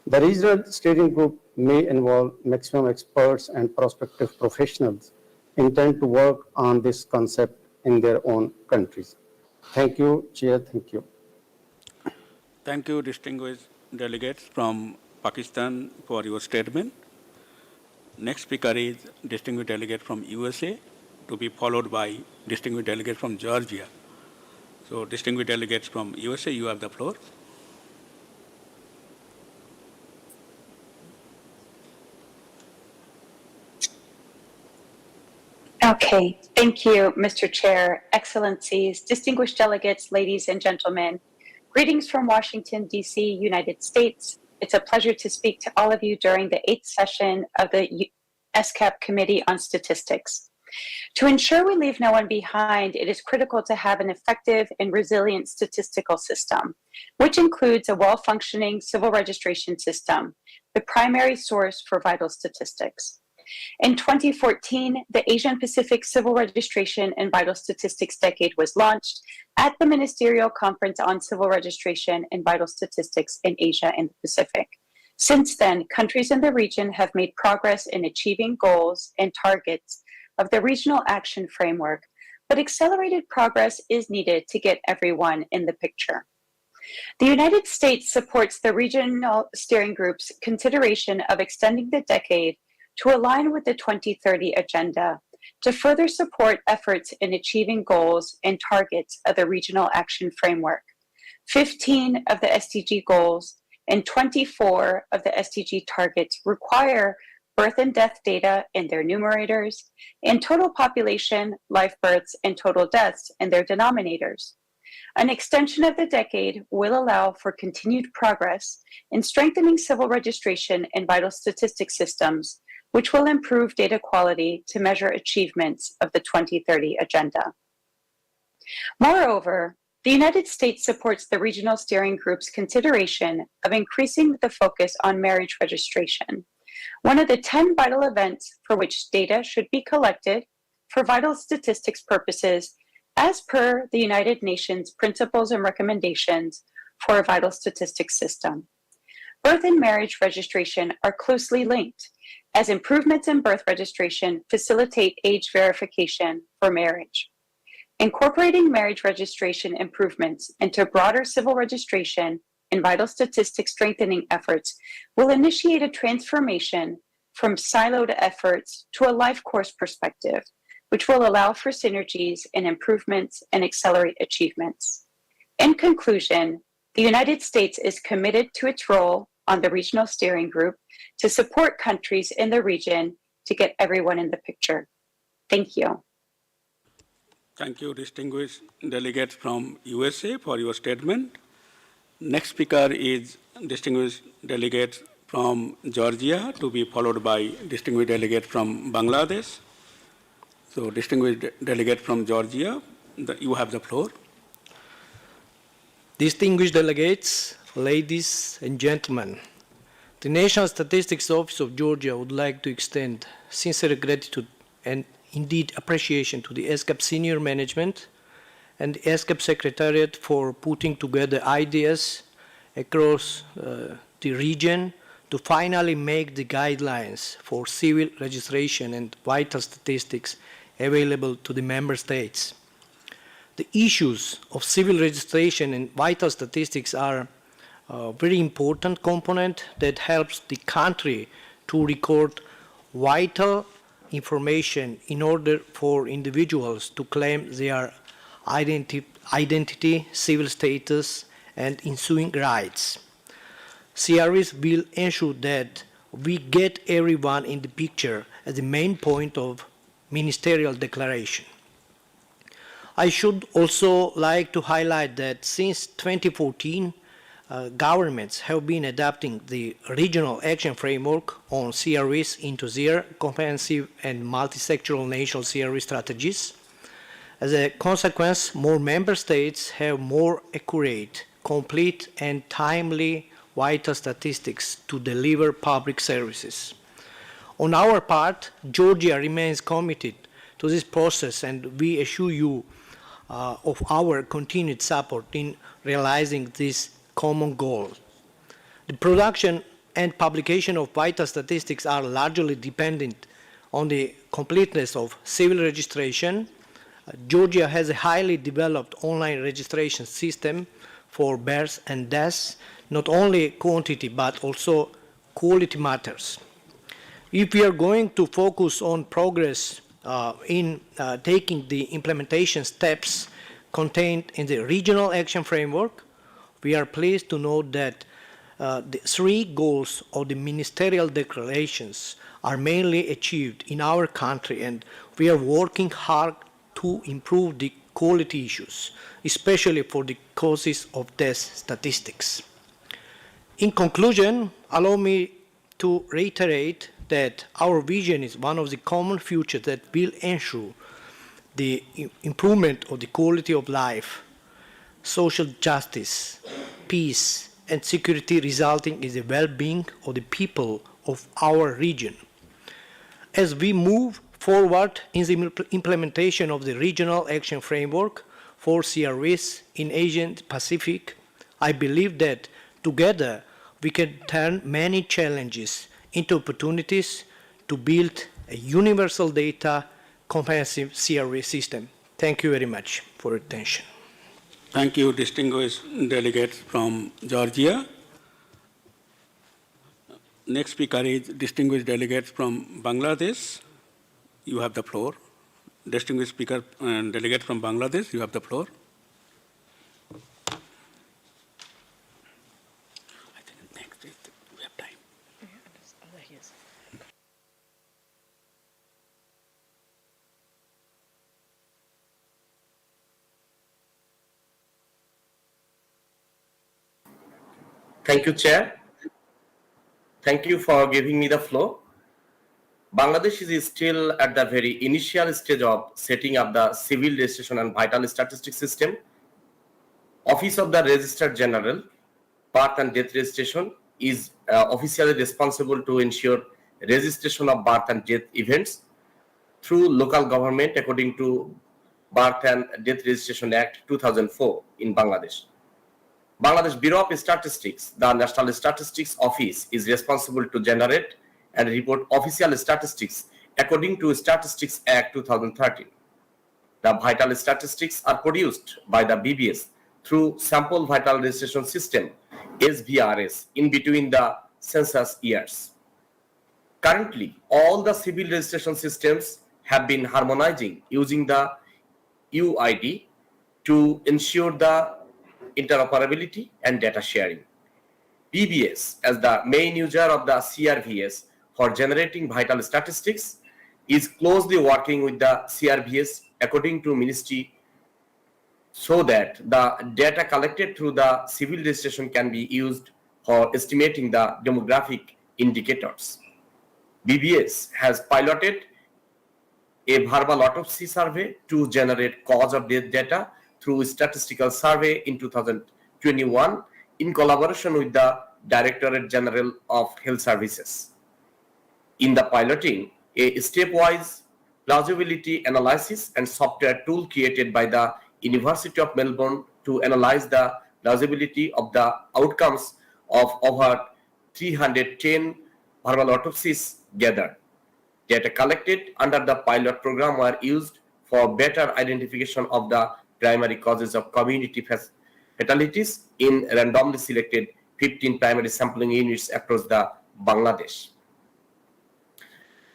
The regional steering group may involve maximum experts and prospective professionals intent to work on this concept in their own countries. Thank you, Chair. Thank you. Thank you, distinguished delegates from Pakistan, for your statement. Next speaker is distinguished delegate from USA, to be followed by distinguished delegate from Georgia. So, distinguished delegates from USA, you have the floor. Okay, thank you, Mr. Chair, Excellencies, distinguished delegates, ladies and gentlemen. Greetings from Washington, D.C., United States. It's a pleasure to speak to all of you during the 8th session of the ESCAP Committee on Statistics. To ensure we leave no one behind, it is critical to have an effective and resilient statistical system, which includes a well-functioning civil registration system, the primary source for vital statistics. In 2014, the Asian Pacific Civil Registration and Vital Statistics Decade was launched at the Ministerial Conference on Civil Registration and Vital Statistics in Asia and the Pacific. Since then, countries in the region have made progress in achieving goals and targets of the Regional Action Framework, but accelerated progress is needed to get everyone in the picture. The United States supports the Regional Steering Group's consideration of extending the decade to align with the 2030 Agenda to further support efforts in achieving goals and targets of the Regional Action Framework. 15 of the SDG goals and 24 of the SDG targets require birth and death data in their numerators, and total population, live births, and total deaths in their denominators. An extension of the decade will allow for continued progress in strengthening civil registration and vital statistics systems, which will improve data quality to measure achievements of the 2030 Agenda. Moreover, the United States supports the Regional Steering Group's consideration of increasing the focus on marriage registration, one of the 10 vital events for which data should be collected for vital statistics purposes as per the United Nations Principles and Recommendations for a Vital Statistics System. Birth and marriage registration are closely linked, as improvements in birth registration facilitate age verification for marriage. Incorporating marriage registration improvements into broader civil registration and vital statistics strengthening efforts will initiate a transformation from siloed efforts to a life course perspective, which will allow for synergies and improvements and accelerate achievements. In conclusion, the United States is committed to its role on the regional steering group to support countries in the region to get everyone in the picture. Thank you. Thank you, distinguished delegates from USA, for your statement. Next speaker is distinguished delegate from Georgia, to be followed by distinguished delegate from Bangladesh. So, distinguished delegate from Georgia, you have the floor. Distinguished delegates, ladies and gentlemen, the National Statistics Office of Georgia would like to extend sincere gratitude and indeed appreciation to the ESCAP senior management and the ESCAP Secretariat for putting together ideas across the region to finally make the guidelines for civil registration and vital statistics available to the member states. The issues of civil registration and vital statistics are a very important component that helps the country to record vital information in order for individuals to claim their identity, civil status, and ensuing rights. CRVS will ensure that we get everyone in the picture as the main point of ministerial declaration. I should also like to highlight that since 2014, governments have been adapting the regional action framework on CRVS into their comprehensive and multi-sectoral national CRVS strategies. As a consequence, more member states have more accurate, complete, and timely vital statistics to deliver public services. On our part, Georgia remains committed to this process, and we assure you of our continued support in realizing this common goal. The production and publication of vital statistics are largely dependent on the completeness of civil registration. Georgia has a highly developed online registration system for births and deaths. Not only quantity but also quality matters. If we are going to focus on progress in taking the implementation steps contained in the regional action framework, we are pleased to note that the three goals of the ministerial declarations are mainly achieved in our country, and we are working hard to improve the quality issues, especially for the causes of death statistics. In conclusion, allow me to reiterate that our vision is one of the common futures that will ensure the improvement of the quality of life, social justice, peace, and security resulting in the well-being of the people of our region. As we move forward in the implementation of the regional action framework for CRVS in Asia and Pacific, I believe that together we can turn many challenges into opportunities to build a universal data comprehensive CRVS system. Thank you very much for your attention. Thank you, distinguished delegates from Georgia. Next speaker is distinguished delegates from Bangladesh. You have the floor. Distinguished speaker and delegate from Bangladesh, you have the floor. Thank you, Chair. Thank you for giving me the floor. Bangladesh is still at the very initial stage of setting up the civil registration and vital statistics system. Office of the Registrar General, Birth and Death Registration is officially responsible to ensure registration of birth and death events through local government according to Birth and Death Registration Act 2004 in Bangladesh. Bangladesh Bureau of Statistics, the National Statistics Office, is responsible to generate and report official statistics according to Statistics Act 2013. The vital statistics are produced by the BBS through Sample Vital Registration System, SVRS, in between the census years. Currently, all the civil registration systems have been harmonizing using the UID to ensure the interoperability and data sharing. PBS, as the main user of the CRVS for generating vital statistics, is closely working with the CRVS according to Ministry so that the data collected through the civil registration can be used for estimating the demographic indicators. BBS has piloted a verbal autopsy survey to generate cause of death data through statistical survey in 2021 in collaboration with the Directorate General of Health Services. In the piloting, a stepwise plausibility analysis and software tool created by the University of Melbourne to analyze the plausibility of the outcomes of over 310 verbal autopsies gathered. Data collected under the pilot program were used for better identification of the primary causes of community fatalities in randomly selected 15 primary sampling units across the Bangladesh.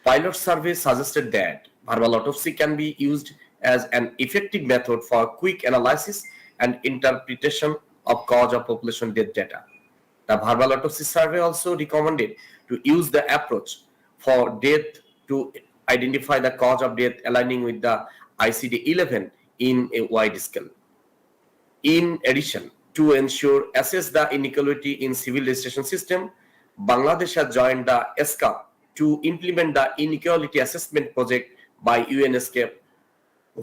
Pilot survey suggested that verbal autopsy can be used as an effective method for quick analysis and interpretation of cause of population death data. The verbal autopsy survey also recommended to use the approach for death to identify the cause of death aligning with the ICD-11 in a wide scale. In addition, to assess the inequality in civil registration system, Bangladesh has joined the ESCAP to implement the inequality assessment project by ESCAP,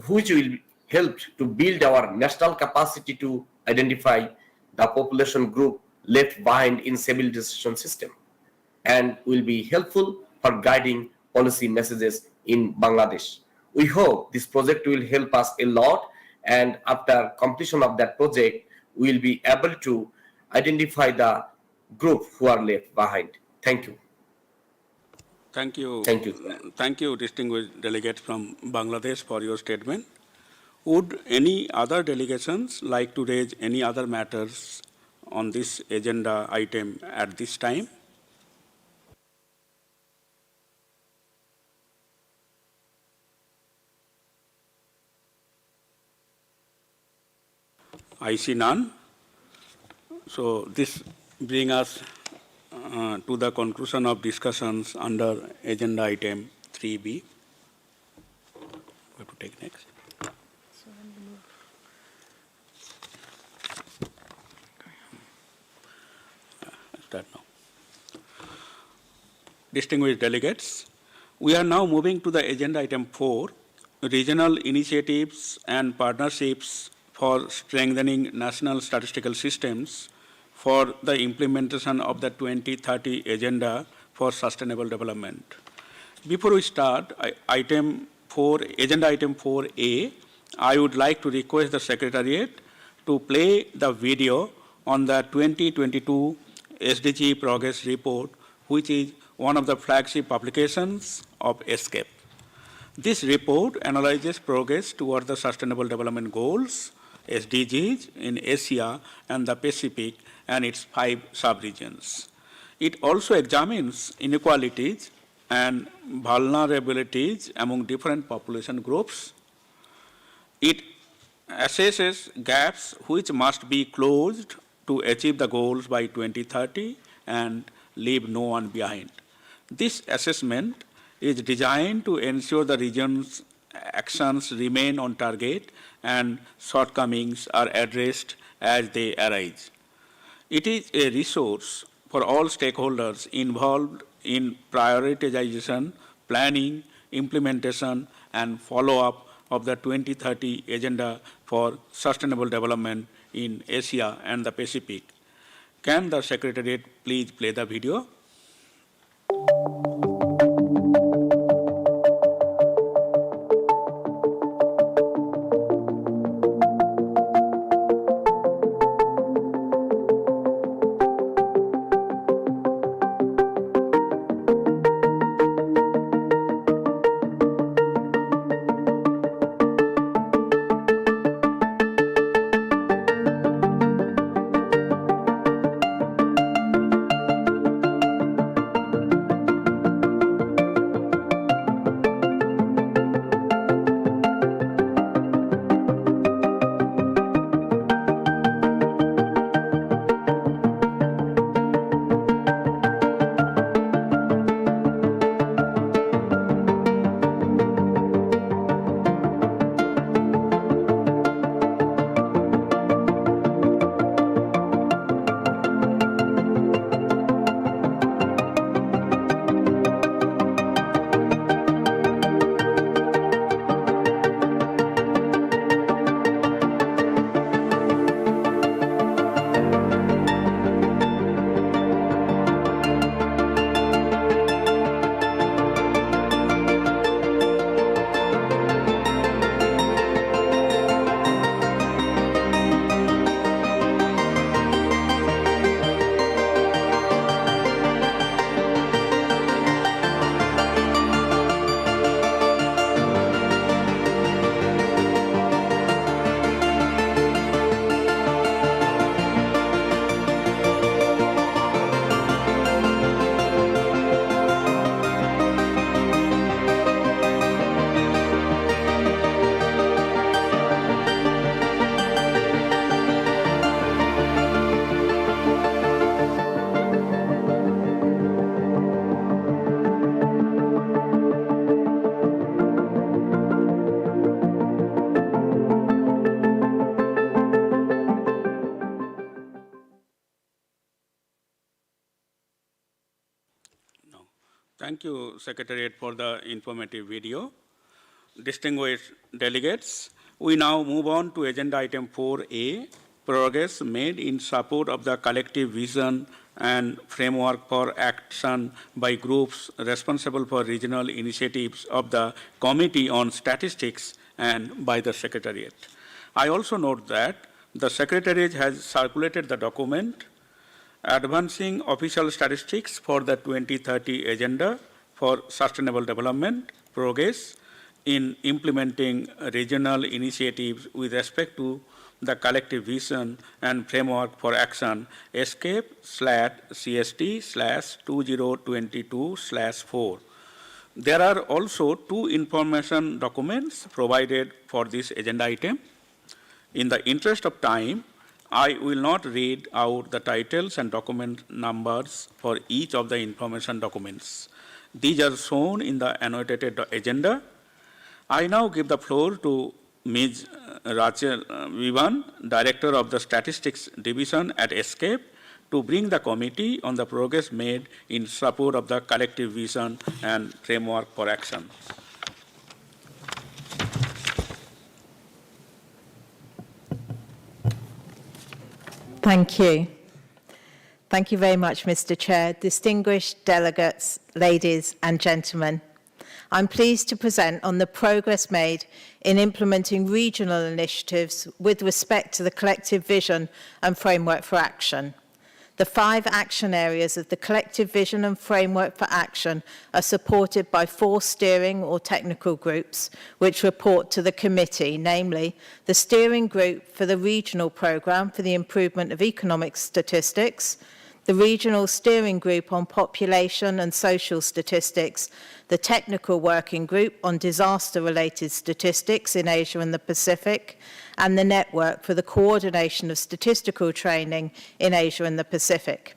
which will help to build our national capacity to identify the population group left behind in civil registration system and will be helpful for guiding policy messages in Bangladesh. We hope this project will help us a lot, and after completion of that project, we will be able to identify the group who are left behind. Thank you. Thank you. Thank you. Thank you, distinguished delegates from Bangladesh, for your statement. Would any other delegations like to raise any other matters on this agenda item at this time? I see none. So this brings us to the conclusion of discussions under agenda item 3B. We have to take next. Start now. Distinguished delegates, we are now moving to the agenda item 4, regional initiatives and partnerships for strengthening national statistical systems for the implementation of the 2030 Agenda for Sustainable Development. Before we start agenda item 4A, I would like to request the Secretariat to play the video on the 2022 SDG Progress Report, which is one of the flagship publications of ESCAP. This report analyzes progress toward the Sustainable Development Goals, SDGs, in Asia and the Pacific and its 5 sub-regions. It also examines inequalities and vulnerabilities among different population groups. It assesses gaps which must be closed to achieve the goals by 2030 and leave no one behind. This assessment is designed to ensure the region's actions remain on target and shortcomings are addressed as they arise. It is a resource for all stakeholders involved in prioritization, planning, implementation, and follow-up of the 2030 Agenda for Sustainable Development in Asia and the Pacific. Can the Secretariat please play the video? Thank you, Secretariat, for the informative video. Distinguished delegates, we now move on to agenda item 4A, progress made in support of the collective vision and framework for action by groups responsible for regional initiatives of the Committee on Statistics and by the Secretariat. I also note that the Secretariat has circulated the document Advancing Official Statistics for the 2030 Agenda for Sustainable Development, Progress in Implementing Regional Initiatives with respect to the Collective Vision and Framework for Action, ESCAP/CST/2022/4. There are also two information documents provided for this agenda item. In the interest of time, I will not read out the titles and document numbers for each of the information documents. These are shown in the annotated agenda. I now give the floor to Ms. Rachel Vivan, Director of the Statistics Division at ESCAP, to bring the committee on the progress made in support of the collective vision and framework for action. Thank you. Thank you very much, Mr. Chair. Distinguished delegates, ladies and gentlemen, I'm pleased to present on the progress made in implementing regional initiatives with respect to the collective vision and framework for action. The 5 action areas of the collective vision and framework for action are supported by 4 steering or technical groups which report to the committee, namely the steering group for the regional programme for the improvement of economic statistics, the regional steering group on population and social statistics, the technical working group on disaster-related statistics in Asia and the Pacific, and the network for the coordination of statistical training in Asia and the Pacific.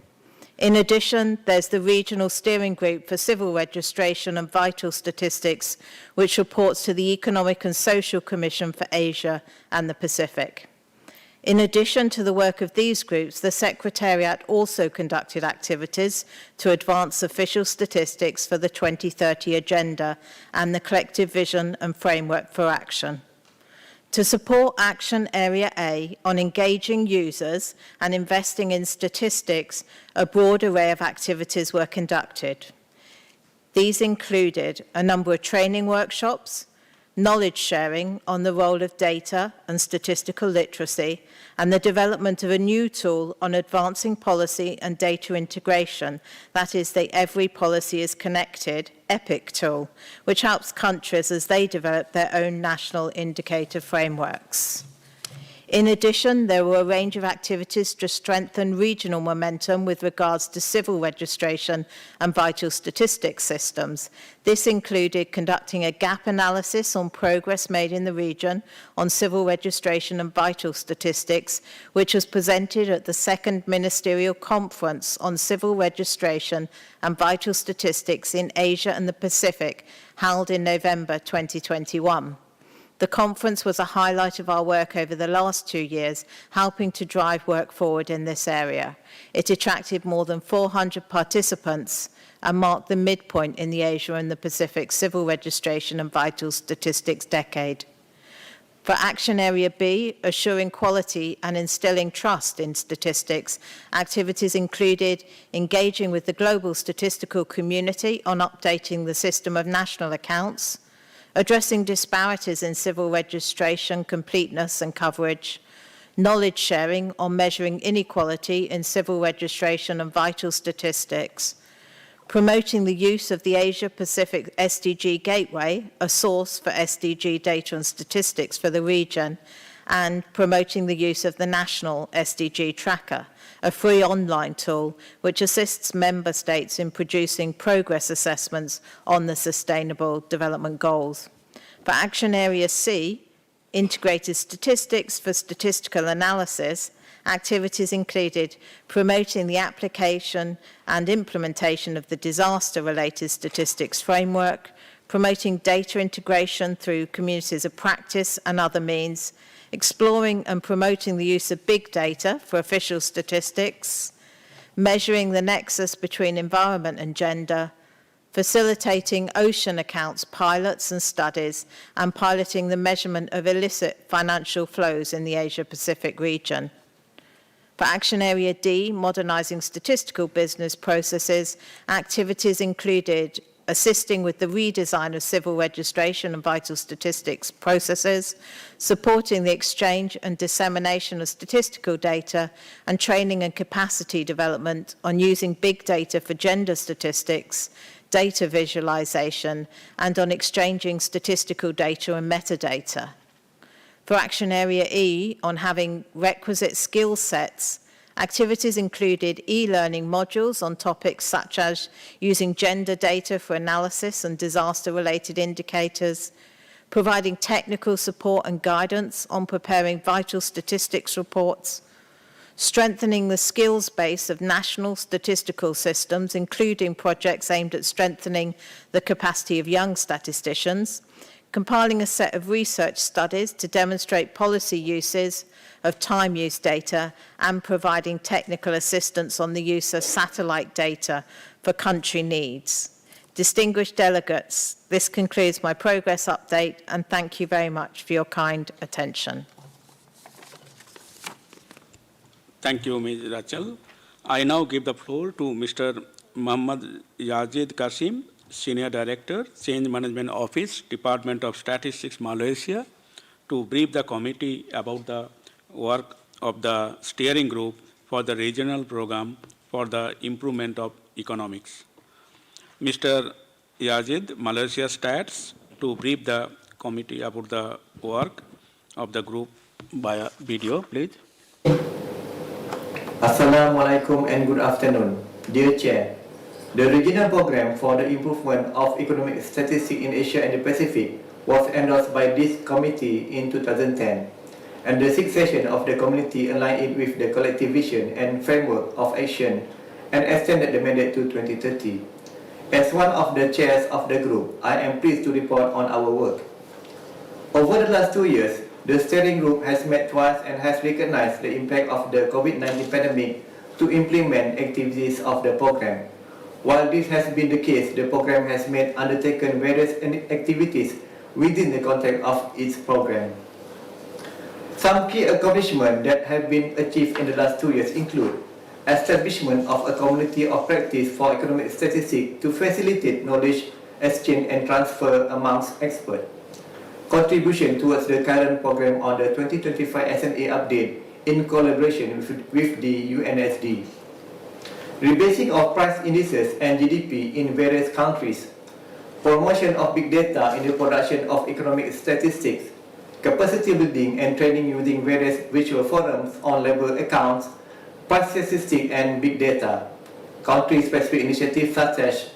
In addition, there's the Regional Steering Group for Civil Registration and Vital Statistics, which reports to the Economic and Social Commission for Asia and the Pacific. In addition to the work of these groups, the Secretariat also conducted activities to advance official statistics for the 2030 Agenda and the Collective Vision and Framework for Action. To support Action Area A on engaging users and investing in statistics, a broad array of activities were conducted. These included a number of training workshops, knowledge sharing on the role of data and statistical literacy, and the development of a new tool on advancing policy and data integration, that is the Every Policy is Connected EPIC tool, which helps countries as they develop their own national indicator frameworks. In addition, there were a range of activities to strengthen regional momentum with regards to civil registration and vital statistics systems. This included conducting a gap analysis on progress made in the region on civil registration and vital statistics, which was presented at the second Ministerial Conference on Civil Registration and Vital Statistics in Asia and the Pacific, held in November 2021. The conference was a highlight of our work over the last 2 years, helping to drive work forward in this area. It attracted more than 400 participants and marked the midpoint in the Asia and the Pacific Civil Registration and Vital Statistics Decade. For Action Area B, assuring quality and instilling trust in statistics, activities included engaging with the global statistical community on updating the system of national accounts, addressing disparities in civil registration, completeness and coverage, knowledge sharing on measuring inequality in civil registration and vital statistics, promoting the use of the Asia-Pacific SDG Gateway, a source for SDG data and statistics for the region, and promoting the use of the National SDG Tracker, a free online tool which assists member states in producing progress assessments on the Sustainable Development Goals. For Action Area C, integrated statistics for statistical analysis, activities included promoting the application and implementation of the disaster-related statistics framework, promoting data integration through communities of practice and other means, exploring and promoting the use of big data for official statistics, measuring the nexus between environment and gender, facilitating ocean accounts pilots and studies, and piloting the measurement of illicit financial flows in the Asia-Pacific region. For Action Area D, modernising statistical business processes, activities included assisting with the redesign of civil registration and vital statistics processes, supporting the exchange and dissemination of statistical data, and training and capacity development on using big data for gender statistics, data visualization, and on exchanging statistical data and metadata. For Action Area E, on having requisite skill sets, activities included e-learning modules on topics such as using gender data for analysis and disaster-related indicators, providing technical support and guidance on preparing vital statistics reports, strengthening the skills base of national statistical systems, including projects aimed at strengthening the capacity of young statisticians, compiling a set of research studies to demonstrate policy uses of time use data, and providing technical assistance on the use of satellite data for country needs. Distinguished delegates, this concludes my progress update, and thank you very much for your kind attention. Thank you, Ms. Rachel. I now give the floor to Mr. Muhammad Yazid Kasim, Senior Director, Change Management Office, Department of Statistics, Malaysia, to brief the committee about the work of the steering group for the regional program for the improvement of economics. Mr. Yazid, Malaysia Stats, to brief the committee about the work of the group via video, please. Assalamualaikum and good afternoon. Dear Chair, the regional program for the improvement of economic statistics in Asia and the Pacific was endorsed by this committee in 2010, and the sixth session of the committee aligned it with the collective vision and framework of action and extended the mandate to 2030. As one of the chairs of the group, I am pleased to report on our work. Over the last 2 years, the steering group has met twice and has recognized the impact of the COVID-19 pandemic to implement activities of the program. While this has been the case, the program has undertaken various activities within the context of its program. Some key accomplishments that have been achieved in the last 2 years include establishment of a community of practice for economic statistics to facilitate knowledge exchange and transfer amongst experts, contribution towards the current program on the 2025 SNA update in collaboration with the UNSD, rebasing of price indices and GDP in various countries, promotion of big data in the production of economic statistics, capacity building and training using various virtual forums on labor accounts, price statistics and big data, country-specific initiatives such as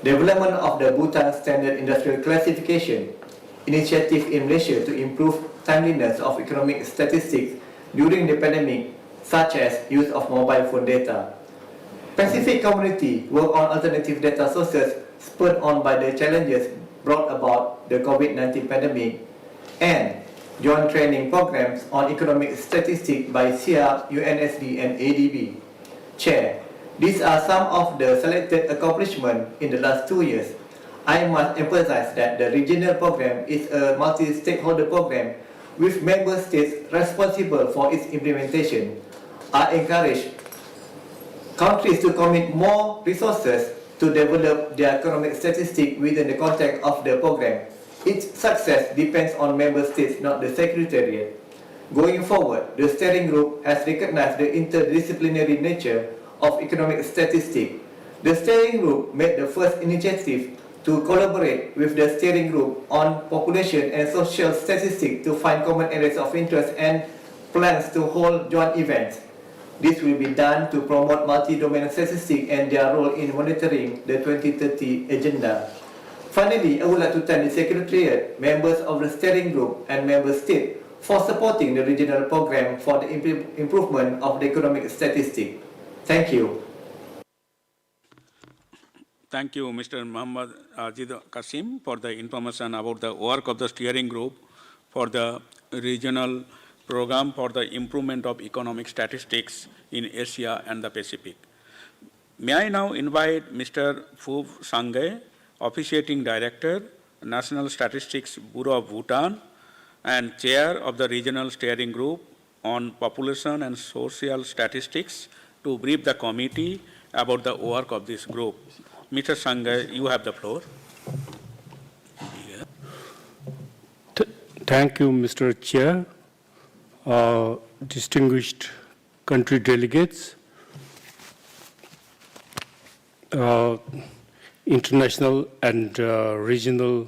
development of the Bhutan Standard Industrial Classification, initiative in Malaysia to improve timeliness of economic statistics during the pandemic, such as use of mobile phone data. Pacific community work on alternative data sources spurred on by the challenges brought about the COVID-19 pandemic, and joint training programs on economic statistics by CR, UNSD and ADB. Chair, these are some of the selected accomplishments in the last 2 years. I must emphasize that the regional program is a multi-stakeholder program with member states responsible for its implementation. I encourage countries to commit more resources to develop their economic statistics within the context of the program. Its success depends on member states, not the Secretariat. Going forward, the steering group has recognized the interdisciplinary nature of economic statistics. The steering group made the first initiative to collaborate with the steering group on population and social statistics to find common areas of interest and plans to hold joint events. This will be done to promote multi-domain statistics and their role in monitoring the 2030 agenda. Finally, I would like to thank the Secretariat, members of the steering group and member states for supporting the regional program for the improvement of the economic statistics. Thank you. Thank you, Mr. Muhammad Yazid Kasim, for the information about the work of the steering group for the regional program for the improvement of economic statistics in Asia and the Pacific. May I now invite Mr. Phuv Sangay, Officiating Director, National Statistics Bureau of Bhutan, and Chair of the Regional Steering Group on Population and Social Statistics, to brief the committee about the work of this group. Mr. Sangay, you have the floor. Thank you, Mr. Chair, distinguished country delegates, international and regional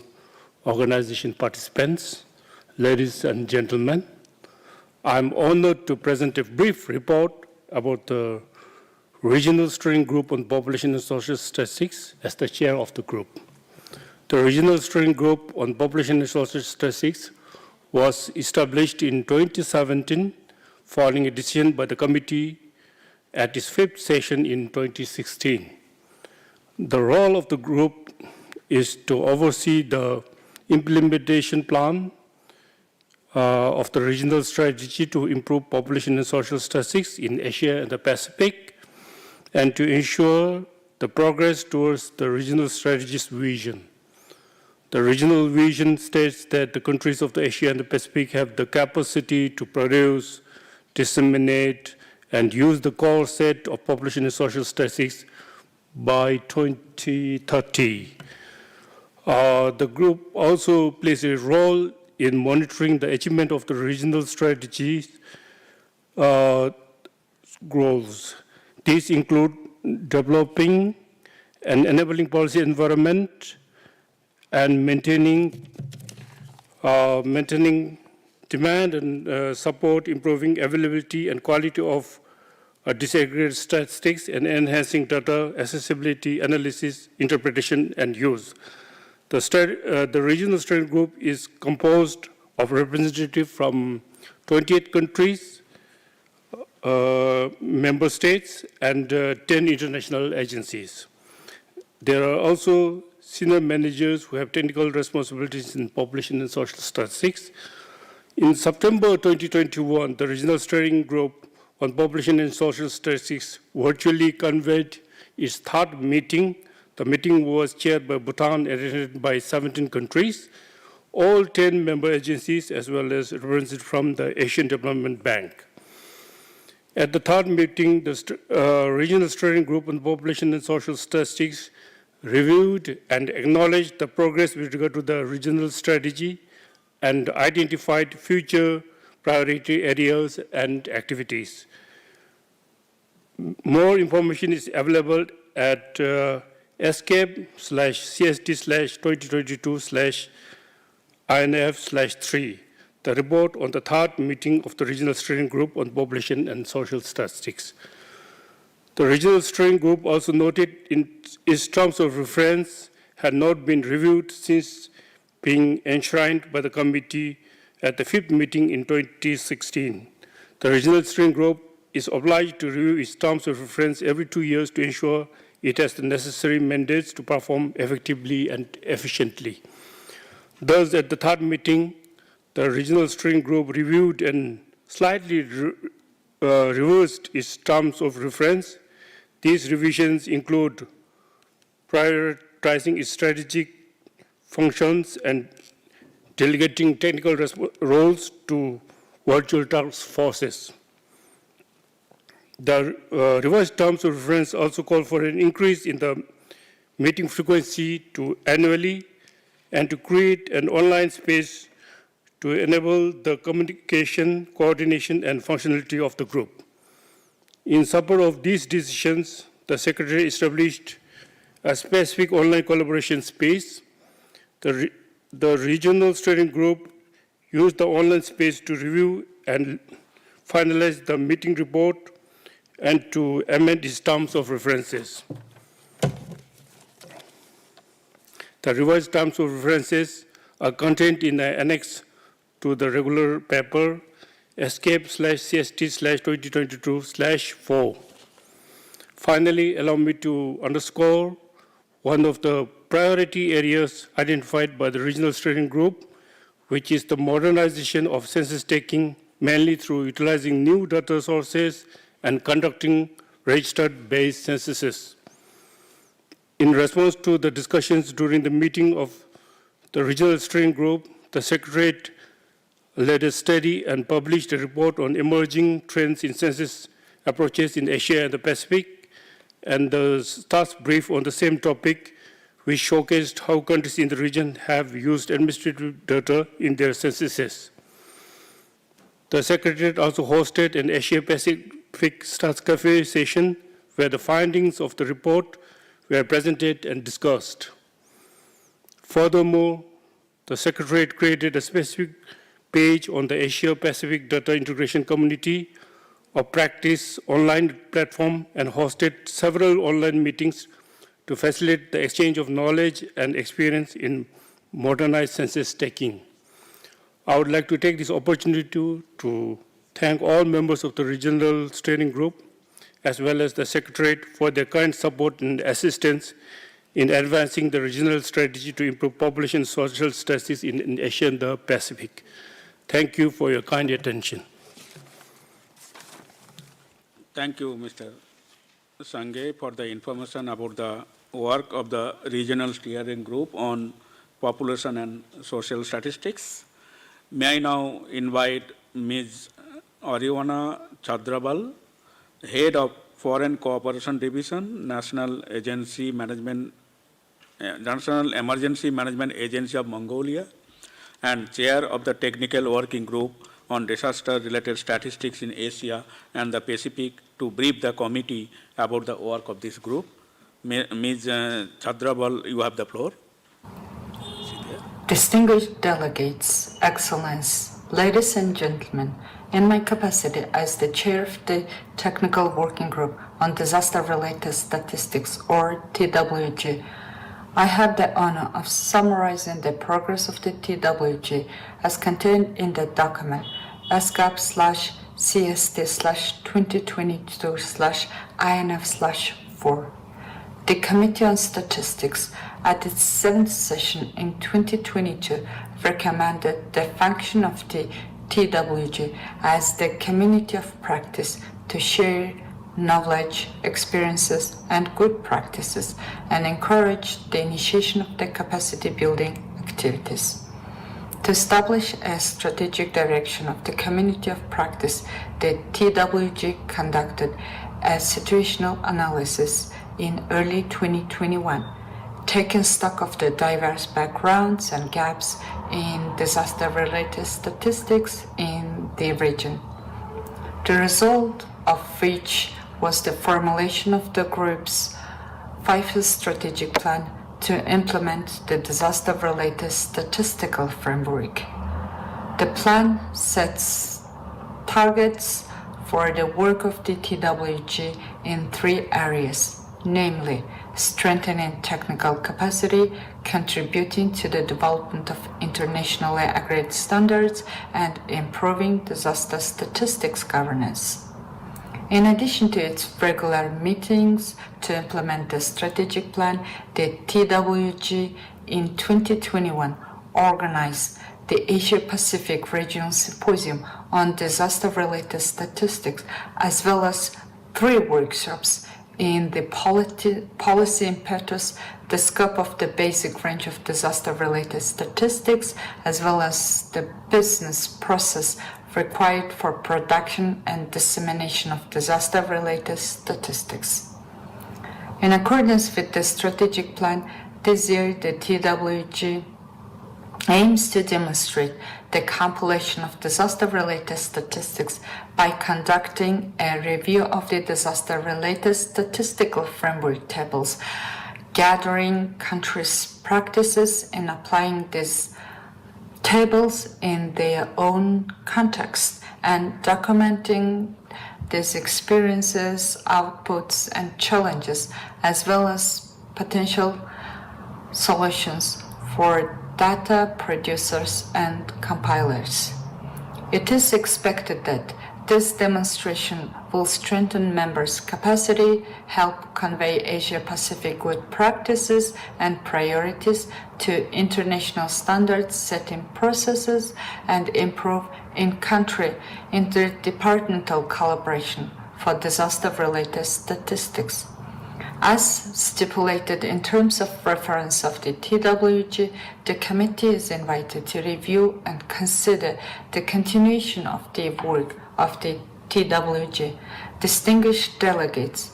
organization participants, ladies and gentlemen. I'm honored to present a brief report about the Regional Steering Group on Population and Social Statistics as the chair of the group. The Regional Steering Group on Population and Social Statistics was established in 2017 following a decision by the committee at its fifth session in 2016. The role of the group is to oversee the implementation plan of the regional strategy to improve population and social statistics in Asia and the Pacific, and to ensure the progress towards the regional strategy's vision. The regional vision states that the countries of the Asia and the Pacific have the capacity to produce, disseminate, and use the core set of population and social statistics by 2030. The group also plays a role in monitoring the achievement of the regional strategy's goals. These include developing an enabling policy environment and maintaining demand and support, improving availability and quality of disaggregated statistics, and enhancing data accessibility, analysis, interpretation, and use. The regional steering group is composed of representatives from 28 countries, member states, and 10 international agencies. There are also senior managers who have technical responsibilities in population and social statistics. In September 2021, the Regional Steering Group on Population and Social Statistics virtually convened its third meeting. The meeting was chaired by Bhutan and attended by 17 countries, all 10 member agencies, as well as representatives from the Asian Development Bank. At the third meeting, the Regional Steering Group on Population and Social Statistics reviewed and acknowledged the progress with regard to the regional strategy and identified future priority areas and activities. More information is available at ESCAP/CST/2022/INF/3, the report on the third meeting of the Regional Steering Group on Population and Social Statistics. The Regional Steering Group also noted its terms of reference had not been reviewed since being enshrined by the committee at the fifth meeting in 2016. The Regional Steering Group is obliged to review its terms of reference every 2 years to ensure it has the necessary mandates to perform effectively and efficiently. Thus, at the third meeting, the Regional Steering Group reviewed and slightly reversed its terms of reference. These revisions include prioritizing its strategic functions and delegating technical roles to virtual task forces. The revised terms of reference also call for an increase in the meeting frequency to annually and to create an online space to enable the communication, coordination, and functionality of the group. In support of these decisions, the Secretary established a specific online collaboration space. The Regional Steering Group used the online space to review and finalize the meeting report and to amend its terms of references. The revised terms of references are contained in the annex to the regular paper ESCAP/CST/2022/4. Finally, allow me to underscore one of the priority areas identified by the Regional Steering Group, which is the modernization of census taking, mainly through utilizing new data sources and conducting registered-based censuses. In response to the discussions during the meeting of the Regional Steering Group, the Secretariat led a study and published a report on emerging trends in census approaches in Asia and the Pacific, and the task brief on the same topic, which showcased how countries in the region have used administrative data in their censuses. The Secretariat also hosted an Asia-Pacific Stats Cafe session where the findings of the report were presented and discussed. Furthermore, the Secretariat created a specific page on the Asia-Pacific Data Integration Community of Practice online platform and hosted several online meetings to facilitate the exchange of knowledge and experience in modernized census taking. I would like to take this opportunity to thank all members of the Regional Steering Group, as well as the Secretariat, for their kind support and assistance in advancing the regional strategy to improve population social statistics in Asia and the Pacific. Thank you for your kind attention. Thank you, Mr. Sange, for the information about the work of the Regional Steering Group on Population and Social Statistics. May I now invite Ms. Ariwana Chadrabal, Head of Foreign Cooperation Division, National Emergency Management Agency of Mongolia, and Chair of the Technical Working Group on Disaster-Related Statistics in Asia and the Pacific, to brief the committee about the work of this group. Ms. Chadrabal, you have the floor. Distinguished delegates, Excellence, ladies and gentlemen, in my capacity as the chair of the Technical Working Group on Disaster-Related Statistics, or TWG, I have the honor of summarizing the progress of the TWG as contained in the document ESCAP/CST/2022/INF/4. The Committee on Statistics, at its 7th session in 2022, recommended the function of the TWG as the community of practice to share knowledge, experiences, and good practices, and encourage the initiation of the capacity building activities. To establish a strategic direction of the community of practice, the TWG conducted a situational analysis in early 2021, taking stock of the diverse backgrounds and gaps in disaster-related statistics in the region. The result of which was the formulation of the group's 5-year strategic plan to implement the disaster-related statistical framework. The plan sets targets for the work of the TWG in 3 areas, namely strengthening technical capacity, contributing to the development of internationally agreed standards, and improving disaster statistics governance. In addition to its regular meetings to implement the strategic plan, the TWG in 2021 organized the Asia-Pacific Regional Symposium on Disaster-Related Statistics, as well as 3 workshops in the policy impetus, the scope of the basic range of disaster-related statistics, as well as the business process required for production and dissemination of disaster-related statistics. In accordance with the strategic plan, this year the TWG aims to demonstrate the compilation of disaster-related statistics by conducting a review of the disaster-related statistical framework tables, gathering countries' practices in applying these tables in their own context, and documenting these experiences, outputs, and challenges, as well as potential solutions for data producers and compilers. It is expected that this demonstration will strengthen members' capacity, help convey Asia-Pacific good practices and priorities to international standards setting processes, and improve in-country interdepartmental collaboration for disaster-related statistics. As stipulated in terms of reference of the TWG, the committee is invited to review and consider the continuation of the work of the TWG. Distinguished delegates,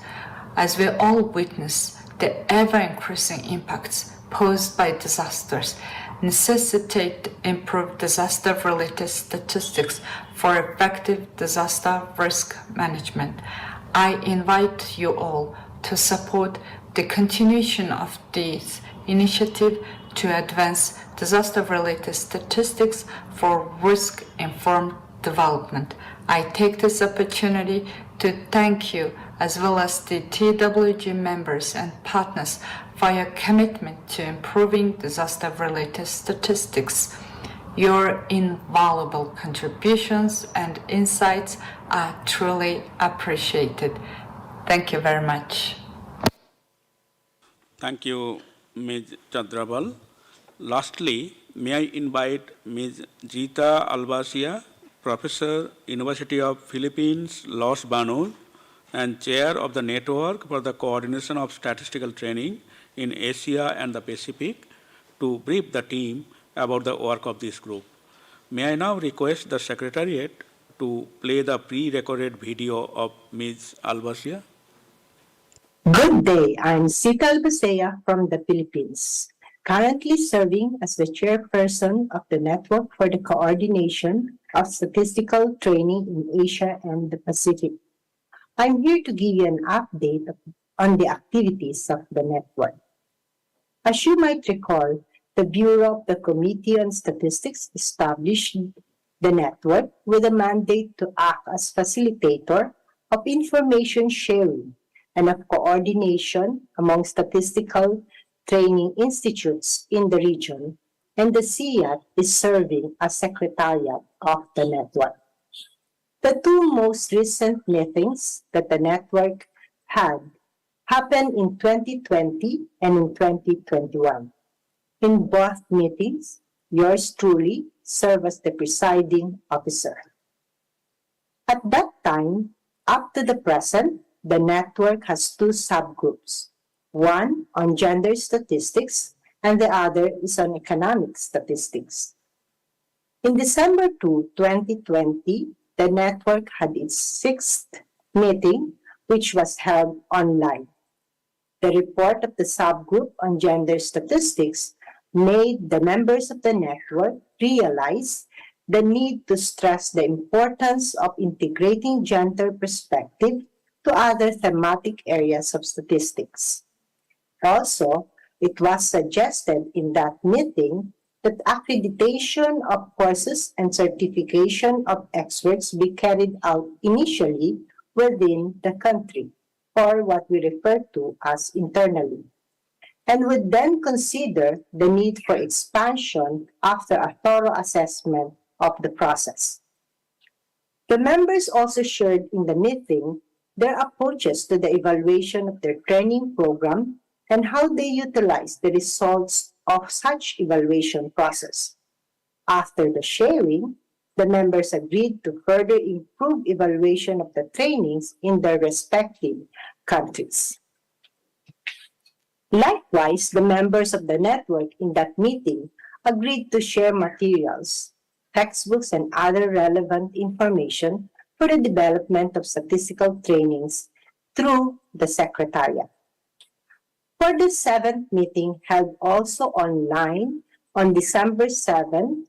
as we all witness the ever-increasing impacts posed by disasters, necessitate improved disaster-related statistics for effective disaster risk management. I invite you all to support the continuation of this initiative to advance disaster-related statistics for risk-informed development. I take this opportunity to thank you as well as the TWG members and partners for your commitment to improving disaster-related statistics. Your invaluable contributions and insights are truly appreciated. Thank you very much. Thank you, Ms. Chandrabal. Lastly, may I invite Ms. Gita Albasia, Professor, University of Philippines, Los Banos, and Chair of the Network for the Coordination of Statistical Training in Asia and the Pacific, to brief the team about the work of this group. May I now request the Secretariat to play the pre-recorded video of Ms. Albasia? Good day, I'm Sita Albacea from the Philippines, currently serving as the chairperson of the Network for the Coordination of Statistical Training in Asia and the Pacific. I'm here to give you an update on the activities of the network. As you might recall, the Bureau of the Committee on Statistics established the network with a mandate to act as facilitator of information sharing and of coordination among statistical training institutes in the region, and the CIAT is serving as secretariat of the network. The two most recent meetings that the network had happened in 2020 and in 2021. In both meetings, yours truly served as the presiding officer. At that time, up to the present, the network has two subgroups, one on gender statistics and the other is on economic statistics. In December 2, 2020, the network had its sixth meeting, which was held online. The report of the subgroup on gender statistics made the members of the network realize the need to stress the importance of integrating gender perspective to other thematic areas of statistics. Also, it was suggested in that meeting that accreditation of courses and certification of experts be carried out initially within the country, or what we refer to as internally, and would then consider the need for expansion after a thorough assessment of the process. The members also shared in the meeting their approaches to the evaluation of their training program and how they utilize the results of such evaluation process. After the sharing, the members agreed to further improve evaluation of the trainings in their respective countries. Likewise, the members of the network in that meeting agreed to share materials, textbooks, and other relevant information for the development of statistical trainings through the Secretariat. For the seventh meeting held also online on December 7,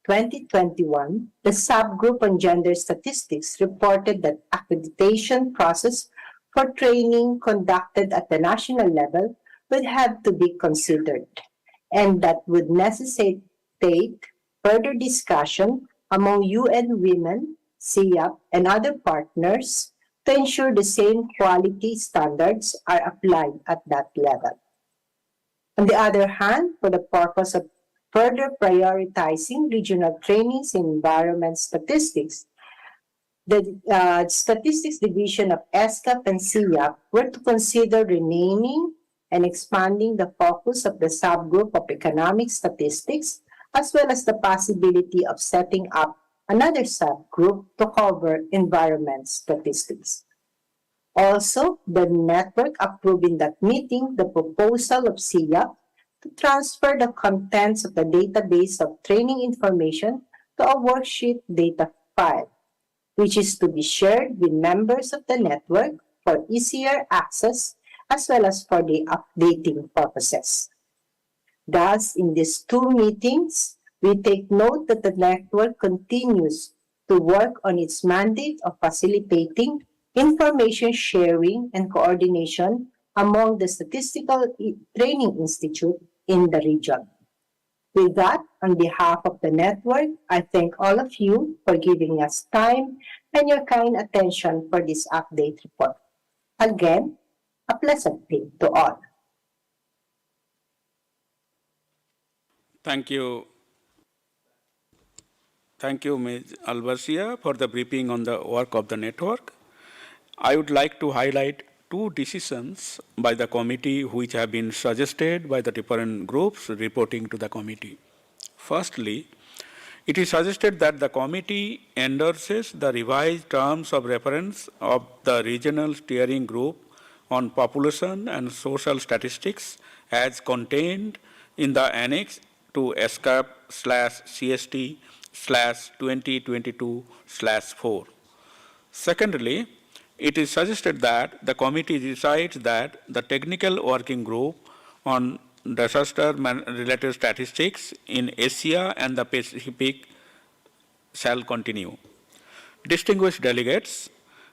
2021, the subgroup on gender statistics reported that accreditation process for training conducted at the national level would have to be considered, and that would necessitate further discussion among UN Women, CIAP, and other partners to ensure the same quality standards are applied at that level. On the other hand, for the purpose of further prioritizing regional trainings in environment statistics, the Statistics Division of ESCAP and CIAP were to consider renaming and expanding the focus of the subgroup of economic statistics, as well as the possibility of setting up another subgroup to cover environment statistics. Also, the network approved in that meeting the proposal of SIA to transfer the contents of the database of training information to a worksheet data file, which is to be shared with members of the network for easier access as well as for the updating purposes. Thus, in these two meetings, we take note that the network continues to work on its mandate of facilitating information sharing and coordination among the Statistical Training Institute in the region. With that, on behalf of the network, I thank all of you for giving us time and your kind attention for this update report. Again, a pleasant day to all. Thank you. Thank you, Ms. Albasia, for the briefing on the work of the network. I would like to highlight two decisions by the committee which have been suggested by the different groups reporting to the committee. Firstly, it is suggested that the committee endorses the revised terms of reference of the regional steering group on population and social statistics as contained in the annex to ESCAP/CST/2022/4. Secondly, it is suggested that the committee decides that the technical working group on disaster-related statistics in Asia and the Pacific shall continue. Distinguished delegates,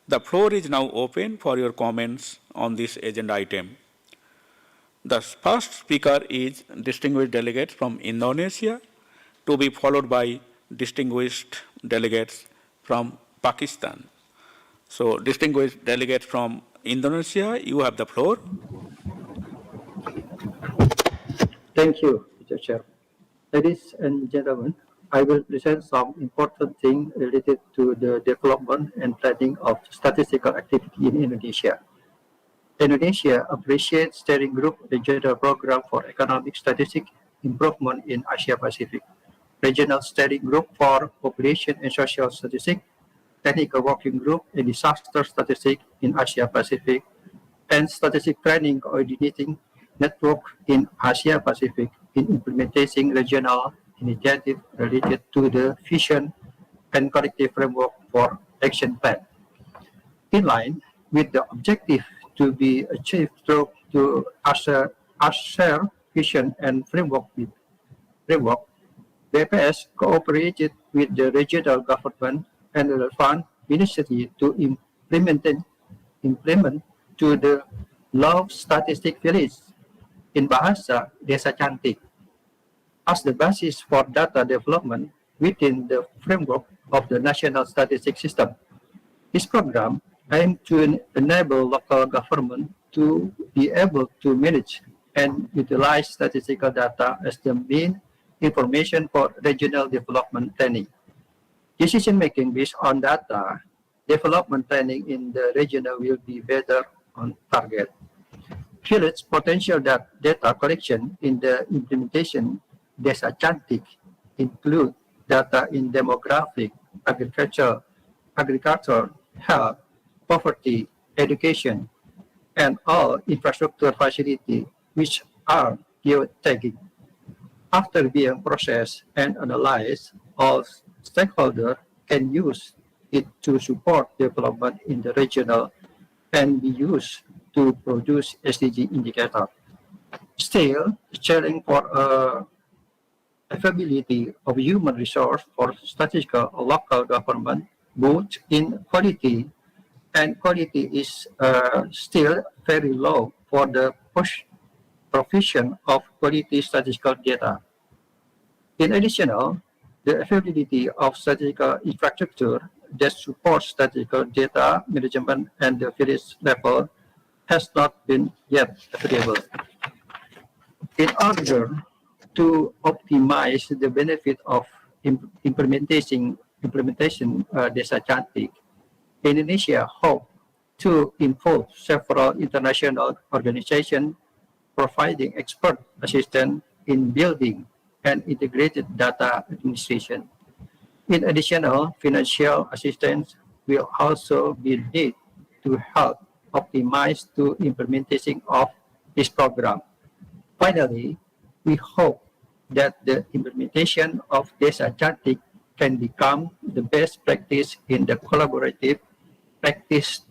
the floor is now open for your comments on this agenda item. The first speaker is distinguished delegate from Indonesia, to be followed by distinguished delegates from Pakistan. So, distinguished delegates from Indonesia, you have the floor. Thank you, Mr. Chair. Ladies and gentlemen, I will present some important things related to the development and planning of statistical activity in Indonesia. Indonesia appreciates Steering Group Regional Program for Economic Statistics Improvement in Asia Pacific, Regional Steering Group for Population and Social Statistics, Technical Working Group in Disaster Statistics in Asia Pacific, and Statistic Training Coordinating Network in Asia Pacific in implementing regional initiatives related to the Vision and Collective Framework for Action Plan. In line with the objective to be achieved through to share vision and framework, BPS cooperated with the regional government and the fund ministry to implement to the Love Statistic Village in Bahasa Desa Cantik as the basis for data development within the framework of the national statistics system. This program aims to enable local government to be able to manage and utilize statistical data as the main information for regional development planning. Decision-making based on data development planning in the region will be better on target. Village potential data collection in the implementation Desa Cantik include data in demographic, agriculture, health, poverty, education, and all infrastructure facilities which are geotagged. After being processed and analyzed, all stakeholders can use it to support development in the regional and be used to produce SDG indicator. Still, the challenge for availability of human resource for statistical local government, both in quality and quantity, is still very low for the provision of quality statistical data. In addition, the availability of statistical infrastructure that supports statistical data management at the village level has not been yet available. In order to optimize the benefit of implementation Desa Cantik, Indonesia hopes to involve several international organizations providing expert assistance in building and integrated data administration. In addition, financial assistance will also be needed to help optimized to implementation of this program. Finally, we hope that the implementation of data charting can become the best practice in the collaborative practice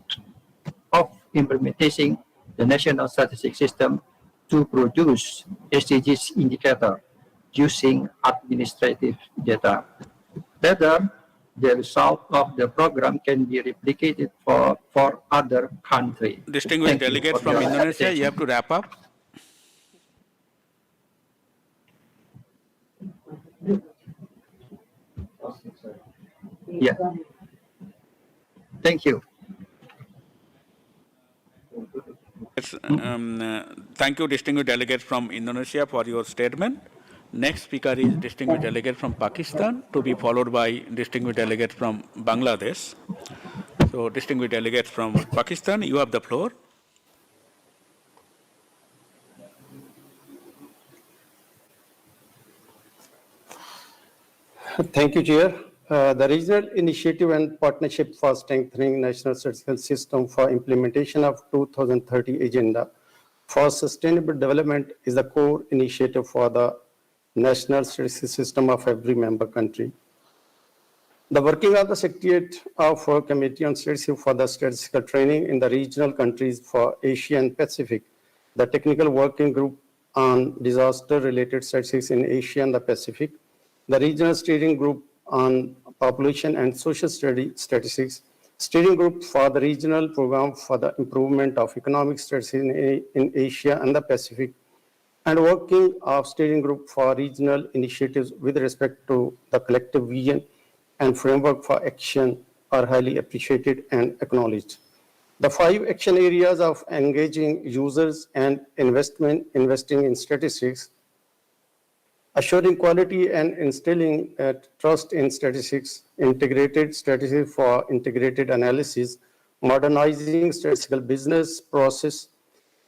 of implementing the national statistics system to produce SDGs indicator using administrative data. Better, the result of the program can be replicated for other countries. Distinguished delegates from Indonesia, you have to wrap up. Yeah. Thank you. Thank you, distinguished delegates from Indonesia, for your statement. Next speaker is distinguished delegate from Pakistan, to be followed by distinguished delegates from Bangladesh. So, distinguished delegates from Pakistan, you have the floor. Thank you, Chair. The Regional Initiative and Partnership for Strengthening National Statistical System for Implementation of 2030 Agenda for Sustainable Development is the core initiative for the national statistical system of every member country. The working of the Secretariat of Committee on Statistics for the Statistical Training in the regional countries for Asia and Pacific, the Technical Working Group on Disaster-Related Statistics in Asia and the Pacific, the Regional Steering Group on Population and Social Statistics, Steering Group for the Regional Program for the Improvement of Economic Statistics in Asia and the Pacific, and working of Steering Group for Regional Initiatives with respect to the collective vision and framework for action are highly appreciated and acknowledged. The 5 action areas of engaging users and investing in statistics, assuring quality and instilling trust in statistics, integrated statistics for integrated analysis, modernizing statistical business process,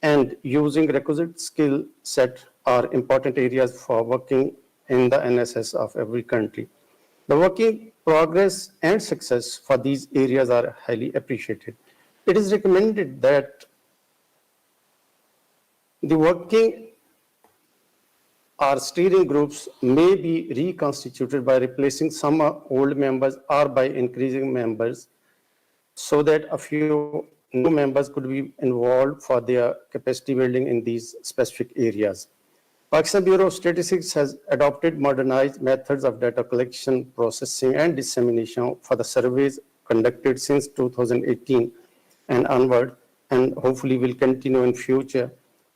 and using requisite skill set are important areas for working in the NSS of every country. The working progress and success for these areas are highly appreciated. It is recommended that the working or steering groups may be reconstituted by replacing some old members or by increasing members so that a few new members could be involved for their capacity building in these specific areas. Pakistan Bureau of Statistics has adopted modernized methods of data collection, processing, and dissemination for the surveys conducted since 2018 and onward, and hopefully will continue in future.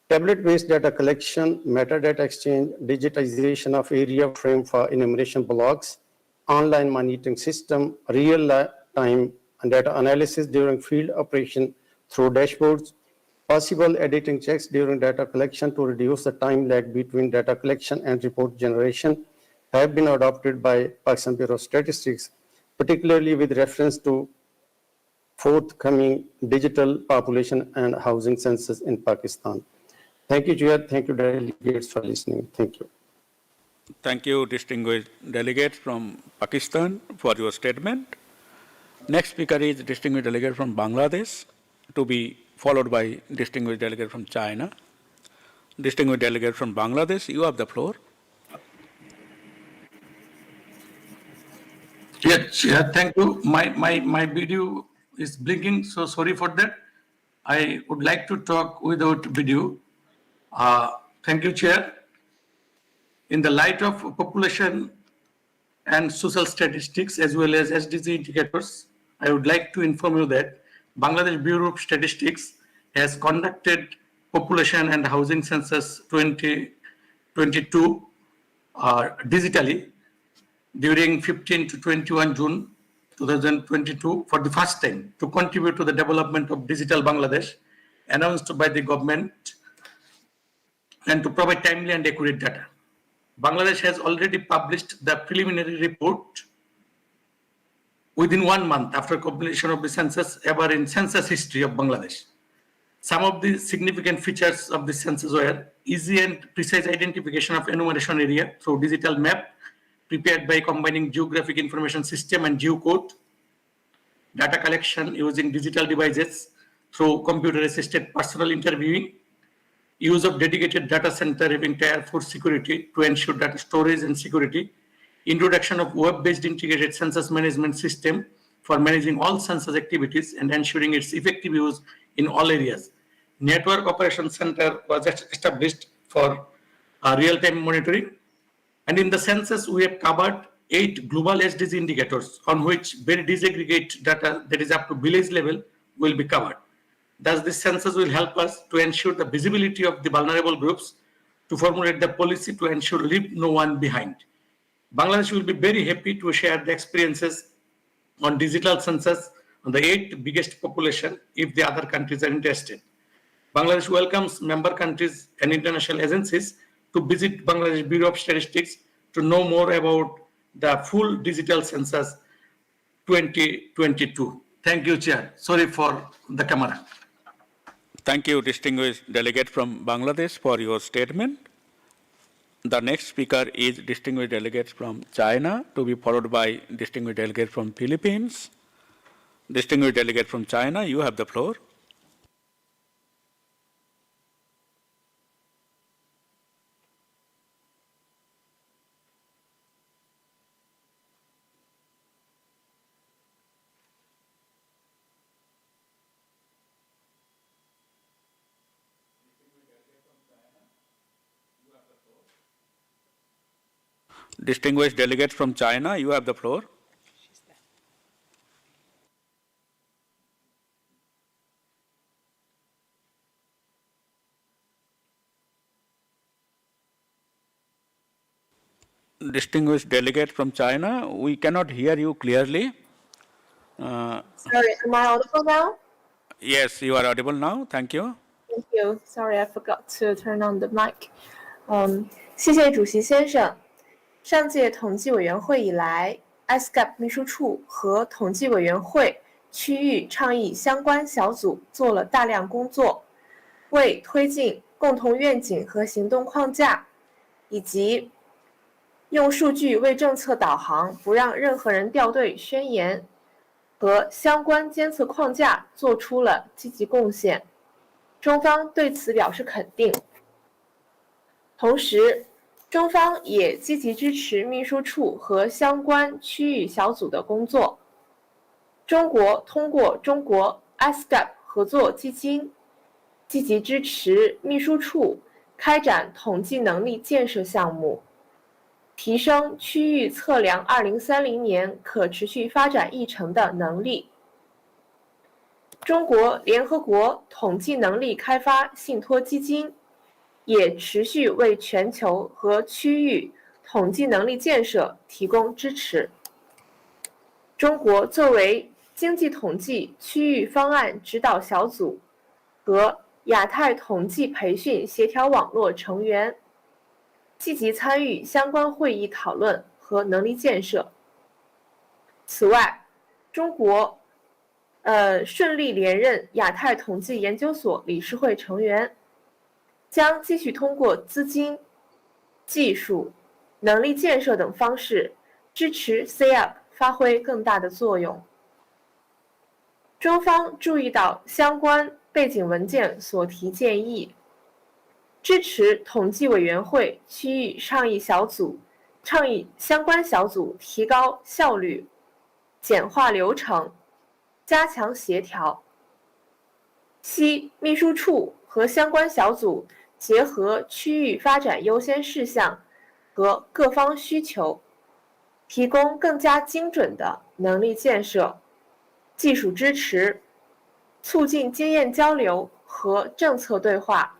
Tablet-based data collection, metadata exchange, digitization of area frame for enumeration blocks, online monitoring system, real-time data analysis during field operation through dashboards, possible editing checks during data collection to reduce the time lag between data collection and report generation have been adopted by Pakistan Bureau of Statistics, particularly with reference to forthcoming digital population and housing census in Pakistan. Thank you, Chair. Thank you, delegates, for listening. Thank you. Thank you, distinguished delegates from Pakistan, for your statement. Next speaker is distinguished delegate from Bangladesh, to be followed by distinguished delegate from China. Distinguished delegate from Bangladesh, you have the floor. Yes, thank you. My video is blinking, so sorry for that. I would like to talk without video. Thank you, Chair. In the light of population and social statistics as well as SDG indicators, I would like to inform you that Bangladesh Bureau of Statistics has conducted population and housing census 2022 digitally during 15 to 21 June 2022 for the first time to contribute to the development of digital Bangladesh announced by the government and to provide timely and accurate data. Bangladesh has already published the preliminary report within 1 month after completion of the census ever in census history of Bangladesh. Some of the significant features of the census were easy and precise identification of enumeration area through digital map prepared by combining geographic information system and geocode, data collection using digital devices through computer-assisted personal interviewing, use of dedicated data center entire for security to ensure data storage and security, introduction of web-based integrated census management system for managing all census activities and ensuring its effective use in all areas. Network Operations Center was established for real-time monitoring. And in the census, we have covered 8 global SDG indicators on which very disaggregate data that is up to village level will be covered. Thus, this census will help us to ensure the visibility of the vulnerable groups, to formulate the policy to ensure leave no one behind. Bangladesh will be very happy to share the experiences on digital census on the 8 biggest population if the other countries are interested. Bangladesh welcomes member countries and international agencies to visit Bangladesh Bureau of Statistics to know more about the full digital census 2022. Thank you, Chair. Sorry for the camera. Thank you, distinguished delegate from Bangladesh, for your statement. The next speaker is distinguished delegate from China, to be followed by distinguished delegate from Philippines. Distinguished delegate from China, you have the floor. Distinguished delegate from China, you have the floor. Distinguished delegate from China, we cannot hear you clearly. Sorry, am I audible now? Yes, you are audible now. Thank you. Thank you. Sorry, I forgot to turn on the mic. 谢谢主席先生。上届统计委员会以来 ，ESCAP 秘书处和统计委员会区域倡议相关小组做了大量工作，为推进共同愿景和行动框架，以及用数据为政策导航，不让任何人掉队宣言和相关监测框架做出了积极贡献。中方对此表示肯定。同时，中方也积极支持秘书处和相关区域小组的工作。中国通过中国 ESCAP 合作基金，积极支持秘书处开展统计能力建设项目，提升区域测量2030年可持续发展议程的能力。中国联合国统计能力开发信托基金也持续为全球和区域统计能力建设提供支持。中国作为经济统计区域方案指导小组和亚太统计培训协调网络成员，积极参与相关会议讨论和能力建设。此外，中国顺利连任亚太统计研究所理事会成员，将继续通过资金、技术、能力建设等方式支持 CRVS 发挥更大的作用。中方注意到相关背景文件所提建议，支持统计委员会区域倡议相关小组提高效率、简化流程、加强协调。希秘书处和相关小组结合区域发展优先事项和各方需求，提供更加精准的能力建设、技术支持，促进经验交流和政策对话，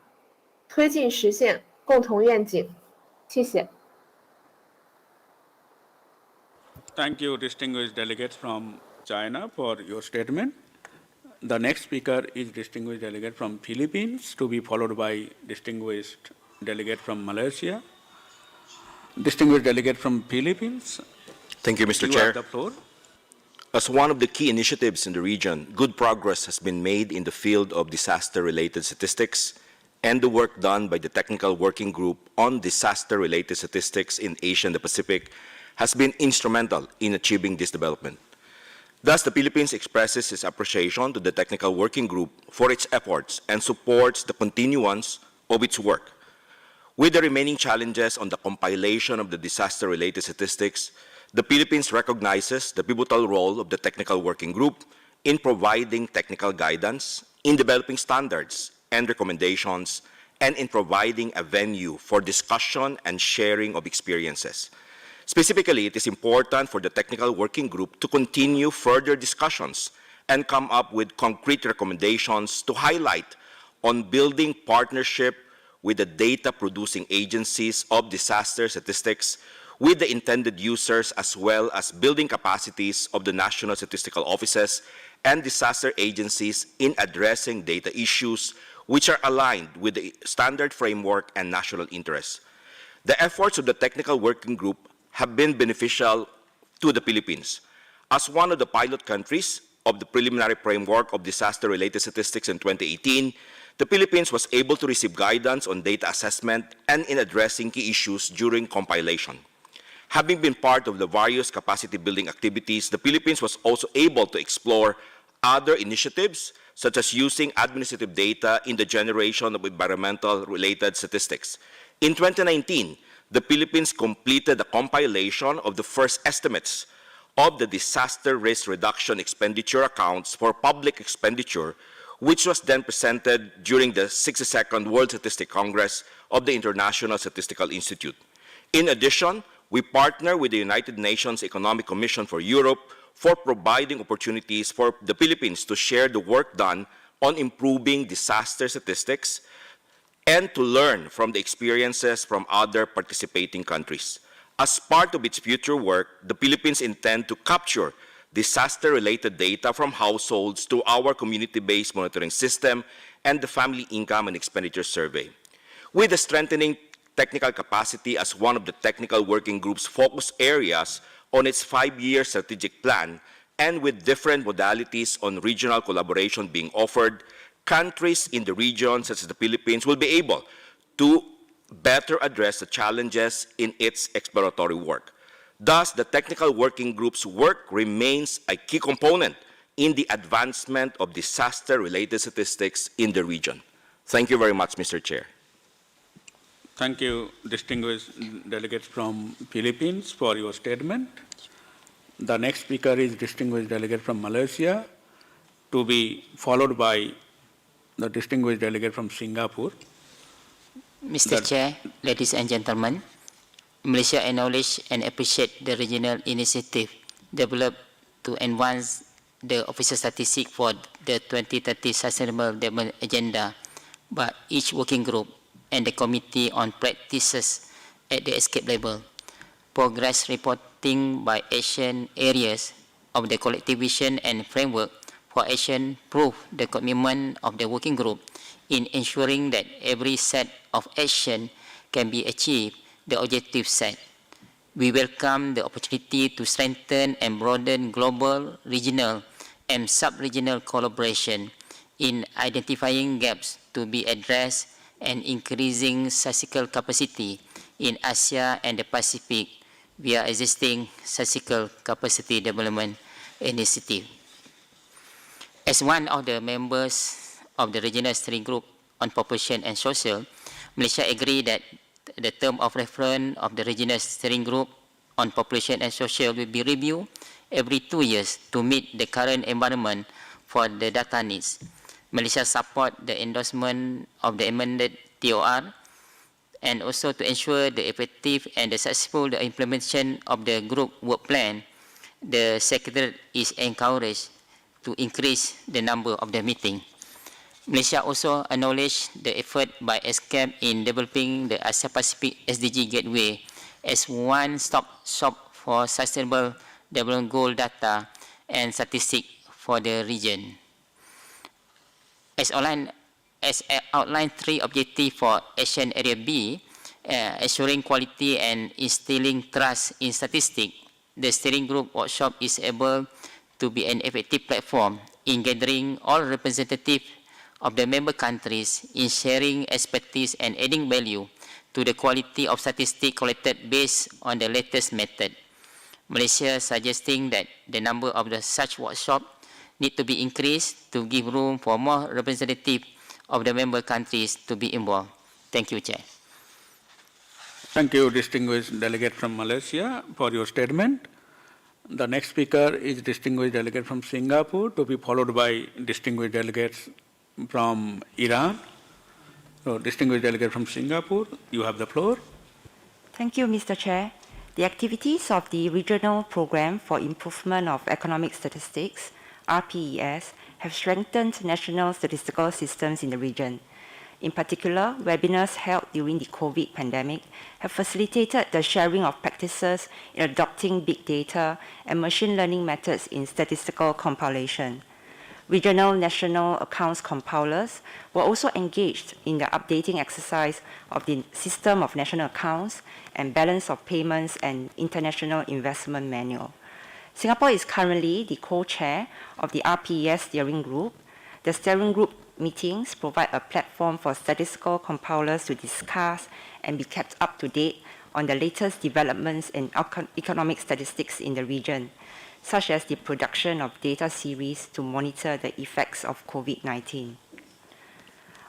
推进实现共同愿景。谢谢。Thank you, distinguished delegates from China, for your statement. The next speaker is distinguished delegate from Philippines, to be followed by distinguished delegate from Malaysia. Distinguished delegate from Philippines. Thank you, Mr. You Chair. have the floor. As one of the key initiatives in the region, good progress has been made in the field of disaster-related statistics and the work done by the Technical Working Group on Disaster-Related Statistics in Asia and the Pacific has been instrumental in achieving this development. Thus, the Philippines expresses its appreciation to the Technical Working Group for its efforts and supports the continuance of its work. With the remaining challenges on the compilation of the disaster-related statistics, the Philippines recognizes the pivotal role of the Technical Working Group in providing technical guidance, in developing standards and recommendations, and in providing a venue for discussion and sharing of experiences. Specifically, it is important for the Technical Working Group to continue further discussions and come up with concrete recommendations to highlight on building partnership with the data-producing agencies of disaster statistics, with the intended users, as well as building capacities of the national statistical offices and disaster agencies in addressing data issues which are aligned with the standard framework and national interests. The efforts of the Technical Working Group have been beneficial to the Philippines. As one of the pilot countries of the preliminary framework of disaster-related statistics in 2018, the Philippines was able to receive guidance on data assessment and in addressing key issues during compilation. Having been part of the various capacity-building activities, the Philippines was also able to explore other initiatives, such as using administrative data in the generation of environmental-related statistics. In 2019, the Philippines completed the compilation of the first estimates of the disaster risk reduction expenditure accounts for public expenditure, which was then presented during the 62nd World Statistics Congress of the International Statistical Institute. In addition, we partner with the United Nations Economic Commission for Europe for providing opportunities for the Philippines to share the work done on improving disaster statistics and to learn from the experiences from other participating countries. As part of its future work, the Philippines intends to capture disaster-related data from households to our community-based monitoring system and the Family Income and Expenditure Survey. With the strengthening technical capacity as one of the Technical Working Group's focus areas on its 5-year strategic plan, and with different modalities on regional collaboration being offered, countries in the region, such as the Philippines, will be able to better address the challenges in its exploratory work. Thus, the Technical Working Group's work remains a key component in the advancement of disaster-related statistics in the region. Thank you very much, Mr. Chair. Thank you, distinguished delegates from Philippines, for your statement. The next speaker is distinguished delegate from Malaysia, to be followed by the distinguished delegate from Singapore. Mr. Chair, ladies and gentlemen, Malaysia acknowledge and appreciate the regional initiative developed to advance the official statistics for the 2030 Sustainable Development Agenda by each working group and the Committee on Practices at the ESCAP level. Progress reporting by action areas of the collective vision and framework for action prove the commitment of the working group in ensuring that every set of action can be achieved the objective set. We welcome the opportunity to strengthen and broaden global, regional, and sub-regional collaboration in identifying gaps to be addressed and increasing statistical capacity in Asia and the Pacific via existing statistical capacity development initiative. As one of the members of the Regional Steering Group on Population and Social, Malaysia agreed that the term of reference of the Regional Steering Group on Population and Social will be reviewed every 2 years to meet the current environment for the data needs. Malaysia support the endorsement of the amended TOR and also to ensure the effective and the successful implementation of the group work plan. The Secretariat is encouraged to increase the number of the meeting. Malaysia also acknowledged the effort by ESCAP in developing the Asia-Pacific SDG Gateway as one-stop shop for sustainable development goal data and statistics for the region. As outlined 3 objectives for Action Area B, assuring quality and instilling trust in statistics, the steering group workshop is able to be an effective platform in gathering all representatives of the member countries in sharing expertise and adding value to the quality of statistics collected based on the latest method. Malaysia suggesting that the number of the such workshop need to be increased to give room for more representatives of the member countries to be involved. Thank you, Chair. Thank you, distinguished delegate from Malaysia, for your statement. The next speaker is distinguished delegate from Singapore, to be followed by distinguished delegates from Iran. So, distinguished delegate from Singapore, you have the floor. Thank you, Mr. Chair. The activities of the Regional Programme for Improvement of Economic Statistics, RPES, have strengthened national statistical systems in the region. In particular, webinars held during the COVID pandemic have facilitated the sharing of practices in adopting big data and machine learning methods in statistical compilation. Regional national accounts compilers were also engaged in the updating exercise of the System of National Accounts and Balance of Payments and International Investment Manual. Singapore is currently the co-chair of the RPES steering group. The steering group meetings provide a platform for statistical compilers to discuss and be kept up to date on the latest developments in economic statistics in the region, such as the production of data series to monitor the effects of COVID-19.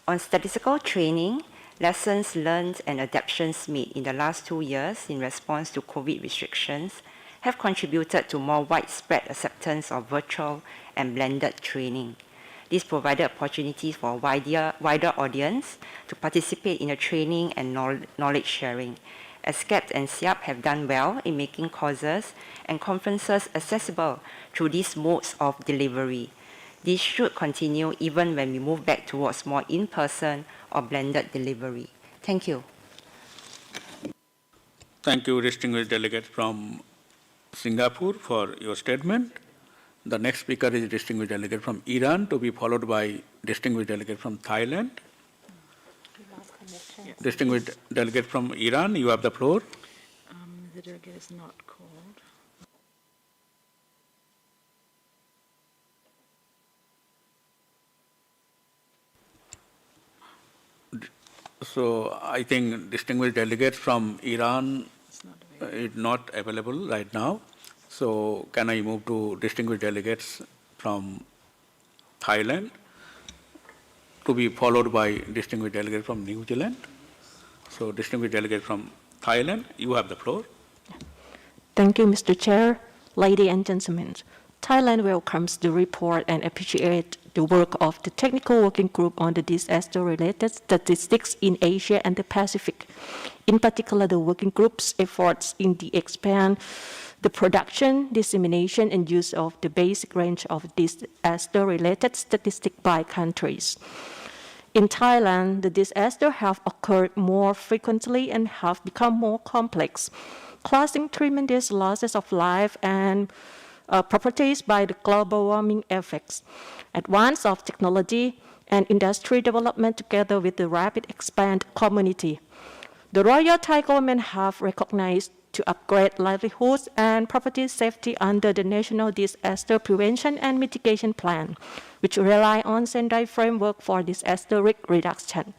On statistical training, lessons learned and adaptations made in the last 2 years in response to COVID restrictions have contributed to more widespread acceptance of virtual and blended training. This provided opportunities for a wider audience to participate in the training and knowledge sharing. ESCAP and CRVS have done well in making courses and conferences accessible through these modes of delivery. This should continue even when we move back towards more in-person or blended delivery. Thank you. Thank you, distinguished delegate from Singapore, for your statement. The next speaker is distinguished delegate from Iran, to be followed by distinguished delegate from Thailand. Distinguished delegate from Iran, you have the floor. The delegate is not called. So I think distinguished delegates from Iran is not available right now. So can I move to distinguished delegates from Thailand, to be followed by distinguished delegate from New Zealand. So distinguished delegate from Thailand, you have the floor. Thank you, Mr. Chair. Ladies and gentlemen, Thailand welcomes the report and appreciates the work of the Technical Working Group on the disaster-related statistics in Asia and the Pacific. In particular, the working group's efforts in the expand the production, dissemination, and use of the basic range of disaster-related statistics by countries. In Thailand, the disasters have occurred more frequently and have become more complex, causing tremendous losses of life and properties by the global warming effects. Advance of technology and industry development together with the rapid expand community. The Royal Thai government have recognized to upgrade livelihoods and property safety under the National Disaster Prevention and Mitigation Plan, which rely on Sendai framework for disaster risk reduction.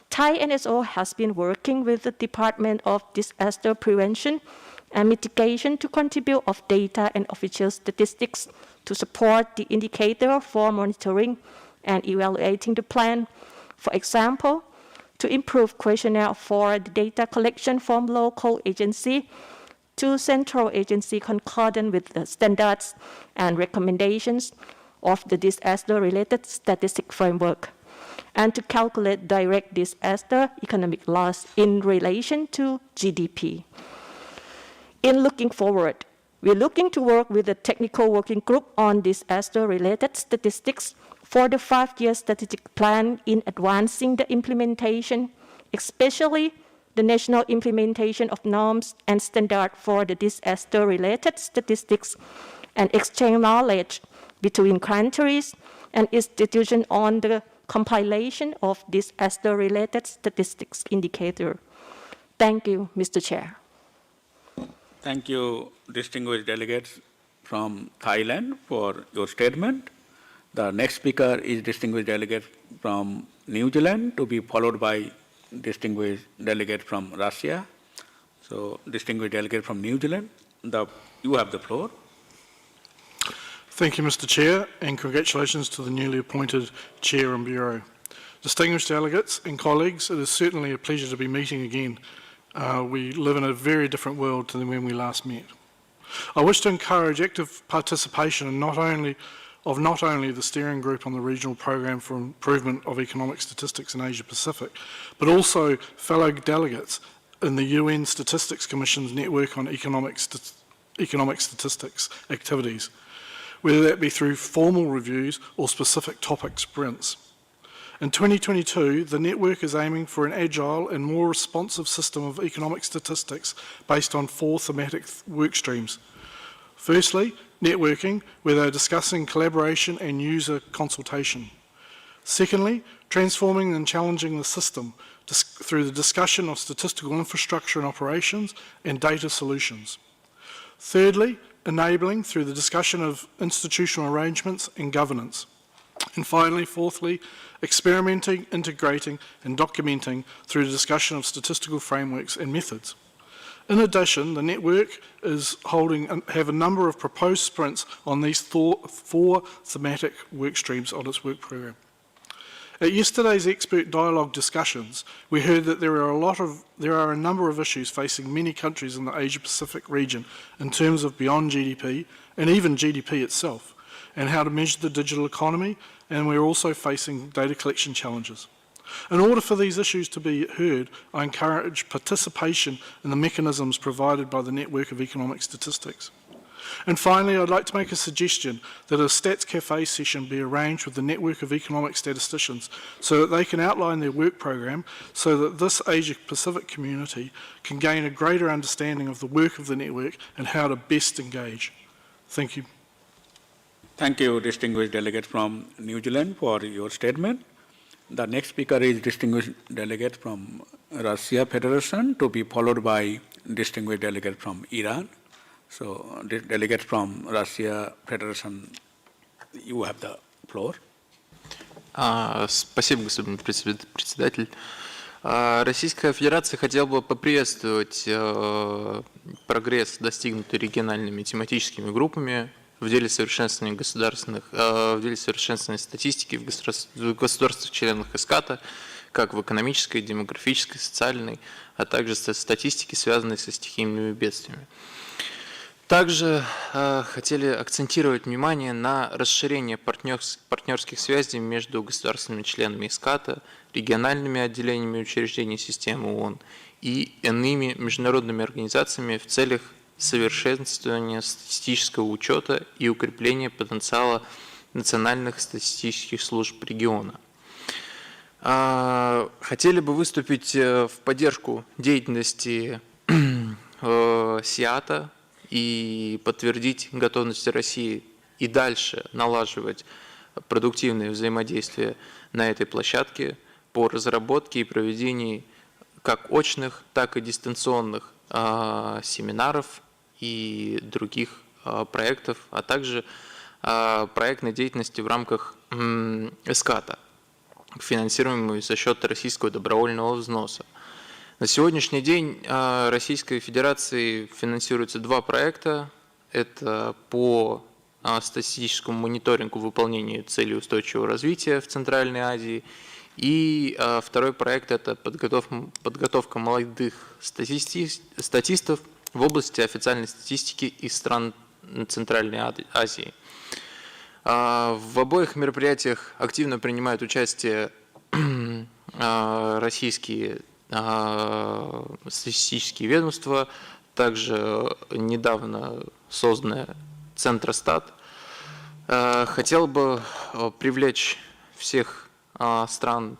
Thai NSO has been working with the Department of Disaster Prevention and Mitigation to contribute of data and official statistics to support the indicator for monitoring and evaluating the plan. For example, to improve questionnaire for the data collection from local agency to central agency concordant with the standards and recommendations of the disaster-related statistic framework, and to calculate direct disaster economic loss in relation to GDP. In looking forward, we're looking to work with the Technical Working Group on disaster-related statistics for the 5-year strategic plan in advancing the implementation, especially the national implementation of norms and standards for the disaster-related statistics, and exchange knowledge between countries and institutions on the compilation of disaster-related statistics indicator. Thank you, Mr. Chair. Thank you, distinguished delegates from Thailand, for your statement. The next speaker is distinguished delegate from New Zealand, to be followed by distinguished delegate from Russia. So distinguished delegate from New Zealand, the You have the floor. Thank you, Mr. Chair, and congratulations to the newly appointed Chair and Bureau. Distinguished delegates and colleagues, it is certainly a pleasure to be meeting again. We live in a very different world than when we last met. I wish to encourage active participation in not only the steering group on the regional program for improvement of economic statistics in Asia Pacific, but also fellow delegates in the UN Statistics Commission's network on economic statistics activities, whether that be through formal reviews or specific topic sprints. In 2022, the network is aiming for an agile and more responsive system of economic statistics based on 4 thematic work streams. Firstly, networking, where they're discussing collaboration and user consultation. Secondly, transforming and challenging the system through the discussion of statistical infrastructure and operations and data solutions. Thirdly, enabling through the discussion of institutional arrangements and governance. And finally, fourthly, experimenting, integrating and documenting through the discussion of statistical frameworks and methods. In addition, the network have a number of proposed sprints on these 4 thematic work streams on its work program. At yesterday's expert dialogue discussions, we heard that there are a number of issues facing many countries in the Asia Pacific region in terms of beyond GDP and even GDP itself, and how to measure the digital economy, and we're also facing data collection challenges. In order for these issues to be heard, I encourage participation in the mechanisms provided by the Network of Economic Statistics. And finally, I'd like to make a suggestion that a Stats Cafe session be arranged with the Network of Economic Statisticians so that they can outline their work program so that this Asia Pacific community can gain a greater understanding of the work of the network and how to best engage. Thank you. Thank you, distinguished delegate from New Zealand, for your statement. The next speaker is distinguished delegate from Russia Federation, to be followed by distinguished delegate from Iran. So, delegate from Russia Federation, you have the floor. Спасибо, господин председатель. Российская Федерация хотела бы поприветствовать прогресс, достигнутый региональными тематическими группами в деле совершенствования статистики в государствах-членах ЭСКАТа, как в экономической, демографической, социальной, а также статистике, связанной со стихийными бедствиями. Также хотели акцентировать внимание на расширение партнерских связей между государственными членами ЭСКАТа, региональными отделениями учреждений системы ООН и иными международными организациями в целях совершенствования статистического учета и укрепления потенциала национальных статистических служб региона. Хотели бы выступить в поддержку деятельности СИАТа и подтвердить готовность России и дальше налаживать продуктивное взаимодействие на этой площадке по разработке и проведению как очных, так и дистанционных семинаров и других проектов, а также проектной деятельности в рамках ЭСКАТа, финансируемой за счет российского добровольного взноса. На сегодняшний день Российской Федерации финансируются 2 проекта. Это по статистическому мониторингу выполнения целей устойчивого развития в Центральной Азии. И второй проект – это подготовка молодых статистов в области официальной статистики из стран Центральной Азии. В обоих мероприятиях активно принимают участие российские статистические ведомства, также недавно созданный Центростат. Хотел бы привлечь всех стран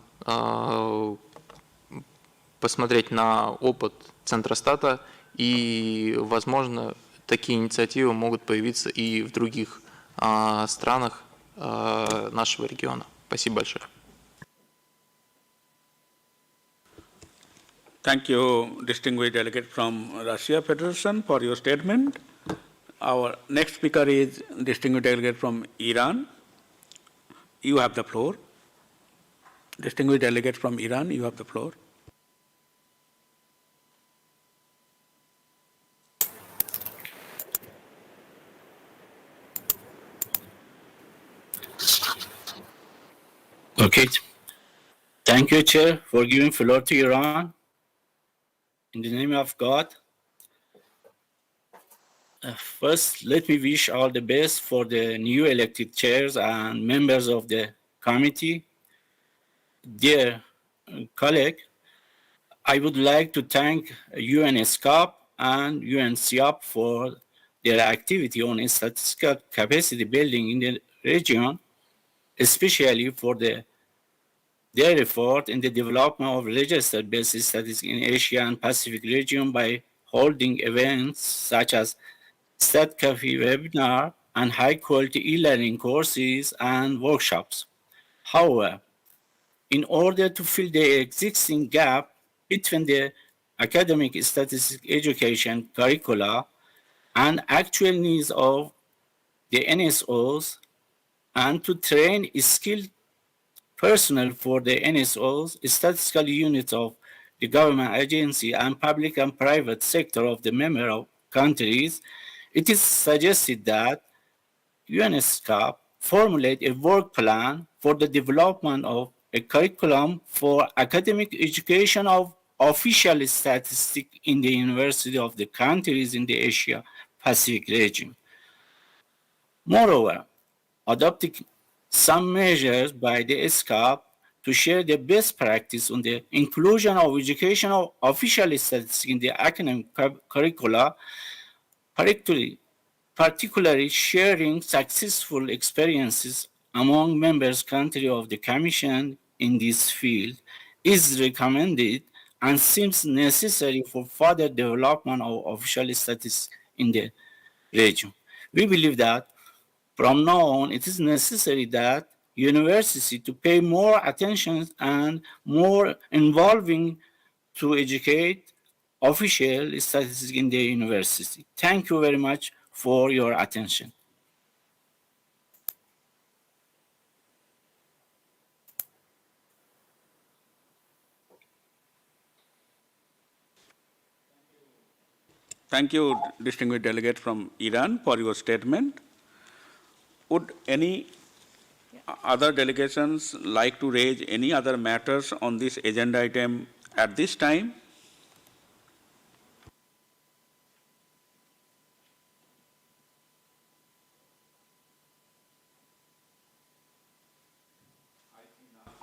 посмотреть на опыт Центростата, и, возможно, такие инициативы могут появиться и в других странах нашего региона. Спасибо большое. Thank you, distinguished delegate from Russia Federation, for your statement. Our next speaker is distinguished delegate from Iran. You have the floor. Distinguished delegate from Iran, you have the floor. Okay. Thank you, Chair, for giving floor to Iran. In the name of God, first, let me wish all the best for the new elected chairs and members of the committee. Dear colleague, I would like to thank ESCAP and UNCAP for their activity on statistical capacity building in the region, especially for their effort in the development of register-based statistics in Asia and Pacific region by holding events such as StatCafe webinar and high-quality e-learning courses and workshops. However, in order to fill the existing gap between the academic statistics education curricula and actual needs of the NSOs, and to train skilled personnel for the NSOs, statistical units of the government agency and public and private sector of the member countries, it is suggested that UNESCAP formulate a work plan for the development of a curriculum for academic education of official statistics in the university of the countries in the Asia Pacific region. Moreover, adopting some measures by the ESCAP to share the best practice on the inclusion of educational official statistics in the academic curricula, particularly sharing successful experiences among members countries of the Commission in this field, is recommended and seems necessary for further development of official statistics in the region. We believe that from now on, it is necessary that universities to pay more attention and more involving to educate official statistics in the university. Thank you very much for your attention. Thank you, distinguished delegate from Iran, for your statement. Would any other delegations like to raise any other matters on this agenda item at this time?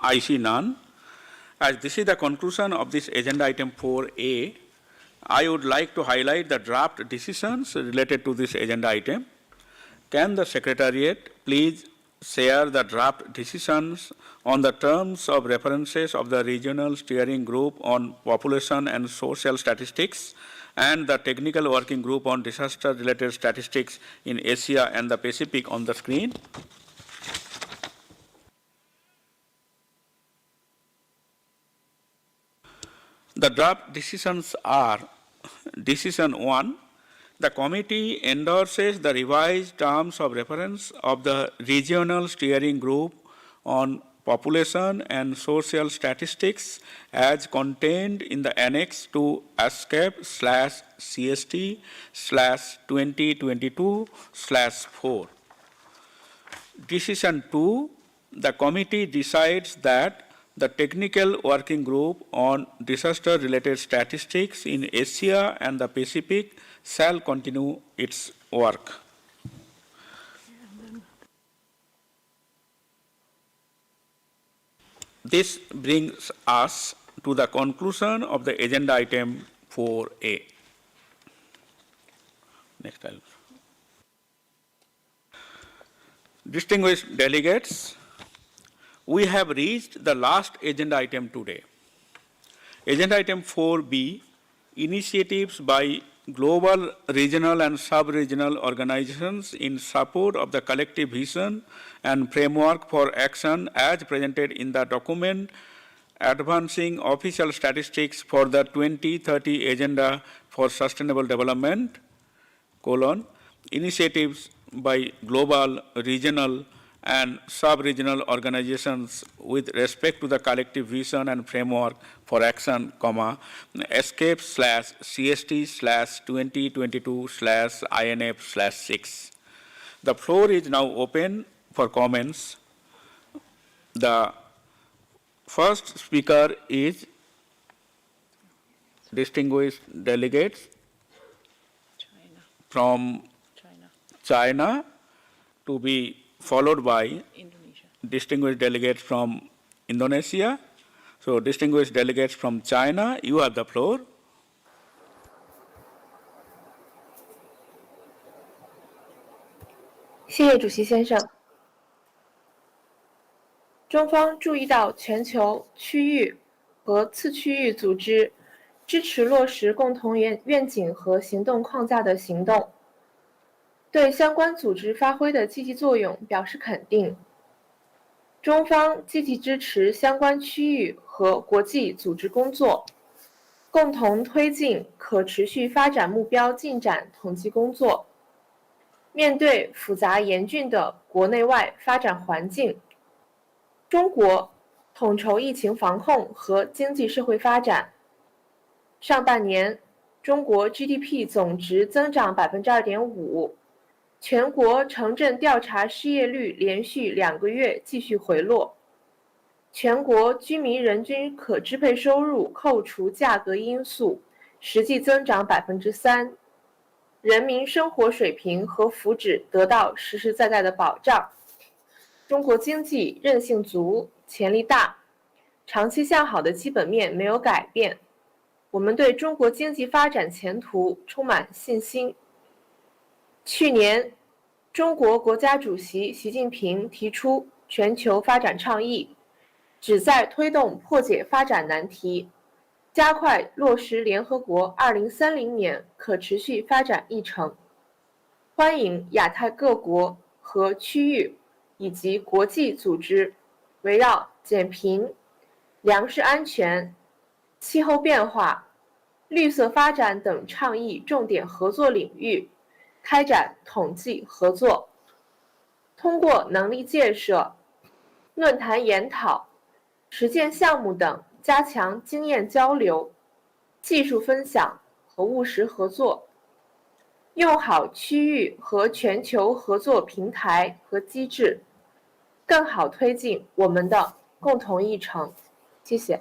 I see none. As this is the conclusion of this agenda item 4A, I would like to highlight the draft decisions related to this agenda item. Can the Secretariat please share the draft decisions on the terms of references of the Regional Steering Group on Population and Social Statistics and the Technical Working Group on Disaster-Related Statistics in Asia and the Pacific on the screen? The draft decisions are: Decision 1, the committee endorses the revised terms of reference of the Regional Steering Group on Population and Social Statistics as contained in the annex to ESCAP/CST/2022/4. Decision 2, the committee decides that the Technical Working Group on Disaster-Related Statistics in Asia and the Pacific shall continue its work. This brings us to the conclusion of the agenda item 4A. Next slide. Distinguished delegates, we have reached the last agenda item today. Agenda item 4B, initiatives by global, regional and sub-regional organizations in support of the collective vision and framework for action as presented in the document Advancing Official Statistics for the 2030 Agenda for Sustainable Development, initiatives by global, regional and sub-regional organizations with respect to the collective vision and framework for action, ESCAPE/CST/2022/INF/6. The floor is now open for comments. The First speaker is distinguished delegates from China, to be followed by distinguished delegates from Indonesia. So, distinguished delegates from China, you have the floor. 谢谢主席先生。中方注意到全球、区域和次区域组织支持落实共同愿景和行动框架的行动，对相关组织发挥的积极作用表示肯定。中方积极支持相关区域和国际组织工作，共同推进可持续发展目标进展统计工作。面对复杂严峻的国内外发展环境，中国统筹疫情防控和经济社会发展。上半年，中国 GDP 总值增长 2.5%， 全国城镇调查失业率连续2个月继续回落，全国居民人均可支配收入扣除价格因素实际增长 3%， 人民生活水平和福祉得到实实在在的保障。中国经济韧性足，潜力大，长期向好的基本面没有改变。我们对中国经济发展前途充满信心。去年，中国国家主席习近平提出全球发展倡议，旨在推动破解发展难题，加快落实联合国2030年可持续发展议程。欢迎亚太各国和区域以及国际组织围绕减贫、粮食安全、气候变化、绿色发展等倡议重点合作领域开展统计合作，通过能力建设、论坛研讨、实践项目等加强经验交流、技术分享和务实合作，用好区域和全球合作平台和机制，更好推进我们的共同议程。谢谢。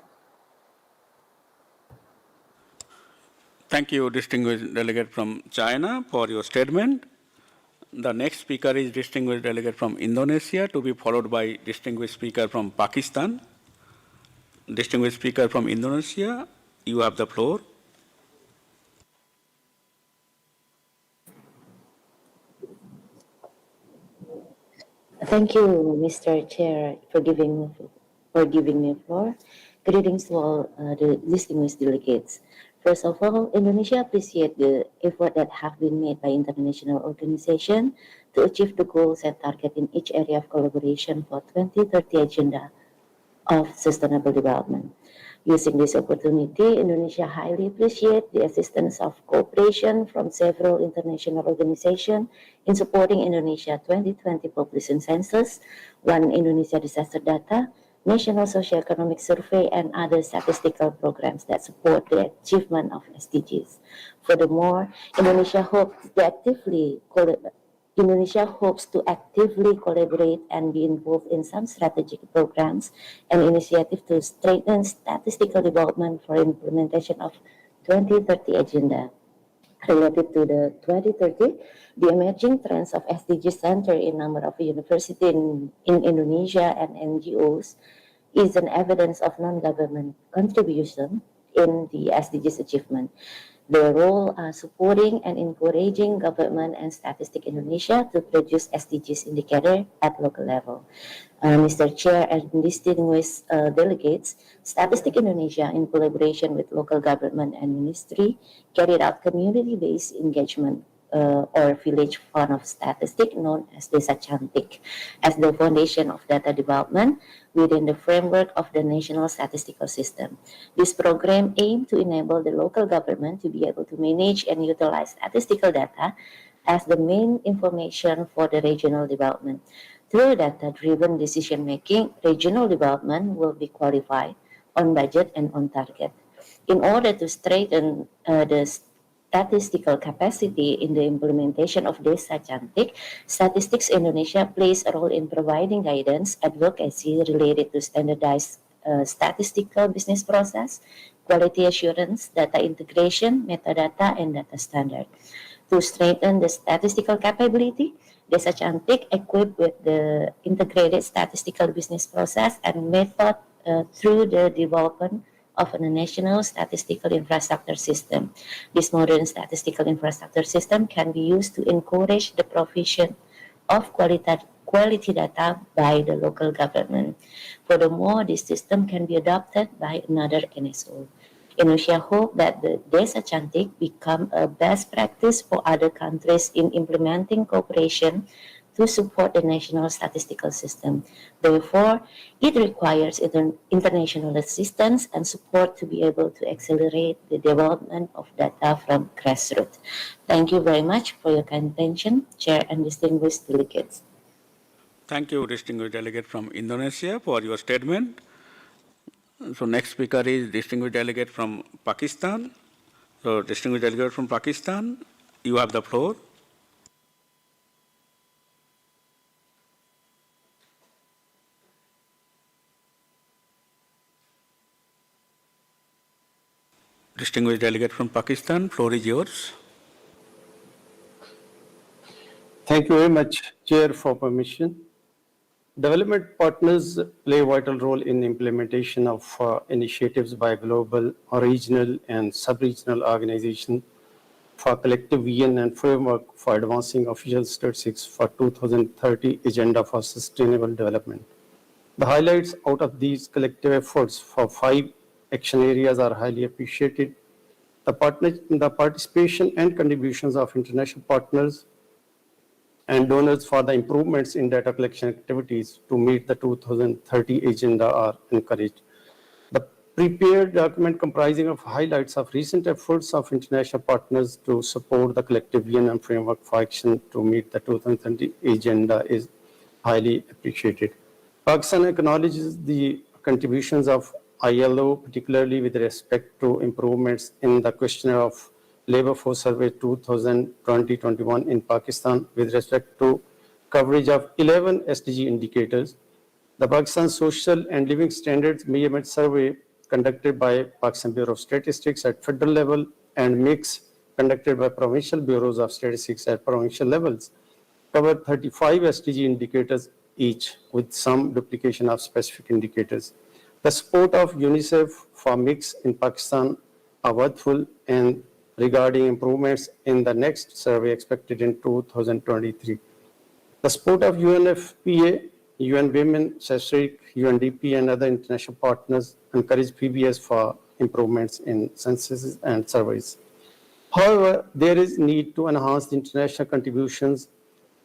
Thank you, distinguished delegate from China, for your statement. The next speaker is distinguished delegate from Indonesia, to be followed by distinguished speaker from Pakistan. Distinguished speaker from Indonesia, you have the floor. Thank you, Mr. Chair, for giving me the floor. Greetings to all the distinguished delegates. First of all, Indonesia appreciates the effort that have been made by international organizations to achieve the goals and targets in each area of collaboration for 2030 Agenda of Sustainable Development. Using this opportunity, Indonesia highly appreciates the assistance of cooperation from several international organizations in supporting Indonesia 2020 population census, One Indonesia disaster data, National Socioeconomic Survey, and other statistical programs that support the achievement of SDGs. Furthermore, Indonesia hopes to actively collaborate and be involved in some strategic programs and initiatives to strengthen statistical development for implementation of 2030 Agenda. Related to the 2030, the emerging trends of SDGs center in number of universities in Indonesia and NGOs is an evidence of non-government contribution in the SDGs achievement. Their role supporting and encouraging government and Statistic Indonesia to produce SDGs indicator at local level. Mr. Chair and distinguished delegates, Statistic Indonesia, in collaboration with local government and ministry, carried out community-based engagement or village fund of statistics known as Desa Cantik as the foundation of data development within the framework of the national statistical system. This program aimed to enable the local government to be able to manage and utilize statistical data as the main information for the regional development. Through data-driven decision-making, regional development will be qualified, on budget, and on target. In order to strengthen the statistical capacity in the implementation of Desa Cantik, Statistics Indonesia plays a role in providing guidance, advocacy related to standardized statistical business process, quality assurance, data integration, metadata, and data standard. To strengthen the statistical capability, Desa Cantik equipped with the integrated statistical business process and method through the development of a national statistical infrastructure system. This modern statistical infrastructure system can be used to encourage the provision of quality data by the local government. Furthermore, this system can be adopted by another NSO. Indonesia hope that the Desa Cantik become a best practice for other countries in implementing cooperation to support the national statistical system. Therefore, it requires international assistance and support to be able to accelerate the development of data from grassroots. Thank you very much for your kind attention, Chair and distinguished delegates. Thank you, distinguished delegate from Indonesia, for your statement. So next speaker is distinguished delegate from Pakistan. So distinguished delegate from Pakistan, you have the floor. Distinguished delegate from Pakistan, floor is yours. Thank you very much, Chair, for permission. Development partners play a vital role in implementation of initiatives by global, regional, and sub-regional organizations for collective vision and framework for advancing official statistics for 2030 Agenda for Sustainable Development. The highlights out of these collective efforts for 5 action areas are highly appreciated. The participation and contributions of international partners and donors for the improvements in data collection activities to meet the 2030 agenda are encouraged. The prepared document comprising of highlights of recent efforts of international partners to support the collective vision and framework for action to meet the 2030 agenda is highly appreciated. Pakistan acknowledges the contributions of ILO, particularly with respect to improvements in the questionnaire of Labor Force Survey 2020-21 in Pakistan with respect to coverage of 11 SDG indicators. The Pakistan Social and Living Standards Measurement Survey conducted by Pakistan Bureau of Statistics at federal level and mix conducted by provincial bureaus of statistics at provincial levels cover 35 SDG indicators each with some duplication of specific indicators. The support of UNICEF for mix in Pakistan are worthwhile and regarding improvements in the next survey expected in 2023. The support of UNFPA, UN Women, CSIC, UNDP, and other international partners encourage PBS for improvements in censuses and surveys. However, there is need to enhance the international contributions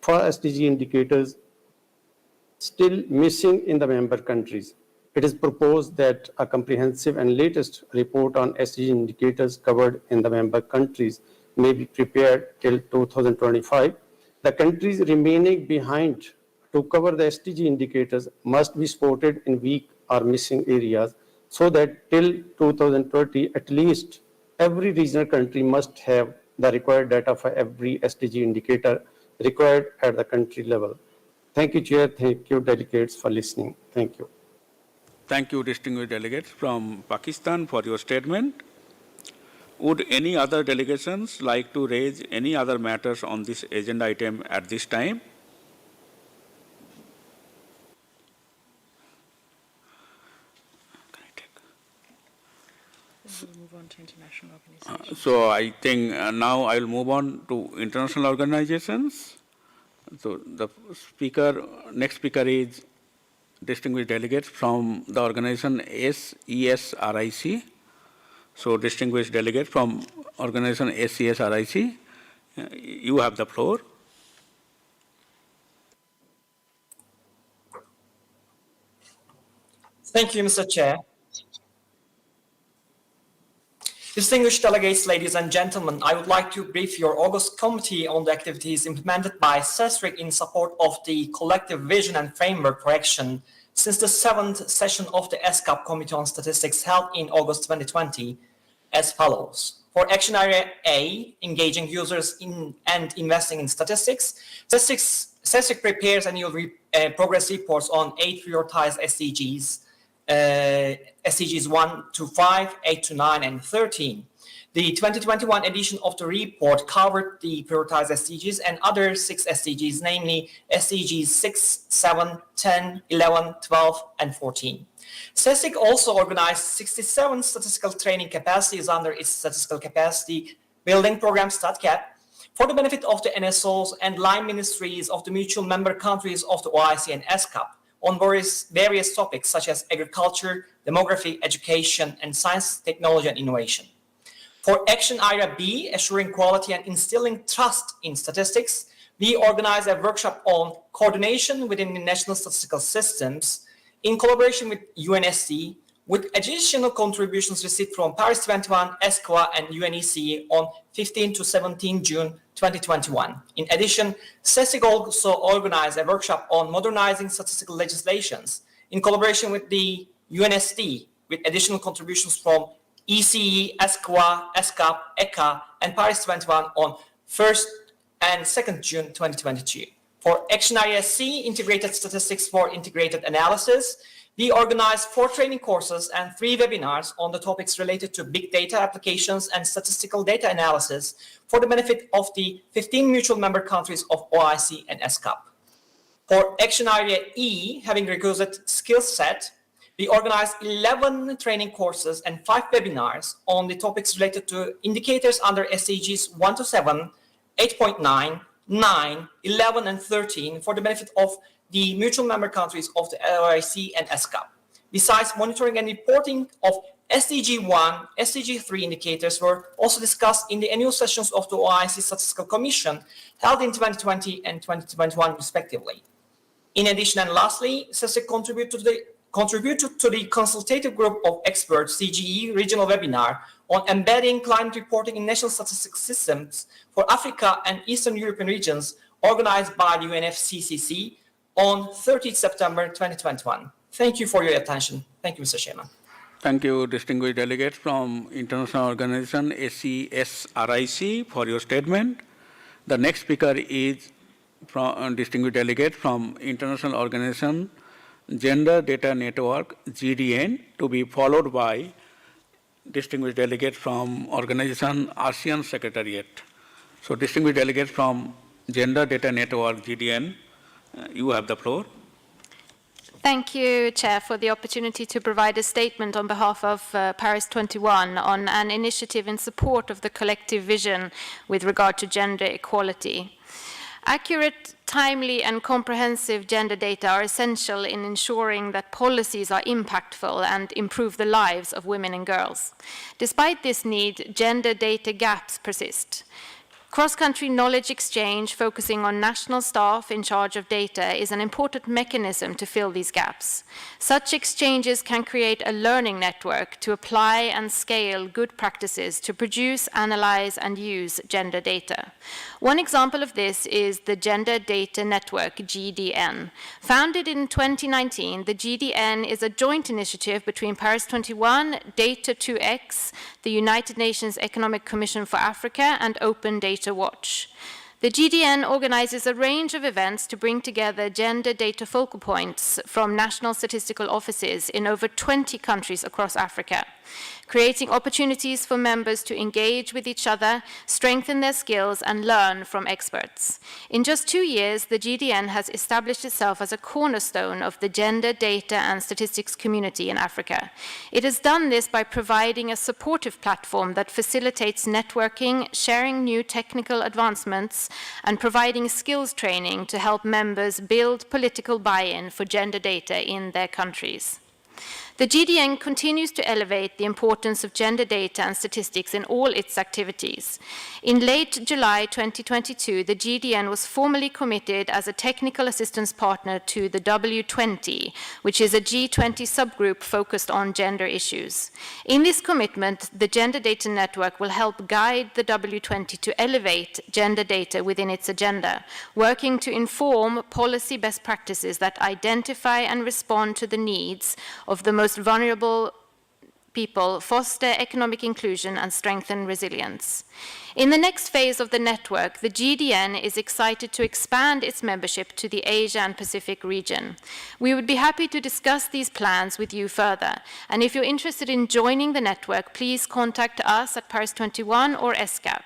for SDG indicators still missing in the member countries. It is proposed that a comprehensive and latest report on SDG indicators covered in the member countries may be prepared till 2025. The countries remaining behind to cover the SDG indicators must be spotted in weak or missing areas so that till 2030, at least every regional country must have the required data for every SDG indicator required at the country level. Thank you, Chair. Thank you, delegates, for listening. Thank you. Thank you, distinguished delegates from Pakistan, for your statement. Would any other delegations like to raise any other matters on this agenda item at this time? We'll move on to international organizations. So I think now I will move on to international organizations. So the next speaker is distinguished delegates from the organization ESCAP. So distinguished delegate from organization ESCAP, you have the floor. Thank you, Mr. Chair. Distinguished delegates, ladies and gentlemen, I would like to brief your August committee on the activities implemented by CSIC in support of the collective vision and framework for action since the 7th session of the ESCAP Committee on Statistics held in August 2020 as follows. For Action Area A, engaging users in and investing in statistics, CSIC prepares annual progress reports on 8 prioritized SDGs SDGs 1 to 5, 8 to 9, and 13. The 2021 edition of the report covered the prioritized SDGs and other 6 SDGs, namely SDGs 6, 7, 10, 11, 12, and 14. CESIC also organized 67 statistical training capacities under its Statistical Capacity Building Program, StatCap, for the benefit of the NSOs and line ministries of the mutual member countries of the OIC and ESCAP on various topics such as agriculture, demography, education, and science, technology, and innovation. For Action Area B, Assuring Quality and Instilling Trust in Statistics, we organized a workshop on coordination within the national statistical systems in collaboration with UNSC, with additional contributions received from Paris 21, ESCWA, and UNECE on 15 to 17 June 2021. In addition, CESIC also organized a workshop on modernizing statistical legislations in collaboration with the UNSD, with additional contributions from ECE, ESCWA, ESCAP, ECA, and Paris 21 on 1st and 2nd June 2022. For Action Area C, Integrated Statistics for Integrated Analysis, we organized 4 training courses and 3 webinars on the topics related to big data applications and statistical data analysis for the benefit of the 15 mutual member countries of OIC and ESCAP. For Action Area E, having requisite skill set, we organized 11 training courses and 5 webinars on the topics related to indicators under SDGs 1 to 7, 8.9, 9, 11, and 13 for the benefit of the mutual member countries of the OIC and ESCAP. Besides, monitoring and reporting of SDG 1, SDG 3 indicators were also discussed in the annual sessions of the OIC Statistical Commission held in 2020 and 2021 respectively. In addition, and lastly, CESIC contributed to the consultative group of experts CGE regional webinar on embedding climate reporting in national statistics systems for Africa and Eastern European regions organized by the UNFCCC on 30th September 2021. Thank you for your attention. Thank you, Mr. Chairman. Thank you, distinguished delegates from International Organization ACSRIC for your statement. The next speaker is from distinguished delegate from International Organization Gender Data Network, GDN, to be followed by distinguished delegates from Organization ASEAN Secretariat. So distinguished delegates from Gender Data Network, GDN, you have the floor. Thank you, Chair, for the opportunity to provide a statement on behalf of Paris 21 on an initiative in support of the collective vision with regard to gender equality. Accurate, timely, and comprehensive gender data are essential in ensuring that policies are impactful and improve the lives of women and girls. Despite this need, gender data gaps persist. Cross-country knowledge exchange focusing on national staff in charge of data is an important mechanism to fill these gaps. Such exchanges can create a learning network to apply and scale good practices to produce, analyze, and use gender data. One example of this is the Gender Data Network, GDN. Founded in 2019, the GDN is a joint initiative between Paris 21, Data 2X, the United Nations Economic Commission for Africa, and Open Data Watch. The GDN organizes a range of events to bring together gender data focal points from national statistical offices in over 20 countries across Africa, creating opportunities for members to engage with each other, strengthen their skills, and learn from experts. In just 2 years, the GDN has established itself as a cornerstone of the gender data and statistics community in Africa. It has done this by providing a supportive platform that facilitates networking, sharing new technical advancements, and providing skills training to help members build political buy-in for gender data in their countries. The GDN continues to elevate the importance of gender data and statistics in all its activities. In late July 2022, the GDN was formally committed as a technical assistance partner to the W20, which is a G20 subgroup focused on gender issues. In this commitment, the Gender Data Network will help guide the W20 to elevate gender data within its agenda, working to inform policy best practices that identify and respond to the needs of the most vulnerable people, foster economic inclusion, and strengthen resilience. In the next phase of the network, the GDN is excited to expand its membership to the Asia and Pacific region. We would be happy to discuss these plans with you further, and if you're interested in joining the network, please contact us at Paris 21 or ESCAP.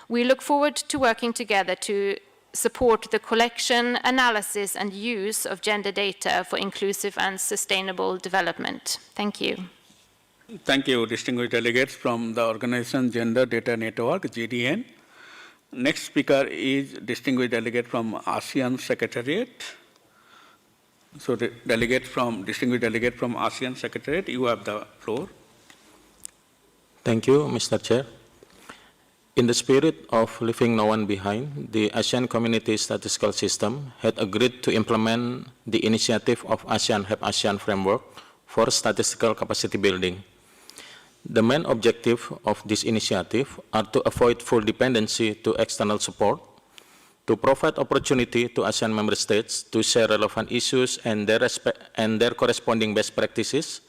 We look forward to working together to support the collection, analysis, and use of gender data for inclusive and sustainable development. Thank you. Thank you, distinguished delegates from the organization Gender Data Network, GDN. Next speaker is distinguished delegate from ASEAN Secretariat. So, distinguished delegate from ASEAN Secretariat, you have the floor. Thank you, Mr. Chair. In the spirit of leaving no one behind, the ASEAN Community Statistical System had agreed to implement the initiative of ASEAN Help ASEAN Framework for statistical capacity building. The main objective of this initiative are to avoid full dependency to external support, to provide opportunity to ASEAN member states to share relevant issues and their corresponding best practices,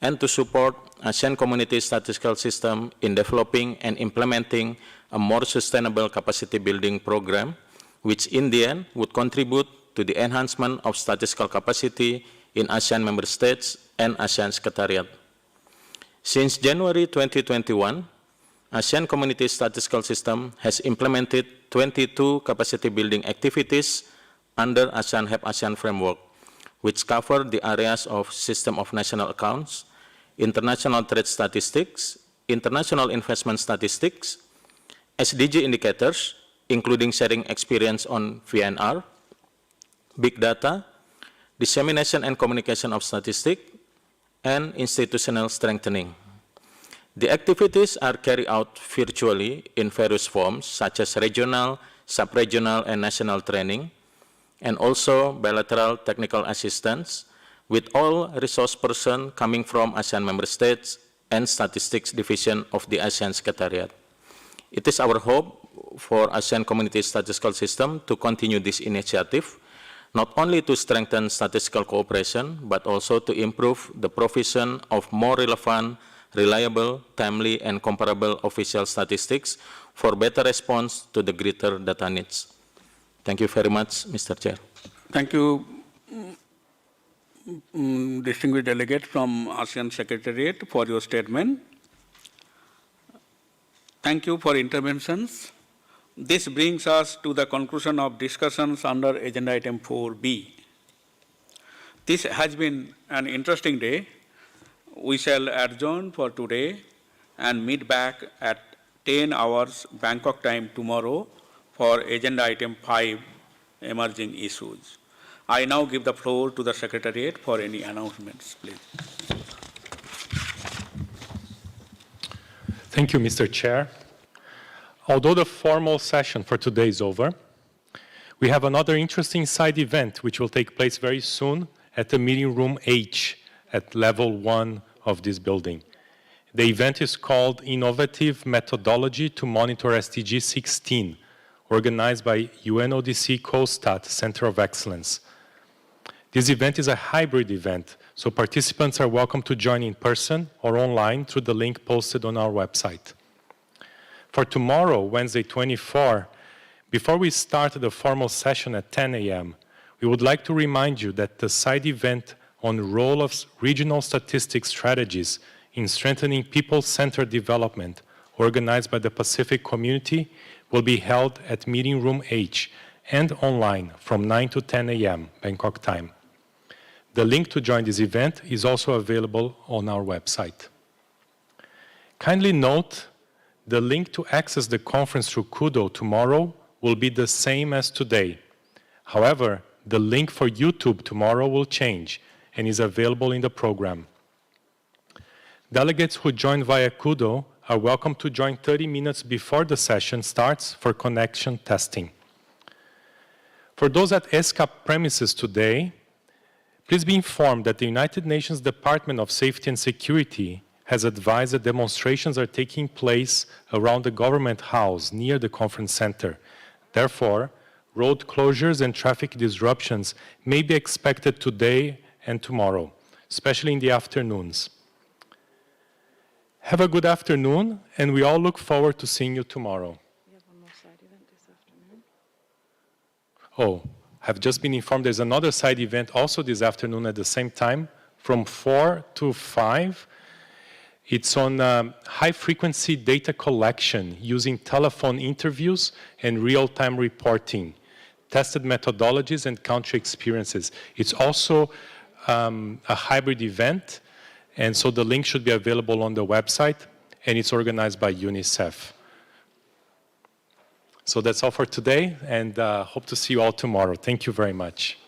and to support ASEAN Community Statistical System in developing and implementing a more sustainable capacity building program, which in the end would contribute to the enhancement of statistical capacity in ASEAN member states and ASEAN Secretariat. Since January 2021, ASEAN Community Statistical System has implemented 22 capacity building activities under ASEAN Help ASEAN Framework, which cover the areas of system of national accounts, international trade statistics, international investment statistics, SDG indicators, including sharing experience on VNR, big data, dissemination and communication of statistics, and institutional strengthening. The activities are carried out virtually in various forms, such as regional, sub-regional, and national training, and also bilateral technical assistance, with all resource persons coming from ASEAN member states and statistics division of the ASEAN Secretariat. It is our hope for ASEAN Community Statistical System to continue this initiative, not only to strengthen statistical cooperation, but also to improve the provision of more relevant, reliable, timely, and comparable official statistics for better response to the greater data needs. Thank you very much, Mr. Chair. Thank you, distinguished delegate from ASEAN Secretariat, for your statement. Thank you for interventions. This brings us to the conclusion of discussions under Agenda Item 4B. This has been an interesting day. We shall adjourn for today and meet back at 10 hours Bangkok time tomorrow for Agenda Item 5, Emerging Issues. I now give the floor to the Secretariat for any announcements, please. Thank you, Mr. Chair. Although the formal session for today is over, we have another interesting side event which will take place very soon at the meeting room H at level 1 of this building. The event is called Innovative Methodology to Monitor SDG 16, organized by UNODC COSTAT Center of Excellence. This event is a hybrid event, so participants are welcome to join in person or online through the link posted on our website. For tomorrow, Wednesday 24, before we start the formal session at 10 a.m., we would like to remind you that the side event on the role of regional statistics strategies in strengthening people-centered development, organized by the Pacific Community, will be held at Meeting Room H and online from 9 to 10 a.m. Bangkok time. The link to join this event is also available on our website. Kindly note, the link to access the conference through Kudo tomorrow will be the same as today. However, the link for YouTube tomorrow will change and is available in the program. Delegates who join via Kudo are welcome to join 30 minutes before the session starts for connection testing. For those at ESCAP premises today, please be informed that the United Nations Department of Safety and Security has advised that demonstrations are taking place around the government house near the conference center. Therefore, road closures and traffic disruptions may be expected today and tomorrow, especially in the afternoons. Have a good afternoon, and we all look forward to seeing you tomorrow. Oh, I've just been informed there's another side event also this afternoon at the same time from 4 to 5. It's on high-frequency data collection using telephone interviews and real-time reporting, tested methodologies and country experiences. It's also a hybrid event, and so the link should be available on the website, and it's organized by UNICEF. So that's all for today, and hope to see you all tomorrow. Thank you very much.